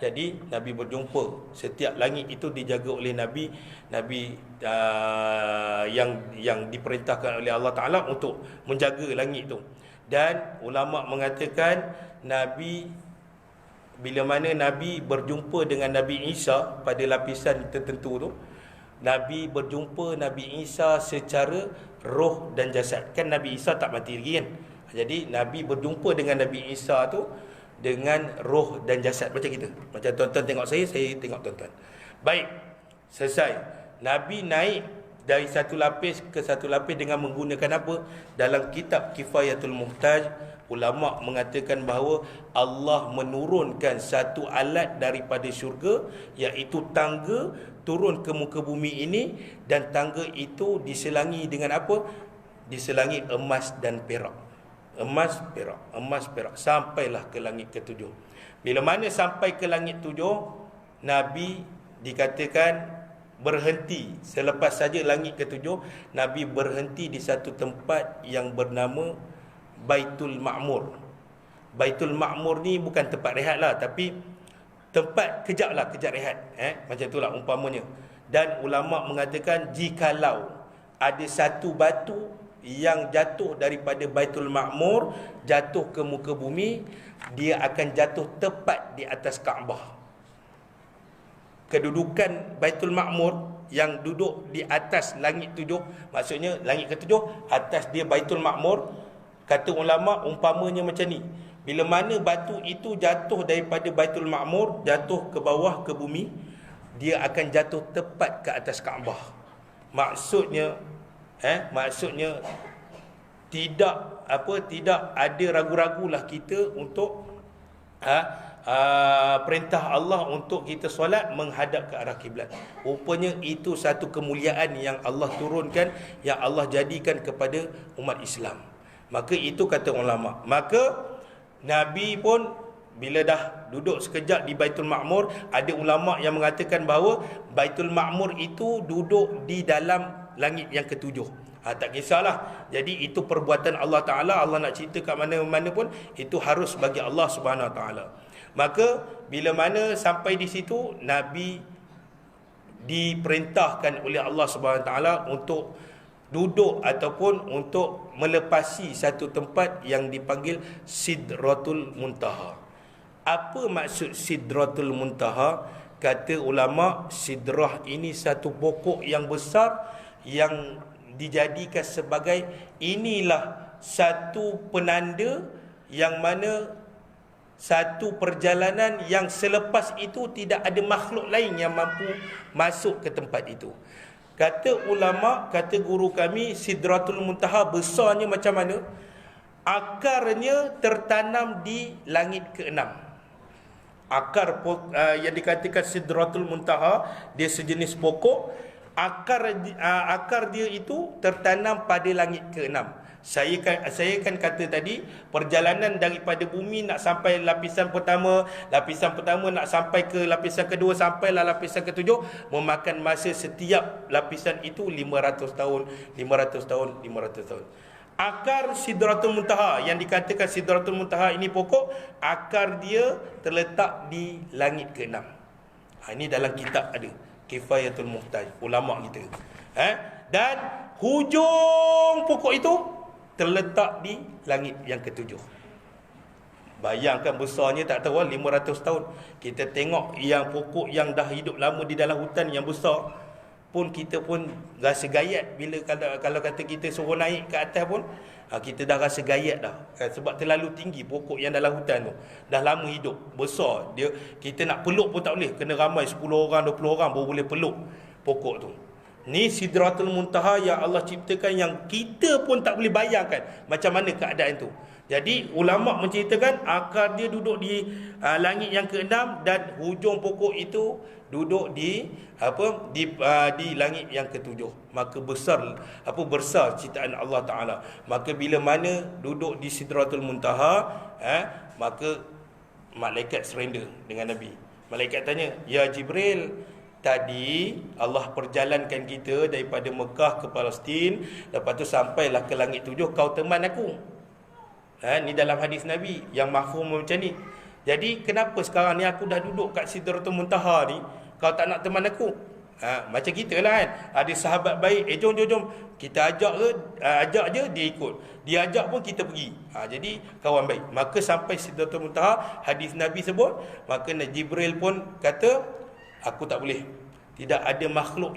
Jadi Nabi berjumpa. Setiap langit itu dijaga oleh Nabi yang diperintahkan oleh Allah Ta'ala untuk menjaga langit itu. Dan ulama mengatakan Nabi, bila mana Nabi berjumpa dengan Nabi Isa pada lapisan tertentu tu, Nabi berjumpa Nabi Isa secara roh dan jasad. Kan Nabi Isa tak mati lagi kan. Jadi Nabi berjumpa dengan Nabi Isa tu dengan roh dan jasad macam kita. Macam tuan-tuan tengok saya tengok tuan-tuan. Baik, selesai. Nabi naik dari satu lapis ke satu lapis dengan menggunakan apa? Dalam kitab Kifayatul Muhtaj, ulama mengatakan bahawa Allah menurunkan satu alat daripada syurga, iaitu tangga, turun ke muka bumi ini, dan tangga itu diselangi dengan apa? Diselangi emas dan perak. Emas, perak, sampailah ke langit ke-7. Bila mana sampai ke langit 7, Nabi dikatakan berhenti. Selepas saja langit ke-7, Nabi berhenti di satu tempat yang bernama Baitul Ma'mur. Baitul Ma'mur ni bukan tempat rehat lah, tapi tempat kejap rehat. Macam itulah umpamanya. Dan ulama mengatakan jikalau ada satu batu yang jatuh daripada Baitul Ma'mur, jatuh ke muka bumi, dia akan jatuh tepat di atas Kaabah. Kedudukan Baitul Ma'mur yang duduk di atas langit 7, maksudnya langit ke-7, atas dia Baitul Ma'mur. Kata ulama umpamanya macam ni. Bila mana batu itu jatuh daripada Baitul Ma'mur, jatuh ke bawah ke bumi, dia akan jatuh tepat ke atas Kaabah. maksudnya tidak ada ragu-ragulah kita untuk perintah Allah untuk kita solat menghadap ke arah kiblat. Rupanya itu satu kemuliaan yang Allah turunkan, yang Allah jadikan kepada umat Islam. Maka itu kata ulama. Maka Nabi pun bila dah duduk sekejap di Baitul Ma'mur, ada ulama yang mengatakan bahawa Baitul Ma'mur itu duduk di dalam langit yang ketujuh. Tak kisahlah. Jadi itu perbuatan Allah Ta'ala. Allah nak cerita kat mana-mana pun, itu harus bagi Allah Subhanahu Wa Ta'ala. Maka bila mana sampai di situ, Nabi diperintahkan oleh Allah Subhanahu Wa Ta'ala untuk duduk ataupun untuk melepasi satu tempat yang dipanggil Sidratul Muntaha. Apa maksud Sidratul Muntaha? Kata ulama, sidrah ini satu pokok yang besar yang dijadikan sebagai inilah satu penanda yang mana satu perjalanan yang selepas itu tidak ada makhluk lain yang mampu masuk ke tempat itu. Kata ulama, kata guru kami, Sidratul Muntaha besarnya macam mana? Akarnya tertanam di langit ke-6. Akar yang dikatakan Sidratul Muntaha, dia sejenis pokok. Akar dia itu tertanam pada langit ke-6. Saya kan kata tadi, perjalanan daripada bumi nak sampai lapisan pertama nak sampai ke lapisan kedua, sampailah lapisan ketujuh, memakan masa setiap lapisan itu 500 tahun. Akar Sidratul Muntaha, yang dikatakan Sidratul Muntaha ini pokok, akar dia terletak di langit ke-6. Ini dalam kitab ada Kifayatul Muhtaj, ulama kita. Dan hujung pokok itu terletak di langit yang ketujuh. Bayangkan besarnya, tak tahu 500 tahun. Kita tengok yang pokok yang dah hidup lama di dalam hutan yang besar pun, kita pun rasa gayat. Bila kalau kata kita suruh naik ke atas pun, kita dah rasa gayat dah. Sebab terlalu tinggi pokok yang dalam hutan tu. Dah lama hidup, besar. Kita nak peluk pun tak boleh. Kena ramai 10 orang, 20 orang baru boleh peluk pokok tu. Ni Sidratul Muntaha yang Allah ciptakan, yang kita pun tak boleh bayangkan macam mana keadaan tu. Jadi ulama menceritakan akar dia duduk di langit yang ke-6 dan hujung pokok itu duduk di langit yang ke-7. Maka besar ciptaan Allah Taala. Maka bila mana duduk di Sidratul Muntaha, maka malaikat surrender dengan Nabi. Malaikat tanya, "Ya Jibril, tadi Allah perjalankan kita daripada Mekah ke Palestin, lepas tu sampailah ke langit 7, kau teman aku." Ni dalam hadis Nabi yang mafhum macam ni. Jadi kenapa sekarang ni aku dah duduk kat Sidratul Muntaha ni, kau tak nak teman aku? Macam kita lah kan. Ada sahabat baik, jom kita ajak je, dia ikut. Dia ajak pun kita pergi. Jadi kawan baik. Maka sampai Sidratul Muntaha, hadis Nabi sebut, maka Jibril pun kata, aku tak boleh. Tidak ada makhluk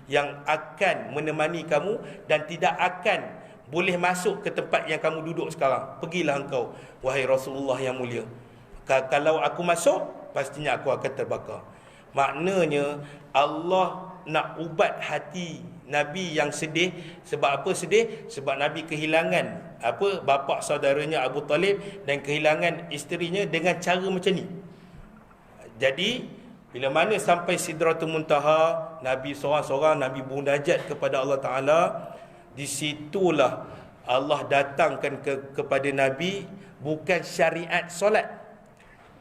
yang akan menemani kamu dan tidak akan boleh masuk ke tempat yang kamu duduk sekarang. Pergilah engkau, wahai Rasulullah yang mulia. Kalau aku masuk, pastinya aku akan terbakar. Maknanya Allah nak ubat hati Nabi yang sedih. Sebab apa sedih? Sebab Nabi kehilangan bapa saudaranya Abu Talib dan kehilangan isterinya dengan cara macam ni. Jadi bila mana sampai Sidratul Muntaha, Nabi seorang-seorang, Nabi munajat kepada Allah Ta'ala. Di situlah Allah datangkan kepada Nabi bukan syariat solat.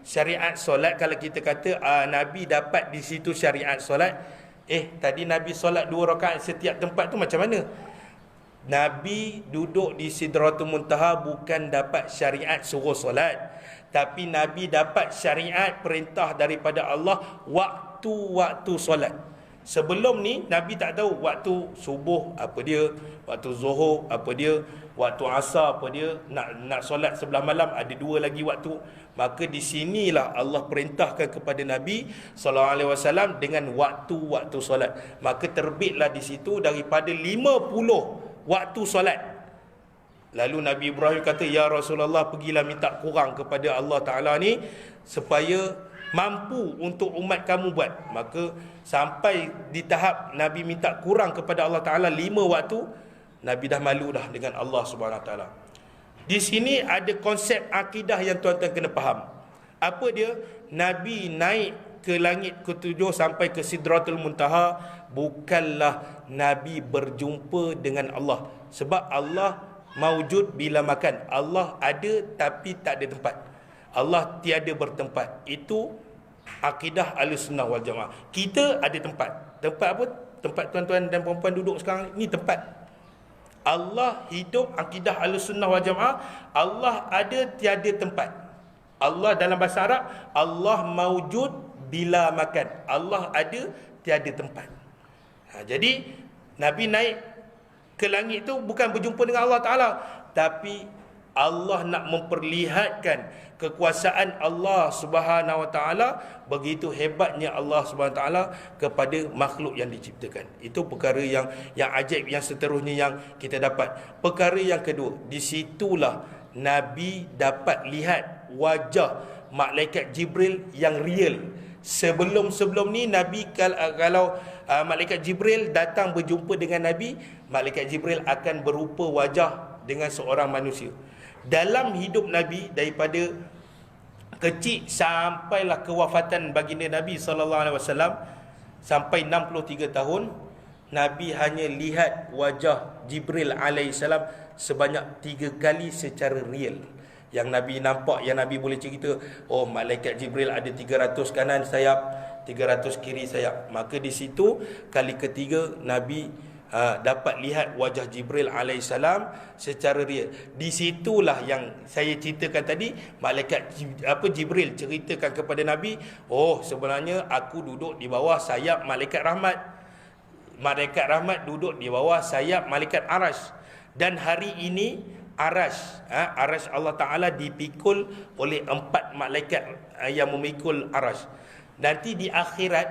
Syariat solat, kalau kita kata Nabi dapat di situ syariat solat, tadi Nabi solat 2 rakaat setiap tempat tu macam mana? Nabi duduk di Sidratul Muntaha bukan dapat syariat suruh solat, tapi Nabi dapat syariat perintah daripada Allah waktu solat. Sebelum ni Nabi tak tahu waktu subuh apa dia, waktu zuhur apa dia, waktu asar apa dia, nak solat sebelah malam ada 2 lagi waktu. Maka di sinilah Allah perintahkan kepada Nabi sallallahu alaihi wasallam dengan waktu-waktu solat. Maka terbitlah di situ daripada 50 waktu solat. Lalu Nabi Ibrahim kata, "Ya Rasulullah, pergilah minta kurang kepada Allah Taala ni supaya mampu untuk umat kamu buat. Maka sampai di tahap Nabi minta kurang kepada Allah Ta'ala 5 waktu, Nabi dah malu dah dengan Allah Subhanahu Wa Ta'ala. Di sini ada konsep akidah yang tuan-tuan kena faham. Apa dia? Nabi naik ke langit ke-7 sampai ke Sidratul Muntaha, bukanlah Nabi berjumpa dengan Allah. Sebab Allah maujud bila makan. Allah ada tapi tak ada tempat. Allah tiada bertempat. Itu akidah Ahlussunnah wal Jamaah. Kita ada tempat. Tempat apa? Tempat tuan-tuan dan puan-puan duduk sekarang ni tempat. Allah hidup, akidah Ahlussunnah wal Jamaah, Allah ada tiada tempat. Allah dalam bahasa Arab, Allah maujud bila makan. Allah ada tiada tempat. Jadi Nabi naik ke langit tu bukan berjumpa dengan Allah Ta'ala, tapi Allah nak memperlihatkan kekuasaan Allah Subhanahu Wa Ta'ala, begitu hebatnya Allah Subhanahu Wa Ta'ala kepada makhluk yang diciptakan. Itu perkara yang ajaib, yang seterusnya yang kita dapat. Perkara yang kedua, di situlah Nabi dapat lihat wajah malaikat Jibril yang real. Sebelum ni Nabi kalau malaikat Jibril datang berjumpa dengan Nabi, malaikat Jibril akan berupa wajah dengan seorang manusia. Dalam hidup Nabi, daripada kecil sampailah kewafatan baginda Nabi SAW, sampai 63 tahun, Nabi hanya lihat wajah Jibril alaihissalam sebanyak 3 kali secara real. Yang Nabi nampak, yang Nabi boleh cerita, oh malaikat Jibril ada 300 kanan sayap, 300 kiri sayap. Maka di situ kali ketiga Nabi dapat lihat wajah Jibril alaihissalam secara real. Di situlah yang saya ceritakan tadi, malaikat Jibril ceritakan kepada Nabi, oh sebenarnya aku duduk di bawah sayap malaikat rahmat. Malaikat rahmat duduk di bawah sayap malaikat Arash. Dan hari ini Arash Allah Ta'ala dipikul oleh 4 malaikat yang memikul Arash. Nanti di akhirat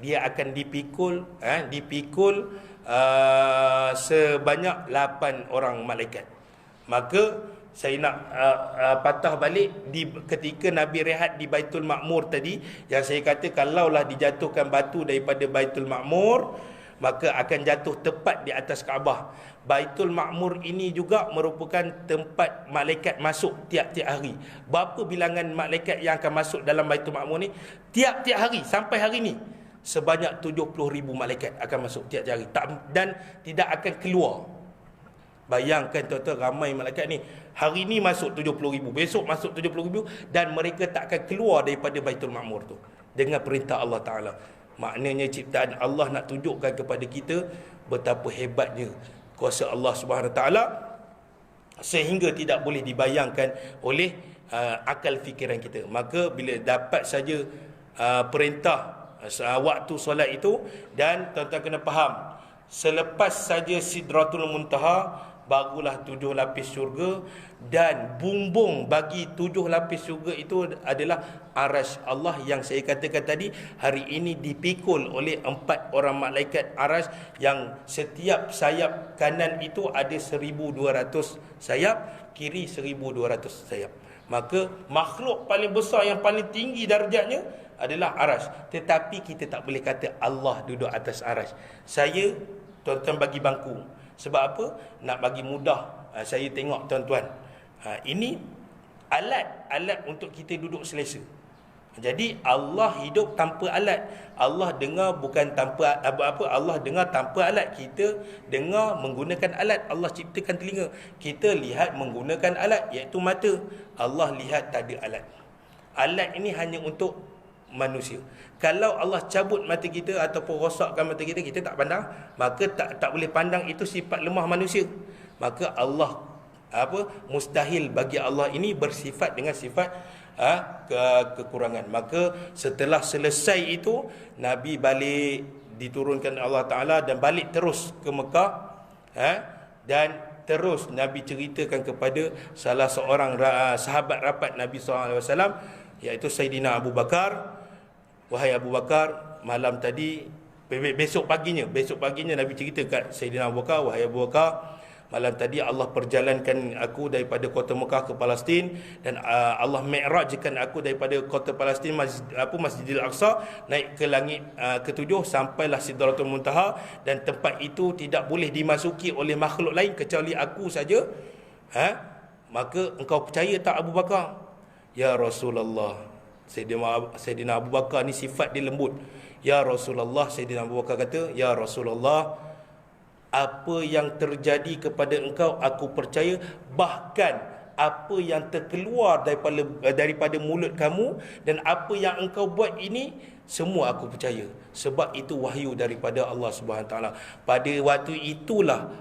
dia akan dipikul sebanyak 8 orang malaikat. Maka saya nak patah balik ketika Nabi rehat di Baitul Ma'mur tadi, yang saya kata kalaulah dijatuhkan batu daripada Baitul Ma'mur, maka akan jatuh tepat di atas Kaabah. Baitul Ma'mur ini juga merupakan tempat malaikat masuk tiap-tiap hari. Berapa bilangan malaikat yang akan masuk dalam Baitul Ma'mur ni? Tiap-tiap hari, sampai hari ni sebanyak 70,000 malaikat akan masuk tiap-tiap hari, dan tidak akan keluar. Bayangkan tuan-tuan, ramai malaikat ni. Hari ni masuk 70,000, besok masuk 70,000, dan mereka tak akan keluar daripada Baitul Ma'mur tu dengan perintah Allah Ta'ala. Maknanya ciptaan Allah nak tunjukkan kepada kita betapa hebatnya kuasa Allah Subhanahu Wa Ta'ala, sehingga tidak boleh dibayangkan oleh akal fikiran kita. Maka bila dapat saja perintah waktu solat itu, dan tuan-tuan kena faham, selepas saja Sidratul Muntaha, barulah 7 lapis syurga, dan bumbung bagi 7 lapis syurga itu adalah Arash Allah yang saya katakan tadi. Hari ini dipikul oleh 4 orang malaikat Arash, yang setiap sayap kanan itu ada 1,200 sayap, kiri 1,200 sayap. Maka makhluk paling besar, yang paling tinggi darjatnya adalah Arash. Tetapi kita tak boleh kata Allah duduk atas Arash. Saya, tuan-tuan bagi bangku. Sebab apa? Nak bagi mudah saya tengok tuan-tuan. Ini alat untuk kita duduk selesa. Jadi Allah hidup tanpa alat. Allah dengar bukan tanpa apa-apa. Allah dengar tanpa alat. Kita dengar menggunakan alat. Allah ciptakan telinga. Kita lihat menggunakan alat, iaitu mata. Allah lihat tak ada alat. Alat ini hanya untuk manusia. Kalau Allah cabut mata kita ataupun rosakkan mata kita, kita tak pandang, maka tak boleh pandang. Itu sifat lemah manusia. Maka Allah mustahil bagi Allah ini bersifat dengan sifat kekurangan. Maka setelah selesai itu, Nabi balik, diturunkan Allah Ta'ala, dan balik terus ke Mekah, dan terus Nabi ceritakan kepada salah seorang sahabat rapat Nabi SAW, iaitu Sayyidina Abu Bakar. Wahai Abu Bakar, malam tadi, besok paginya Nabi cerita kat Sayyidina Abu Bakar, wahai Abu Bakar, Malam tadi Allah perjalankan aku daripada kota Mekah ke Palestin, dan Allah mi'rajkan aku daripada kota Palestin, Masjidil Aqsa, naik ke langit ketujuh, sampailah Sidratul Muntaha, dan tempat itu tidak boleh dimasuki oleh makhluk lain kecuali aku saja. Maka engkau percaya tak Abu Bakar? Ya Rasulullah. Sayyidina Abu Bakar ni sifat dia lembut. Ya Rasulullah. Sayyidina Abu Bakar kata, ya Rasulullah, apa yang terjadi kepada engkau aku percaya, bahkan apa yang terkeluar daripada mulut kamu dan apa yang engkau buat ini semua aku percaya, sebab itu wahyu daripada Allah Subhanahu taala. Pada waktu itulah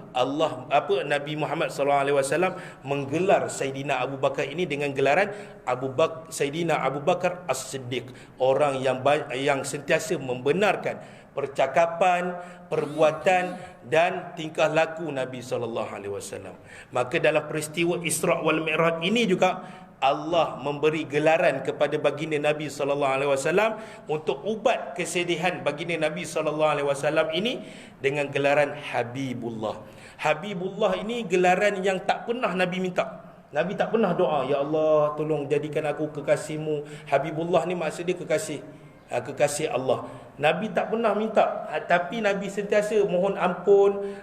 Nabi Muhammad sallallahu alaihi wasallam menggelar Saidina Abu Bakar ini dengan gelaran Saidina Abu Bakar As-Siddiq, orang yang sentiasa membenarkan percakapan, perbuatan dan tingkah laku Nabi SAW. Maka dalam peristiwa Isra' wal Mi'raj ini juga Allah memberi gelaran kepada baginda Nabi SAW untuk ubat kesedihan baginda Nabi SAW ini dengan gelaran Habibullah. Habibullah ini gelaran yang tak pernah Nabi minta. Nabi tak pernah doa, ya Allah tolong jadikan aku kekasihmu. Habibullah ni maksud dia kekasih Allah. Nabi tak pernah minta, tapi Nabi sentiasa mohon ampun,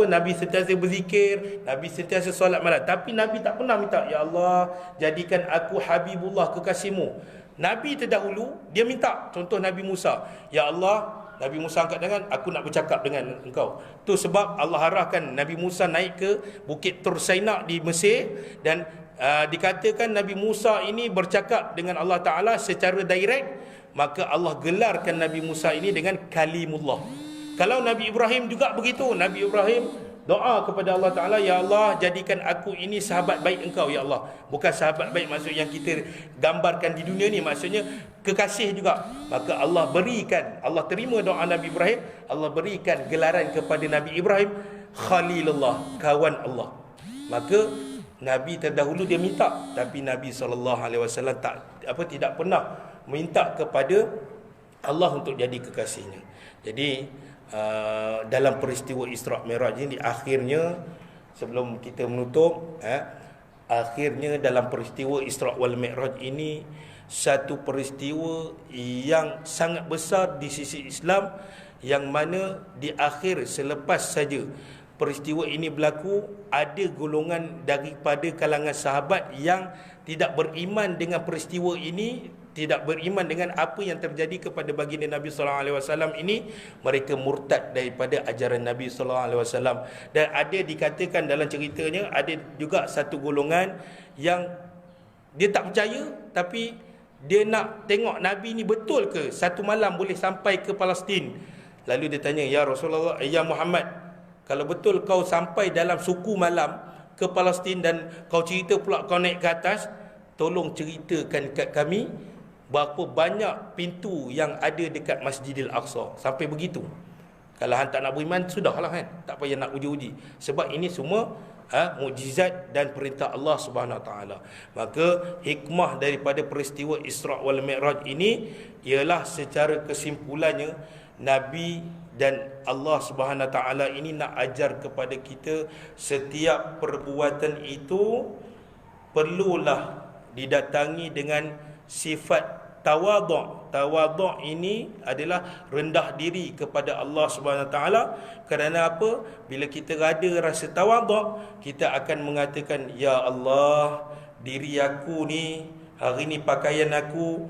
Nabi sentiasa berzikir, Nabi sentiasa solat malam, tapi Nabi tak pernah minta, ya Allah jadikan aku Habibullah, kekasihmu. Nabi terdahulu dia minta, contoh Nabi Musa, ya Allah, Nabi Musa angkat tangan, aku nak bercakap dengan engkau. Tu sebab Allah arahkan Nabi Musa naik ke Bukit Tur Saina di Mesir, dan dikatakan Nabi Musa ini bercakap dengan Allah Ta'ala secara direct. Maka Allah gelarkan Nabi Musa ini dengan Kalimullah. Kalau Nabi Ibrahim juga begitu. Nabi Ibrahim doa kepada Allah Ta'ala, ya Allah jadikan aku ini sahabat baik engkau, ya Allah. Bukan sahabat baik maksud yang kita gambarkan di dunia ni, maksudnya kekasih juga. Maka Allah terima doa Nabi Ibrahim. Allah berikan gelaran kepada Nabi Ibrahim Khalilullah, kawan Allah. Maka Nabi terdahulu dia minta, tapi Nabi SAW tidak pernah minta kepada Allah untuk jadi kekasihnya. Jadi dalam peristiwa Isra' Mi'raj ini akhirnya, sebelum kita menutup, akhirnya dalam peristiwa Isra' wal Mi'raj ini satu peristiwa yang sangat besar di sisi Islam, yang mana di akhir selepas saja peristiwa ini berlaku, ada golongan daripada kalangan sahabat yang tidak beriman dengan peristiwa ini, tidak beriman dengan apa yang terjadi kepada baginda Nabi SAW ini. Mereka murtad daripada ajaran Nabi SAW. Dan ada dikatakan dalam ceritanya, ada juga satu golongan yang dia tak percaya, tapi dia nak tengok Nabi ni betul ke satu malam boleh sampai ke Palestin. Lalu dia tanya, ya Rasulullah, ya Muhammad, kalau betul kau sampai dalam suku malam ke Palestin dan kau cerita pula kau naik ke atas, tolong ceritakan kat kami berapa banyak pintu yang ada dekat Masjidil Aqsa. Sampai begitu. Kalau hang tak nak beriman, sudahlah kan, tak payah nak uji-uji. Sebab ini semua mukjizat dan perintah Allah Subhanahu Wa Taala. Maka hikmah daripada peristiwa Isra' wal Mi'raj ini ialah secara kesimpulannya, Nabi dan Allah Subhanahu Wa Taala ini nak ajar kepada kita, setiap perbuatan itu perlulah didatangi dengan sifat tawadhu'. Tawadhu' ini adalah rendah diri kepada Allah Subhanahu Wa Taala. Kerana apa? Bila kita ada rasa tawadhu', kita akan mengatakan, ya Allah, diri aku ni hari ni, pakaian aku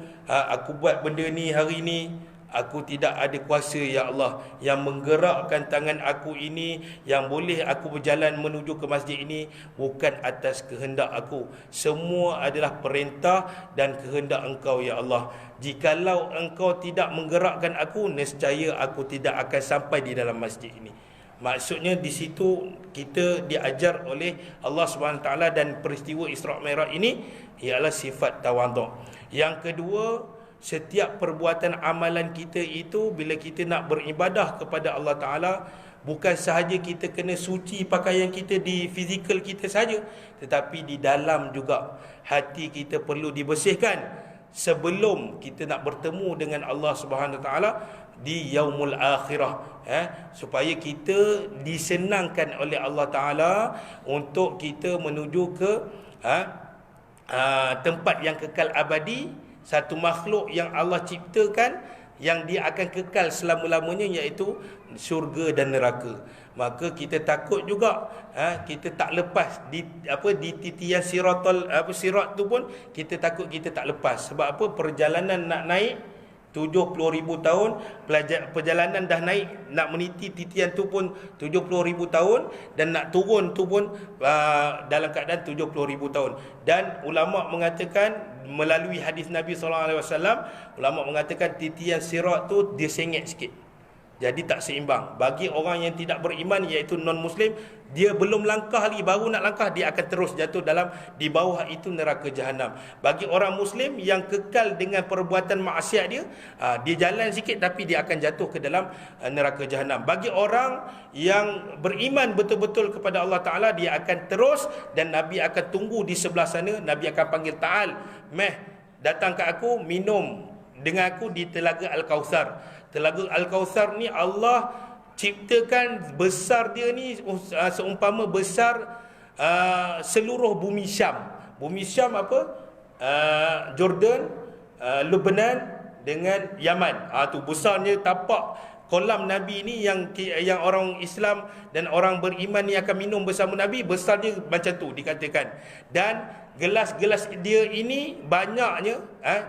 buat benda ni hari ni, aku tidak ada kuasa, ya Allah, yang menggerakkan tangan aku ini, yang boleh aku berjalan menuju ke masjid ini, bukan atas kehendak aku. Semua adalah perintah dan kehendak Engkau, ya Allah. Jikalau Engkau tidak menggerakkan aku, nescaya aku tidak akan sampai di dalam masjid ini. Maksudnya di situ kita diajar oleh Allah Subhanahu Taala, dan peristiwa Isra' Mi'raj ini ialah sifat tawadhu'. Yang kedua, setiap perbuatan amalan kita itu, bila kita nak beribadah kepada Allah Ta'ala, bukan sahaja kita kena suci pakaian kita di fizikal kita saja, tetapi di dalam juga hati kita perlu dibersihkan sebelum kita nak bertemu dengan Allah Subhanahu Wa Taala. di yaumul akhirah, supaya kita disenangkan oleh Allah Ta'ala untuk kita menuju ke tempat yang kekal abadi, satu makhluk yang Allah ciptakan yang dia akan kekal selama-lamanya, iaitu syurga dan neraka. Maka kita takut juga kita tak lepas di titian sirat tu pun kita takut kita tak lepas. Sebab apa? Perjalanan nak naik 70,000 tahun, perjalanan dah naik, nak meniti titian tu pun 70,000 tahun, dan nak turun tu pun dalam keadaan 70,000 tahun. Dan ulama mengatakan melalui hadis Nabi SAW, ulama mengatakan titian sirat tu dia sengit sikit, jadi tak seimbang. Bagi orang yang tidak beriman, iaitu non-Muslim, dia belum langkah lagi, baru nak langkah, dia akan terus jatuh di bawah itu neraka jahanam. Bagi orang Muslim yang kekal dengan perbuatan maksiat dia jalan sikit tapi dia akan jatuh ke dalam neraka jahanam. Bagi orang yang beriman betul-betul kepada Allah Ta'ala, dia akan terus, dan Nabi akan tunggu di sebelah sana. Nabi akan panggil, ta'al, meh, datang ke aku, minum dengan aku di telaga Al-Kautsar. Telaga Al-Kautsar ni Allah ciptakan besar dia ni seumpama besar seluruh bumi Syam. Bumi Syam apa? Jordan, Lebanon dengan Yaman. Tu besarnya tapak kolam Nabi ni yang orang Islam dan orang beriman ni akan minum bersama Nabi, besar dia macam tu dikatakan. Dan gelas-gelas dia ini banyaknya,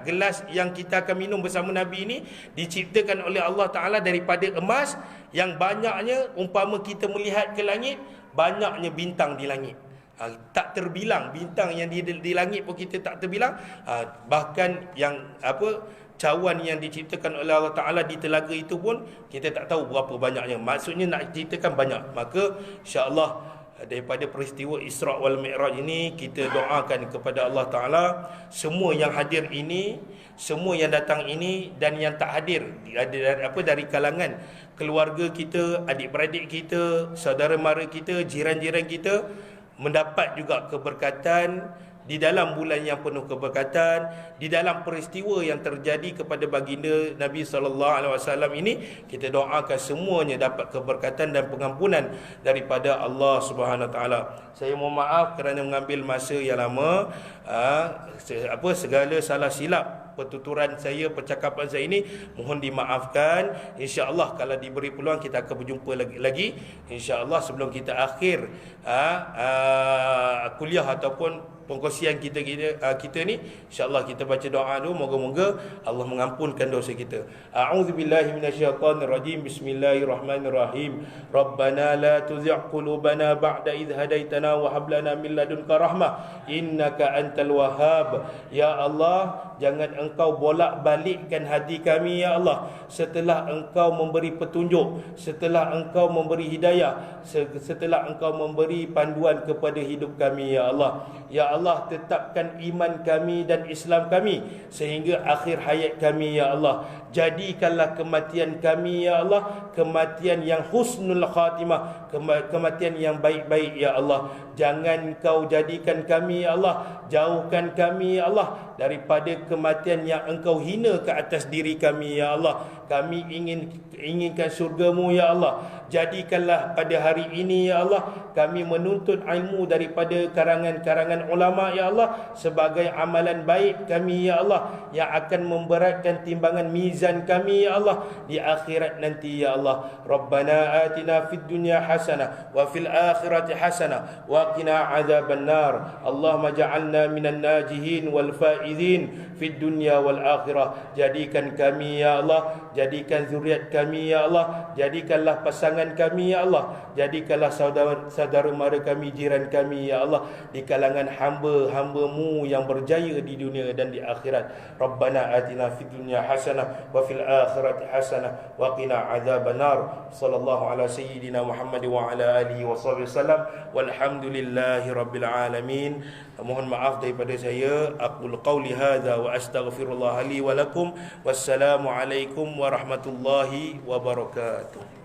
gelas yang kita akan minum bersama Nabi ini diciptakan oleh Allah Ta'ala daripada emas, yang banyaknya umpama kita melihat ke langit, banyaknya bintang di langit. Tak terbilang bintang yang di langit pun kita tak terbilang. Bahkan yang cawan yang diciptakan oleh Allah Ta'ala di telaga itu pun kita tak tahu berapa banyaknya. Maksudnya nak ciptakan banyak. Maka insya-Allah daripada peristiwa Isra' wal Mi'raj ini, kita doakan kepada Allah Ta'ala semua yang hadir ini, semua yang datang ini dan yang tak hadir, dari kalangan keluarga kita, adik-beradik kita, saudara mara kita, jiran-jiran kita, mendapat juga keberkatan di dalam bulan yang penuh keberkatan, di dalam peristiwa yang terjadi kepada baginda Nabi SAW ini. Kita doakan semuanya dapat keberkatan dan pengampunan daripada Allah Subhanahu Wa Taala. Saya mohon maaf kerana mengambil masa yang lama. Segala salah silap pertuturan saya, percakapan saya ini mohon dimaafkan. InsyaAllah kalau diberi peluang kita akan berjumpa lagi InsyaAllah sebelum kita akhir kuliah ataupun pengkongsian kita ni. InsyaAllah kita baca doa dulu, moga-moga Allah mengampunkan dosa kita. A'udzubillahi minasyaitonirrajim. Bismillahirrahmanirrahim. Rabbana la tuzigh qulubana ba'da idh hadaitana wa hab lana min ladunka rahmah innaka antal wahhab. Ya Allah, jangan Engkau bolak-balikkan hati kami ya Allah, setelah Engkau memberi petunjuk, setelah Engkau memberi hidayah, setelah Engkau memberi panduan kepada hidup kami ya Allah. Ya Allah, tetapkan iman kami dan Islam kami sehingga akhir hayat kami ya Allah. Jadikanlah kematian kami ya Allah kematian yang husnul khatimah, kematian yang baik-baik ya Allah. Jangan Kau jadikan kami ya Allah, jauhkan kami ya Allah daripada kematian yang Engkau hina ke atas diri kami ya Allah. Kami inginkan syurga-Mu ya Allah. Jadikanlah pada hari ini ya Allah kami menuntut ilmu daripada karangan-karangan ulama ya Allah sebagai amalan baik kami ya Allah yang akan memberatkan timbangan mizan kami ya Allah di akhirat nanti ya Allah. Rabbana atina fid dunya hasanah wa fil akhirati hasanah wa qina adzaban nar. Allahumma ja'alna minan najihin wal faizin fid dunya wal akhirah. Jadikan kami ya Allah, jadikan zuriat kami ya Allah, jadikanlah pasangan kami ya Allah, jadikanlah saudara mara kami, jiran kami ya Allah di kalangan hamba-hamba-Mu yang berjaya di dunia dan di akhirat. Rabbana atina fid dunya hasanah wa fil akhirati hasanah wa qina adzaban nar. Sallallahu ala sayyidina Muhammad wa ala alihi wa sahbihi wasallam. Walhamdulillahi rabbil alamin. Mohon maaf daripada saya. Aqul qauli hadza wa astaghfirullah li wa lakum. Wassalamu alaikum warahmatullahi wabarakatuh.